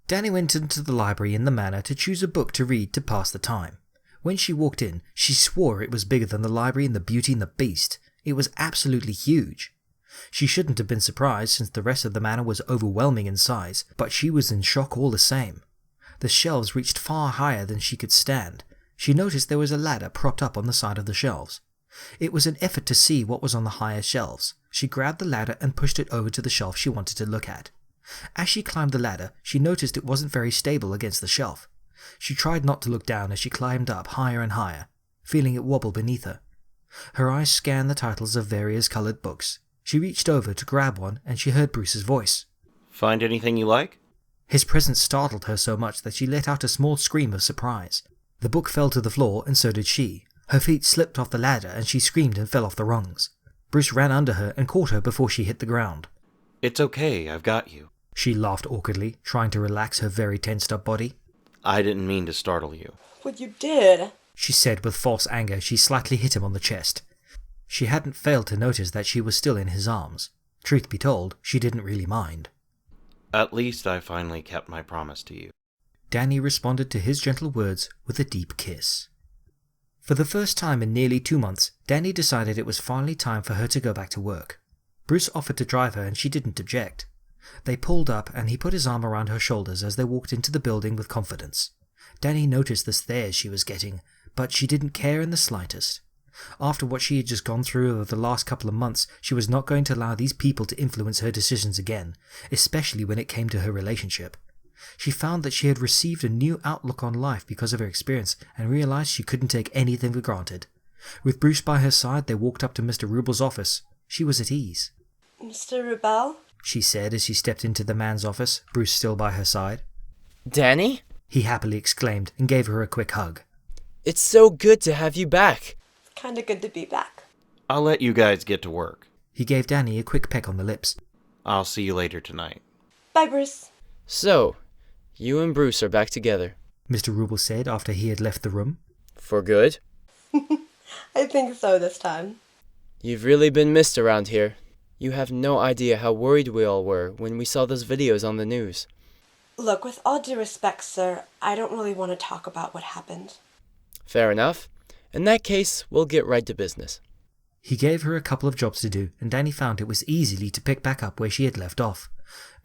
Dani went into the library in the manor to choose a book to read to pass the time. When she walked in, she swore it was bigger than the library in The Beauty and the Beast. It was absolutely huge. She shouldn't have been surprised since the rest of the manor was overwhelming in size, but she was in shock all the same. The shelves reached far higher than she could stand. She noticed there was a ladder propped up on the side of the shelves. It was an effort to see what was on the higher shelves. She grabbed the ladder and pushed it over to the shelf she wanted to look at. As she climbed the ladder, she noticed it wasn't very stable against the shelf. She tried not to look down as she climbed up higher and higher, feeling it wobble beneath her. Her eyes scanned the titles of various colored books. She reached over to grab one and she heard Bruce's voice. Find anything you like? His presence startled her so much that she let out a small scream of surprise. The book fell to the floor and so did she. Her feet slipped off the ladder and she screamed and fell off the rungs. Bruce ran under her and caught her before she hit the ground. It's okay, I've got you. She laughed awkwardly, trying to relax her very tensed-up body. I didn't mean to startle you. But you did, she said with false anger. She slightly hit him on the chest. She hadn't failed to notice that she was still in his arms. Truth be told, she didn't really mind. At least I finally kept my promise to you. Dani responded to his gentle words with a deep kiss. For the first time in nearly 2 months, Dani decided it was finally time for her to go back to work. Bruce offered to drive her and she didn't object. They pulled up and he put his arm around her shoulders as they walked into the building with confidence. Dani noticed the stares she was getting, but she didn't care in the slightest. After what she had just gone through over the last couple of months, she was not going to allow these people to influence her decisions again, especially when it came to her relationship. She found that she had received a new outlook on life because of her experience and realized she couldn't take anything for granted. With Bruce by her side, they walked up to Mr. Rubel's office. She was at ease. Mr. Rubel? She said as she stepped into the man's office, Bruce still by her side. Dani? He happily exclaimed and gave her a quick hug. It's so good to have you back. Kinda good to be back. I'll let you guys get to work. He gave Dani a quick peck on the lips. I'll see you later tonight. Bye, Bruce. So, you and Bruce are back together, Mr. Rubel said after he had left the room. For good? I think so this time. You've really been missed around here. You have no idea how worried we all were when we saw those videos on the news. Look, with all due respect, sir, I don't really want to talk about what happened. Fair enough. In that case, we'll get right to business. He gave her a couple of jobs to do, and Dani found it was easily to pick back up where she had left off.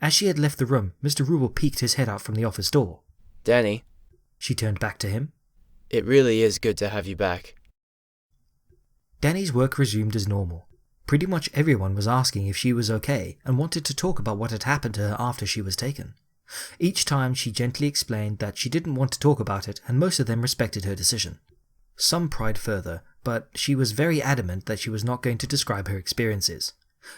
As she had left the room, Mr. Rubel peeked his head out from the office door. Dani. She turned back to him. It really is good to have you back. Dani's work resumed as normal. Pretty much everyone was asking if she was okay and wanted to talk about what had happened to her after she was taken. Each time she gently explained that she didn't want to talk about it, and most of them respected her decision. Some pried further, but she was very adamant that she was not going to describe her experiences.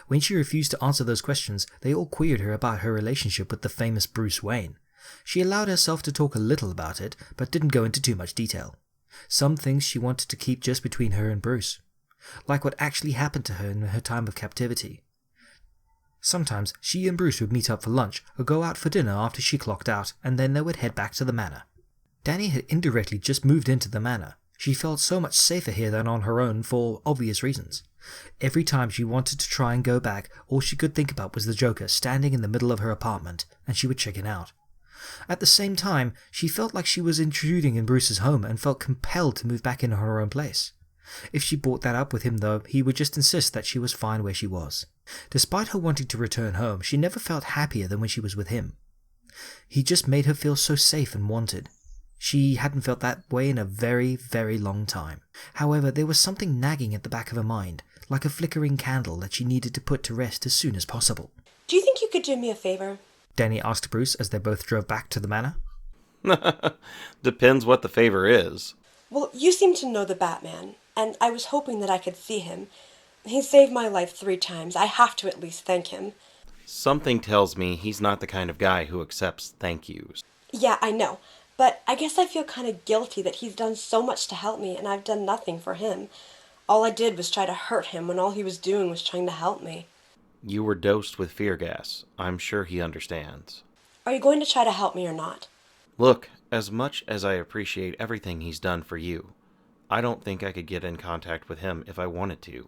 When she refused to answer those questions, they all queried her about her relationship with the famous Bruce Wayne. She allowed herself to talk a little about it, but didn't go into too much detail. Some things she wanted to keep just between her and Bruce, like what actually happened to her in her time of captivity. Sometimes she and Bruce would meet up for lunch or go out for dinner after she clocked out, and then they would head back to the manor. Dani had indirectly just moved into the manor. She felt so much safer here than on her own for obvious reasons. Every time she wanted to try and go back, all she could think about was the Joker standing in the middle of her apartment, and she would chicken out. At the same time, she felt like she was intruding in Bruce's home and felt compelled to move back into her own place. If she brought that up with him though, he would just insist that she was fine where she was. Despite her wanting to return home, she never felt happier than when she was with him. He just made her feel so safe and wanted. She hadn't felt that way in a very, very long time. However, there was something nagging at the back of her mind, like a flickering candle that she needed to put to rest as soon as possible. Do you think you could do me a favor? Dani asked Bruce as they both drove back to the manor. Depends what the favor is. Well, you seem to know the Batman, and I was hoping that I could see him. He saved my life 3 times. I have to at least thank him. Something tells me he's not the kind of guy who accepts thank yous. Yeah, I know. But I guess I feel kind of guilty that he's done so much to help me and I've done nothing for him. All I did was try to hurt him when all he was doing was trying to help me. You were dosed with fear gas. I'm sure he understands. Are you going to try to help me or not? Look, as much as I appreciate everything he's done for you, I don't think I could get in contact with him if I wanted to.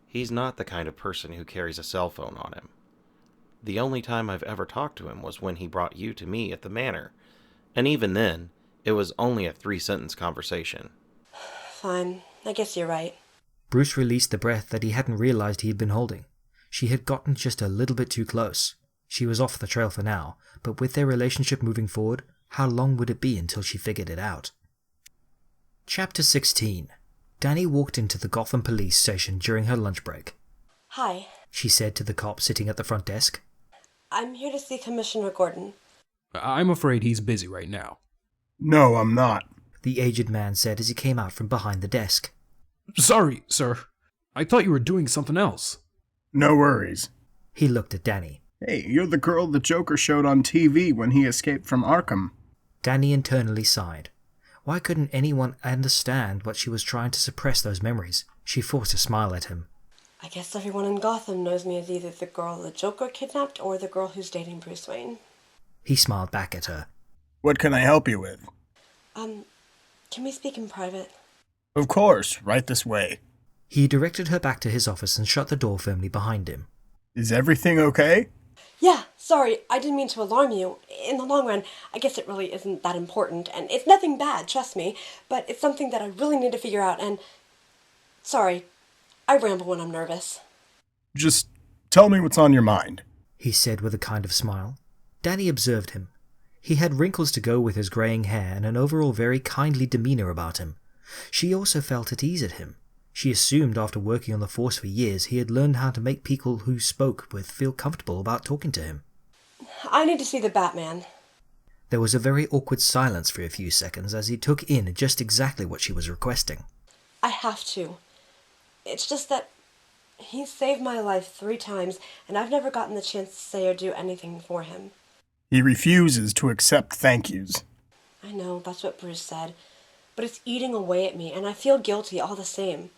He's not the kind of person who carries a cell phone on him. The only time I've ever talked to him was when he brought you to me at the manor. And even then, it was only a 3-sentence conversation. Fine. I guess you're right. Bruce released the breath that he hadn't realized he had been holding. She had gotten just a little bit too close. She was off the trail for now, but with their relationship moving forward, how long would it be until she figured it out? Chapter 16. Dani walked into the Gotham police station during her lunch break. Hi. She said to the cop sitting at the front desk. I'm here to see Commissioner Gordon. I'm afraid he's busy right now. No, I'm not. The aged man said as he came out from behind the desk. Sorry, sir. I thought you were doing something else. No worries. He looked at Dani. Hey, you're the girl the Joker showed on TV when he escaped from Arkham. Dani internally sighed. Why couldn't anyone understand what she was trying to suppress those memories? She forced a smile at him. I guess everyone in Gotham knows me as either the girl the Joker kidnapped or the girl who's dating Bruce Wayne. He smiled back at her. What can I help you with? Can we speak in private? Of course, right this way. He directed her back to his office and shut the door firmly behind him. Is everything okay? Yeah, sorry, I didn't mean to alarm you. In the long run, I guess it really isn't that important, and it's nothing bad, trust me, but it's something that I really need to figure out, and... Sorry, I ramble when I'm nervous. Just tell me what's on your mind, he said with a kind of smile. Dani observed him. He had wrinkles to go with his greying hair and an overall very kindly demeanour about him. She also felt at ease at him. She assumed after working on the force for years he had learned how to make people who spoke with feel comfortable about talking to him. I need to see the Batman. There was a very awkward silence for a few seconds as he took in just exactly what she was requesting. I have to. It's just that he's saved my life 3 times, and I've never gotten the chance to say or do anything for him. He refuses to accept thank yous. I know, that's what Bruce said. But it's eating away at me, and I feel guilty all the same.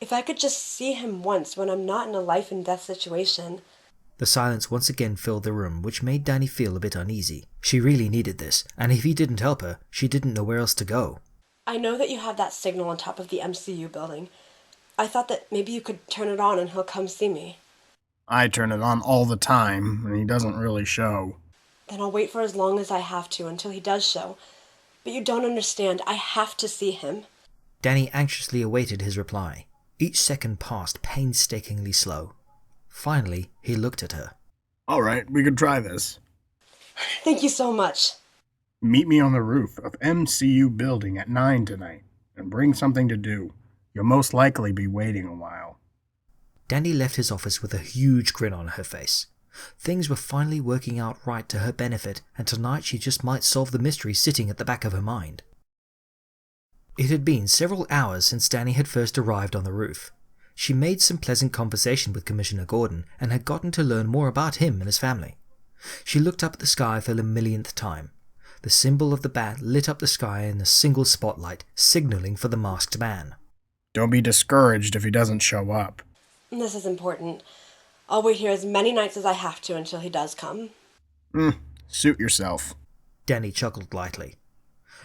If I could just see him once when I'm not in a life-and-death situation. The silence once again filled the room, which made Dani feel a bit uneasy. She really needed this, and if he didn't help her, she didn't know where else to go. I know that you have that signal on top of the MCU building. I thought that maybe you could turn it on and he'll come see me. I turn it on all the time, and he doesn't really show. Then I'll wait for as long as I have to until he does show. But you don't understand. I have to see him. Dani anxiously awaited his reply. Each second passed painstakingly slow. Finally, he looked at her. All right, we could try this. Thank you so much. Meet me on the roof of MCU building at 9 tonight, and bring something to do. You'll most likely be waiting a while. Dani left his office with a huge grin on her face. Things were finally working out right to her benefit, and tonight she just might solve the mystery sitting at the back of her mind. It had been several hours since Dani had first arrived on the roof. She made some pleasant conversation with Commissioner Gordon and had gotten to learn more about him and his family. She looked up at the sky for the millionth time. The symbol of the bat lit up the sky in a single spotlight, signaling for the masked man. Don't be discouraged if he doesn't show up. This is important. I'll wait here as many nights as I have to until he does come. Suit yourself. Dani chuckled lightly.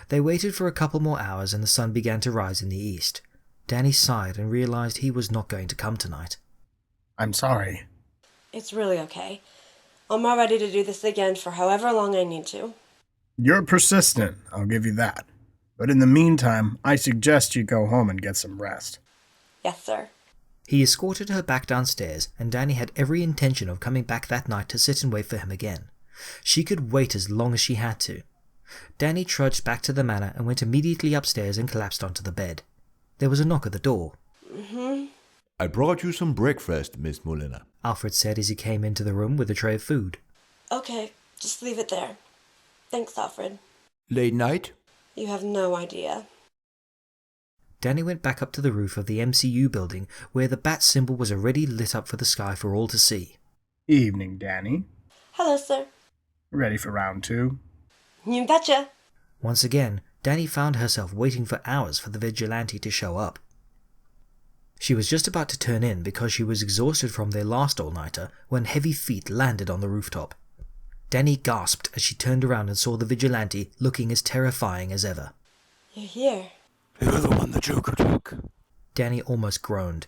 They waited for a couple more hours and the sun began to rise in the east. Dani sighed and realized he was not going to come tonight. I'm sorry. It's really okay. I'm all ready to do this again for however long I need to. You're persistent, I'll give you that. But in the meantime, I suggest you go home and get some rest. Yes, sir. He escorted her back downstairs, and Dani had every intention of coming back that night to sit and wait for him again. She could wait as long as she had to. Dani trudged back to the manor and went immediately upstairs and collapsed onto the bed. There was a knock at the door. I brought you some breakfast, Miss Molina, Alfred said as he came into the room with a tray of food. Okay, just leave it there. Thanks, Alfred. Late night? You have no idea. Dani went back up to the roof of the MCU building where the bat symbol was already lit up for the sky for all to see. Evening, Dani. Hello, sir. Ready for round 2? You betcha. Once again, Dani found herself waiting for hours for the vigilante to show up. She was just about to turn in because she was exhausted from their last all-nighter when heavy feet landed on the rooftop. Dani gasped as she turned around and saw the vigilante looking as terrifying as ever. You're here. You're the one the Joker took. Dani almost groaned.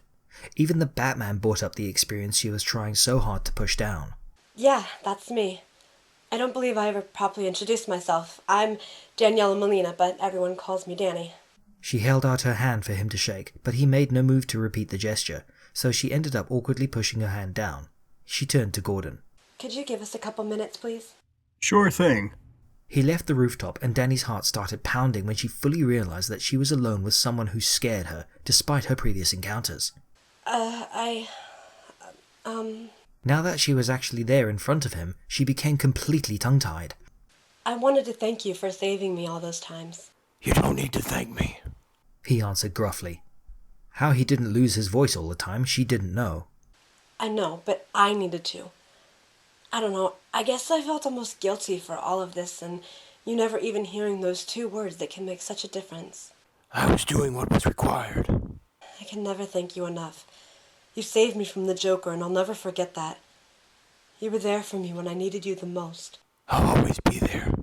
Even the Batman brought up the experience she was trying so hard to push down. Yeah, that's me. I don't believe I ever properly introduced myself. I'm Daniella Molina, but everyone calls me Dani. She held out her hand for him to shake, but he made no move to repeat the gesture, so she ended up awkwardly pushing her hand down. She turned to Gordon. Could you give us a couple minutes, please? Sure thing. He left the rooftop and Dani's heart started pounding when she fully realized that she was alone with someone who scared her, despite her previous encounters. Now that she was actually there in front of him, she became completely tongue-tied. I wanted to thank you for saving me all those times. You don't need to thank me, he answered gruffly. How he didn't lose his voice all the time, she didn't know. I know, but I needed to. I don't know, I guess I felt almost guilty for all of this, and you never even hearing those 2 words that can make such a difference. I was doing what was required. I can never thank you enough. You saved me from the Joker, and I'll never forget that. You were there for me when I needed you the most. I'll always be there.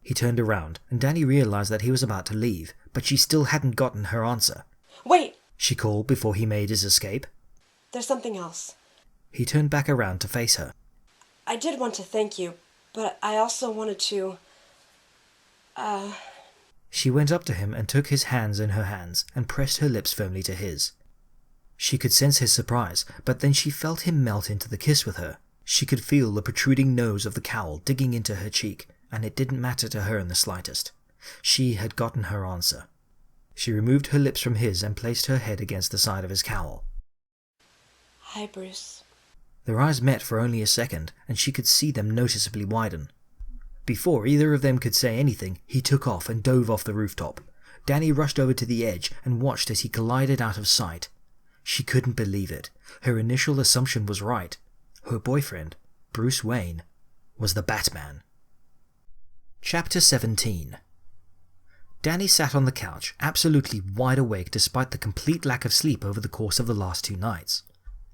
He turned around, and Dani realized that he was about to leave, but she still hadn't gotten her answer. Wait! She called before he made his escape. There's something else. He turned back around to face her. I did want to thank you, but I also wanted to... She went up to him and took his hands in her hands and pressed her lips firmly to his. She could sense his surprise, but then she felt him melt into the kiss with her. She could feel the protruding nose of the cowl digging into her cheek, and it didn't matter to her in the slightest. She had gotten her answer. She removed her lips from his and placed her head against the side of his cowl. Hi, Bruce. Their eyes met for only a second, and she could see them noticeably widen. Before either of them could say anything, he took off and dove off the rooftop. Dani rushed over to the edge and watched as he glided out of sight. She couldn't believe it. Her initial assumption was right. Her boyfriend, Bruce Wayne, was the Batman. Chapter 17. Dani sat on the couch, absolutely wide awake despite the complete lack of sleep over the course of the last 2 nights.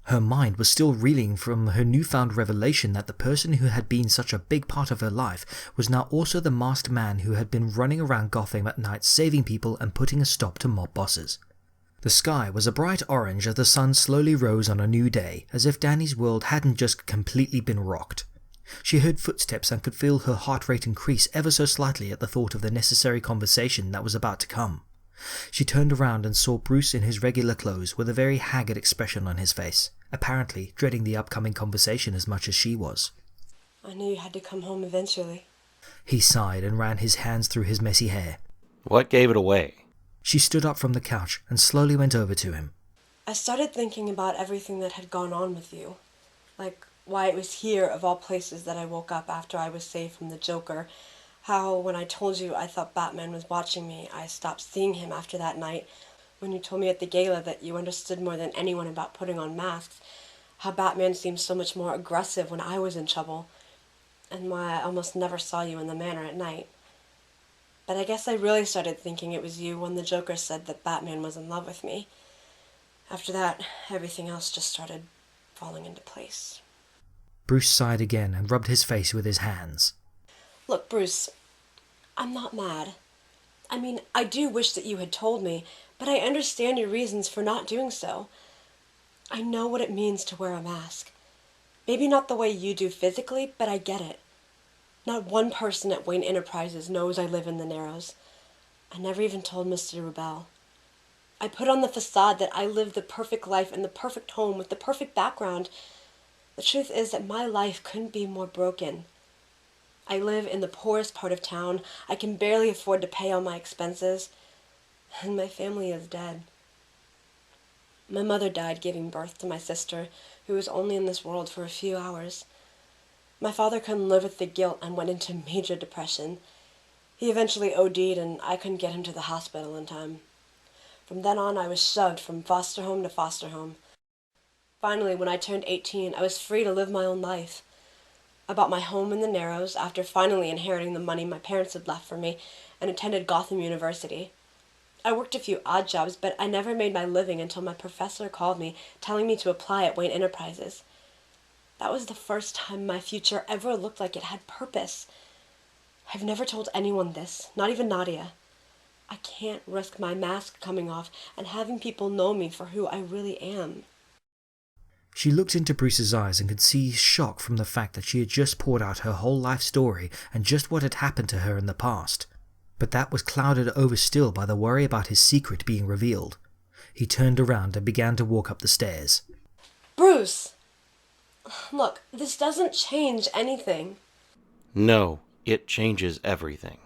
Her mind was still reeling from her newfound revelation that the person who had been such a big part of her life was now also the masked man who had been running around Gotham at night saving people and putting a stop to mob bosses. The sky was a bright orange as the sun slowly rose on a new day, as if Dani's world hadn't just completely been rocked. She heard footsteps and could feel her heart rate increase ever so slightly at the thought of the necessary conversation that was about to come. She turned around and saw Bruce in his regular clothes with a very haggard expression on his face, apparently dreading the upcoming conversation as much as she was. I knew you had to come home eventually. He sighed and ran his hands through his messy hair. What gave it away? She stood up from the couch and slowly went over to him. I started thinking about everything that had gone on with you. Like, why it was here, of all places, that I woke up after I was saved from the Joker. How, when I told you I thought Batman was watching me, I stopped seeing him after that night. When you told me at the gala that you understood more than anyone about putting on masks. How Batman seemed so much more aggressive when I was in trouble. And why I almost never saw you in the manor at night. But I guess I really started thinking it was you when the Joker said that Batman was in love with me. After that, everything else just started falling into place. Bruce sighed again and rubbed his face with his hands. Look, Bruce, I'm not mad. I mean, I do wish that you had told me, but I understand your reasons for not doing so. I know what it means to wear a mask. Maybe not the way you do physically, but I get it. Not one person at Wayne Enterprises knows I live in the Narrows. I never even told Mr. Rebel. I put on the facade that I live the perfect life in the perfect home with the perfect background. The truth is that my life couldn't be more broken. I live in the poorest part of town. I can barely afford to pay all my expenses. And my family is dead. My mother died giving birth to my sister, who was only in this world for a few hours. My father couldn't live with the guilt and went into major depression. He eventually OD'd and I couldn't get him to the hospital in time. From then on, I was shoved from foster home to foster home. Finally, when I turned 18, I was free to live my own life. I bought my home in the Narrows after finally inheriting the money my parents had left for me and attended Gotham University. I worked a few odd jobs, but I never made my living until my professor called me, telling me to apply at Wayne Enterprises. That was the first time my future ever looked like it had purpose. I've never told anyone this, not even Nadia. I can't risk my mask coming off and having people know me for who I really am. She looked into Bruce's eyes and could see shock from the fact that she had just poured out her whole life story and just what had happened to her in the past. But that was clouded over still by the worry about his secret being revealed. He turned around and began to walk up the stairs. Bruce! Look, this doesn't change anything. No, it changes everything.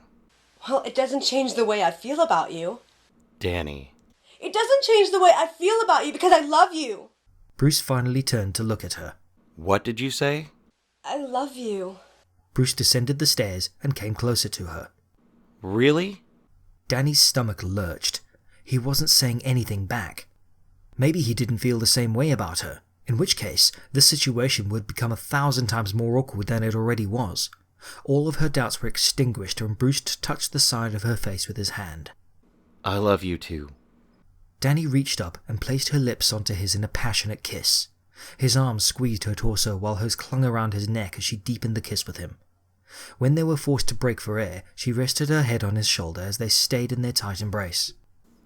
Well, it doesn't change the way I feel about you. Dani. It doesn't change the way I feel about you because I love you. Bruce finally turned to look at her. What did you say? I love you. Bruce descended the stairs and came closer to her. Really? Dani's stomach lurched. He wasn't saying anything back. Maybe he didn't feel the same way about her, in which case the situation would become 1,000 times more awkward than it already was. All of her doubts were extinguished when Bruce touched the side of her face with his hand. I love you too. Dani reached up and placed her lips onto his in a passionate kiss. His arms squeezed her torso while hers clung around his neck as she deepened the kiss with him. When they were forced to break for air, she rested her head on his shoulder as they stayed in their tight embrace.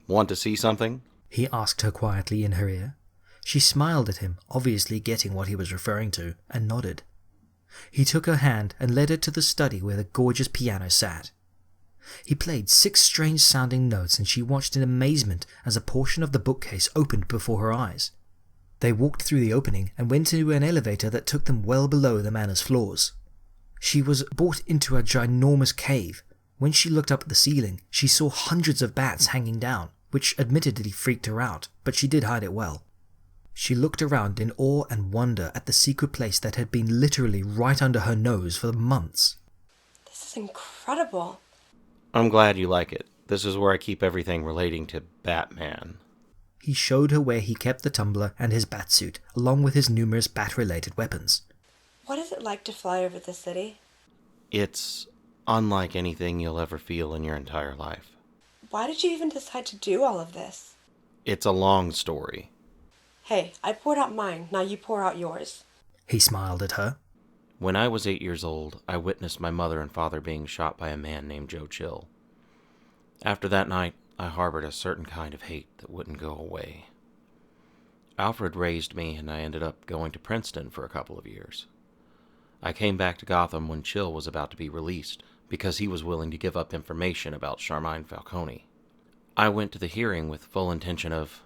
Want to see something? He asked her quietly in her ear. She smiled at him, obviously getting what he was referring to, and nodded. He took her hand and led her to the study where the gorgeous piano sat. He played 6 strange-sounding notes and she watched in amazement as a portion of the bookcase opened before her eyes. They walked through the opening and went into an elevator that took them well below the manor's floors. She was brought into a ginormous cave. When she looked up at the ceiling, she saw hundreds of bats hanging down, which admittedly freaked her out, but she did hide it well. She looked around in awe and wonder at the secret place that had been literally right under her nose for months. This is incredible. I'm glad you like it. This is where I keep everything relating to Batman. He showed her where he kept the tumbler and his batsuit, along with his numerous bat-related weapons. What is it like to fly over the city? It's unlike anything you'll ever feel in your entire life. Why did you even decide to do all of this? It's a long story. Hey, I poured out mine, now you pour out yours. He smiled at her. When I was 8 years old, I witnessed my mother and father being shot by a man named Joe Chill. After that night, I harbored a certain kind of hate that wouldn't go away. Alfred raised me, and I ended up going to Princeton for a couple of years. I came back to Gotham when Chill was about to be released, because he was willing to give up information about Charmine Falcone. I went to the hearing with full intention of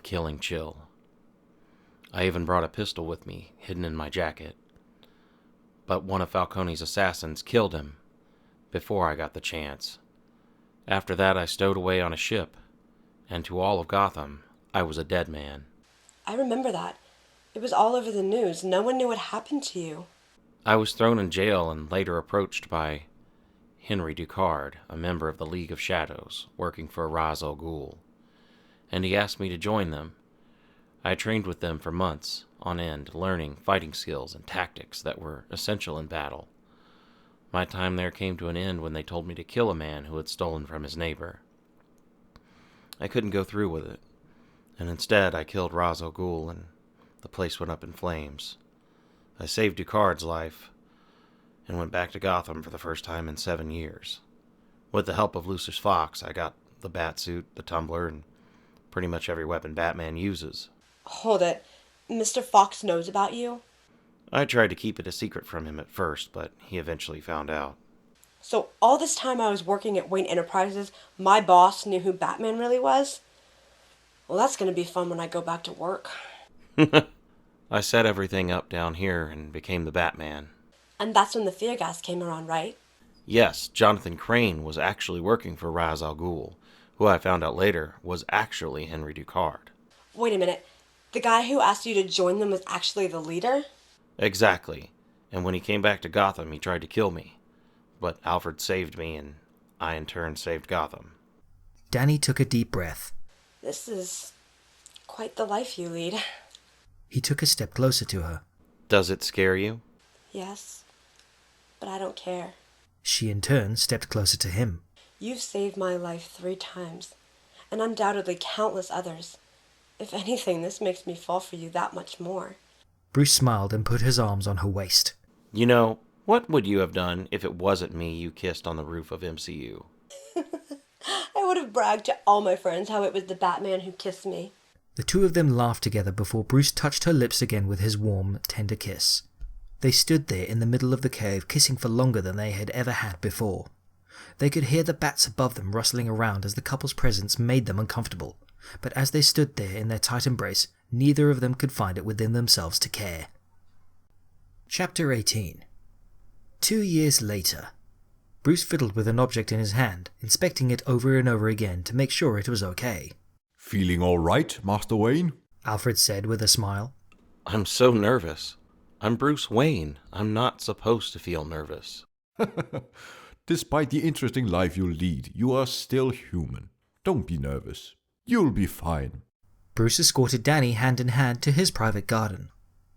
killing Chill. I even brought a pistol with me, hidden in my jacket. But one of Falcone's assassins killed him before I got the chance. After that, I stowed away on a ship, and to all of Gotham, I was a dead man. I remember that. It was all over the news. No one knew what happened to you. I was thrown in jail and later approached by Henry Ducard, a member of the League of Shadows, working for Ra's al Ghul, and he asked me to join them. I trained with them for months on end, learning fighting skills and tactics that were essential in battle. My time there came to an end when they told me to kill a man who had stolen from his neighbor. I couldn't go through with it, and instead I killed Ra's al Ghul and the place went up in flames. I saved Ducard's life and went back to Gotham for the first time in 7 years. With the help of Lucius Fox, I got the Batsuit, the tumbler, and pretty much every weapon Batman uses. Hold it. Mr. Fox knows about you? I tried to keep it a secret from him at first, but he eventually found out. So all this time I was working at Wayne Enterprises, my boss knew who Batman really was? Well, that's going to be fun when I go back to work. I set everything up down here and became the Batman. And that's when the fear gas came around, right? Yes, Jonathan Crane was actually working for Ra's al Ghul, who I found out later was actually Henry Ducard. Wait a minute. The guy who asked you to join them was actually the leader? Exactly. And when he came back to Gotham, he tried to kill me. But Alfred saved me, and I in turn saved Gotham. Dani took a deep breath. This is quite the life you lead. He took a step closer to her. Does it scare you? Yes, but I don't care. She in turn stepped closer to him. You've saved my life 3 times, and undoubtedly countless others. If anything, this makes me fall for you that much more. Bruce smiled and put his arms on her waist. You know, what would you have done if it wasn't me you kissed on the roof of MCU? I would have bragged to all my friends how it was the Batman who kissed me. The two of them laughed together before Bruce touched her lips again with his warm, tender kiss. They stood there in the middle of the cave, kissing for longer than they had ever had before. They could hear the bats above them rustling around as the couple's presence made them uncomfortable, but as they stood there in their tight embrace, neither of them could find it within themselves to care. Chapter 18. 2 years later. Bruce fiddled with an object in his hand, inspecting it over and over again to make sure it was okay. Feeling all right, Master Wayne? Alfred said with a smile. I'm so nervous. I'm Bruce Wayne. I'm not supposed to feel nervous. Despite the interesting life you lead, you are still human. Don't be nervous. You'll be fine. Bruce escorted Dani hand in hand to his private garden.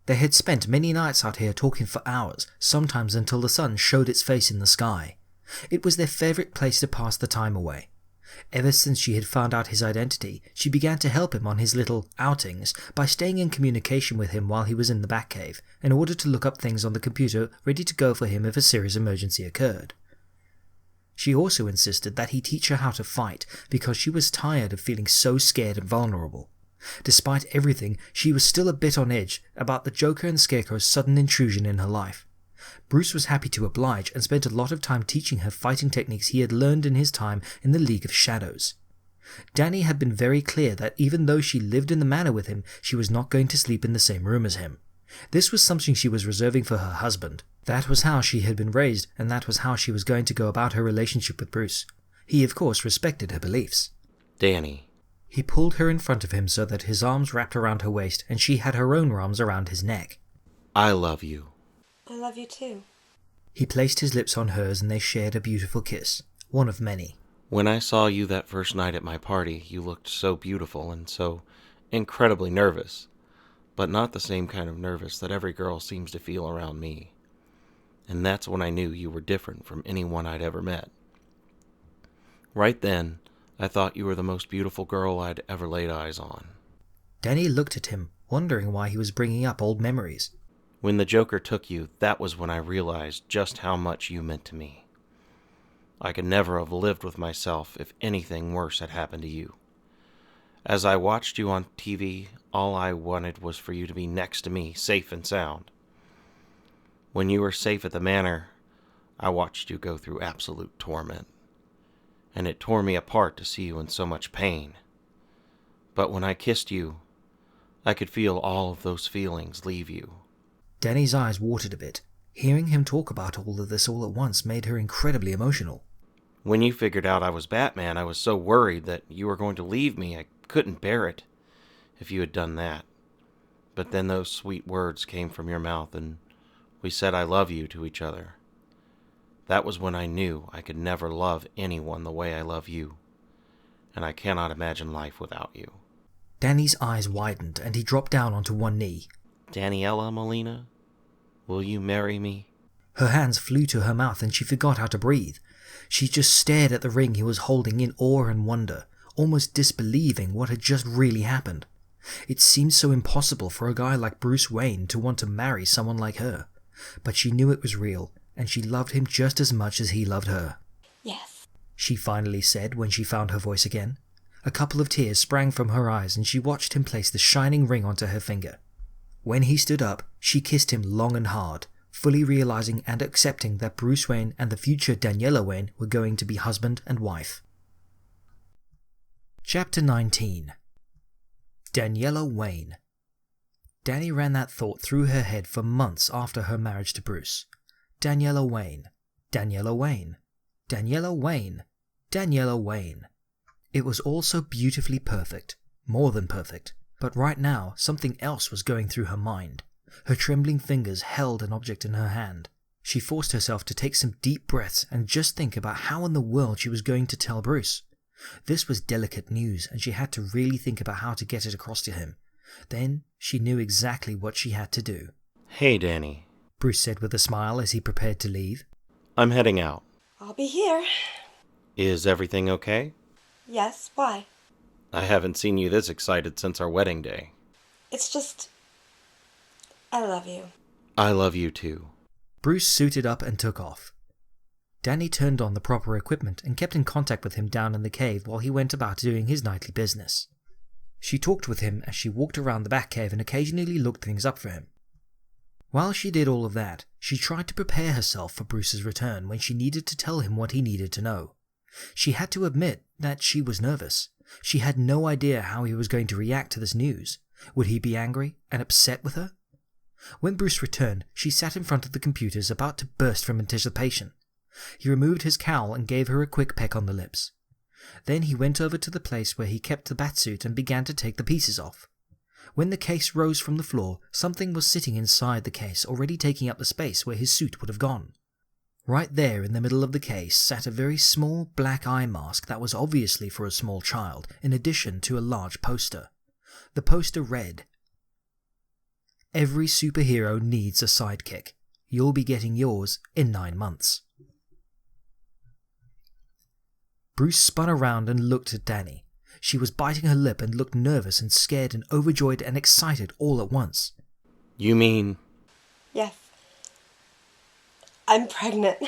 They had spent many nights out here talking for hours, sometimes until the sun showed its face in the sky. It was their favourite place to pass the time away. Ever since she had found out his identity, she began to help him on his little outings by staying in communication with him while he was in the Batcave, in order to look up things on the computer ready to go for him if a serious emergency occurred. She also insisted that he teach her how to fight, because she was tired of feeling so scared and vulnerable. Despite everything, she was still a bit on edge about the Joker and Scarecrow's sudden intrusion in her life. Bruce was happy to oblige and spent a lot of time teaching her fighting techniques he had learned in his time in the League of Shadows. Dani had been very clear that even though she lived in the manor with him, she was not going to sleep in the same room as him. This was something she was reserving for her husband. That was how she had been raised, and that was how she was going to go about her relationship with Bruce. He, of course, respected her beliefs. Dani. He pulled her in front of him so that his arms wrapped around her waist, and she had her own arms around his neck. I love you. I love you too. He placed his lips on hers and they shared a beautiful kiss, one of many. When I saw you that first night at my party, you looked so beautiful and so incredibly nervous, but not the same kind of nervous that every girl seems to feel around me. And that's when I knew you were different from anyone I'd ever met. Right then, I thought you were the most beautiful girl I'd ever laid eyes on. Dani looked at him, wondering why he was bringing up old memories. When the Joker took you, that was when I realized just how much you meant to me. I could never have lived with myself if anything worse had happened to you. As I watched you on TV, all I wanted was for you to be next to me, safe and sound. When you were safe at the manor, I watched you go through absolute torment. And it tore me apart to see you in so much pain. But when I kissed you, I could feel all of those feelings leave you. Dani's eyes watered a bit. Hearing him talk about all of this all at once made her incredibly emotional. When you figured out I was Batman, I was so worried that you were going to leave me. I couldn't bear it. if you had done that. But then those sweet words came from your mouth, and we said I love you to each other. That was when I knew I could never love anyone the way I love you, and I cannot imagine life without you. Danny's eyes widened and he dropped down onto one knee. Daniella, Molina, will you marry me? Her hands flew to her mouth and she forgot how to breathe. She just stared at the ring he was holding in awe and wonder, almost disbelieving what had just really happened. It seemed so impossible for a guy like Bruce Wayne to want to marry someone like her, but she knew it was real, and she loved him just as much as he loved her. Yes, She finally said when she found her voice again. A couple of tears sprang from her eyes and she watched him place the shining ring onto her finger. When he stood up, she kissed him long and hard, fully realizing and accepting that Bruce Wayne and the future Daniella Wayne were going to be husband and wife. Chapter 19. Daniella Wayne. Dani ran that thought through her head for months after her marriage to Bruce. Daniella Wayne. Daniella Wayne. Daniella Wayne. Daniella Wayne. It was all so beautifully perfect, more than perfect, but right now something else was going through her mind. Her trembling fingers held an object in her hand. She forced herself to take some deep breaths and just think about how in the world she was going to tell Bruce. This was delicate news and she had to really think about how to get it across to him. Then she knew exactly what she had to do. Hey, Dani, Bruce said with a smile as he prepared to leave. I'm heading out. I'll be here. Is everything okay? Yes, why? I haven't seen you this excited since our wedding day. It's just... I love you. I love you too. Bruce suited up and took off. Dani turned on the proper equipment and kept in contact with him down in the cave while he went about doing his nightly business. She talked with him as she walked around the back cave and occasionally looked things up for him. While she did all of that, she tried to prepare herself for Bruce's return when she needed to tell him what he needed to know. She had to admit that she was nervous. She had no idea how he was going to react to this news. Would he be angry and upset with her? When Bruce returned, she sat in front of the computers about to burst from anticipation. He removed his cowl and gave her a quick peck on the lips. Then he went over to the place where he kept the batsuit and began to take the pieces off. When the case rose from the floor, something was sitting inside the case, already taking up the space where his suit would have gone. Right there in the middle of the case sat a very small black eye mask that was obviously for a small child, in addition to a large poster. The poster read, "Every superhero needs a sidekick. You'll be getting yours in 9 months." Bruce spun around and looked at Dani. She was biting her lip and looked nervous and scared and overjoyed and excited all at once. You mean... Yes. I'm pregnant.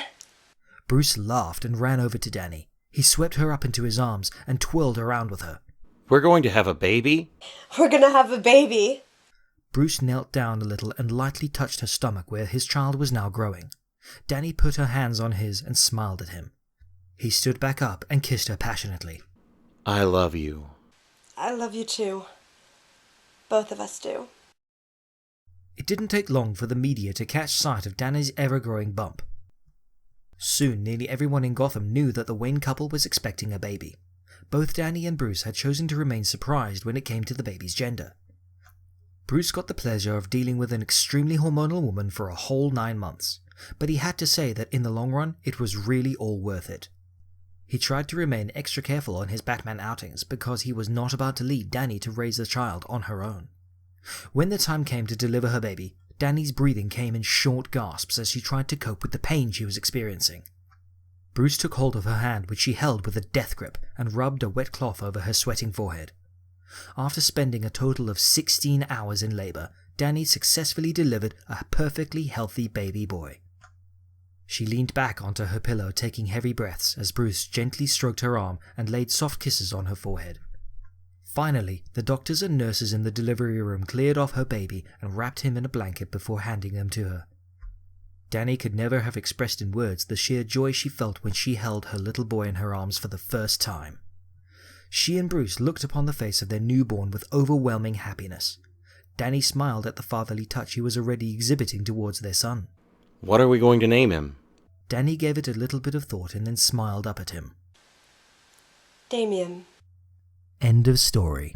Bruce laughed and ran over to Dani. He swept her up into his arms and twirled around with her. We're going to have a baby? We're gonna have a baby. Bruce knelt down a little and lightly touched her stomach where his child was now growing. Dani put her hands on his and smiled at him. He stood back up and kissed her passionately. I love you. I love you too. Both of us do. It didn't take long for the media to catch sight of Dani's ever-growing bump. Soon, nearly everyone in Gotham knew that the Wayne couple was expecting a baby. Both Dani and Bruce had chosen to remain surprised when it came to the baby's gender. Bruce got the pleasure of dealing with an extremely hormonal woman for a whole 9 months, but he had to say that in the long run, it was really all worth it. He tried to remain extra careful on his Batman outings because he was not about to leave Dani to raise the child on her own. When the time came to deliver her baby, Dani's breathing came in short gasps as she tried to cope with the pain she was experiencing. Bruce took hold of her hand, which she held with a death grip, and rubbed a wet cloth over her sweating forehead. After spending a total of 16 hours in labor, Dani successfully delivered a perfectly healthy baby boy. She leaned back onto her pillow, taking heavy breaths as Bruce gently stroked her arm and laid soft kisses on her forehead. Finally, the doctors and nurses in the delivery room cleared off her baby and wrapped him in a blanket before handing them to her. Dani could never have expressed in words the sheer joy she felt when she held her little boy in her arms for the first time. She and Bruce looked upon the face of their newborn with overwhelming happiness. Dani smiled at the fatherly touch he was already exhibiting towards their son. What are we going to name him? Dani gave it a little bit of thought and then smiled up at him. Damien. End of story.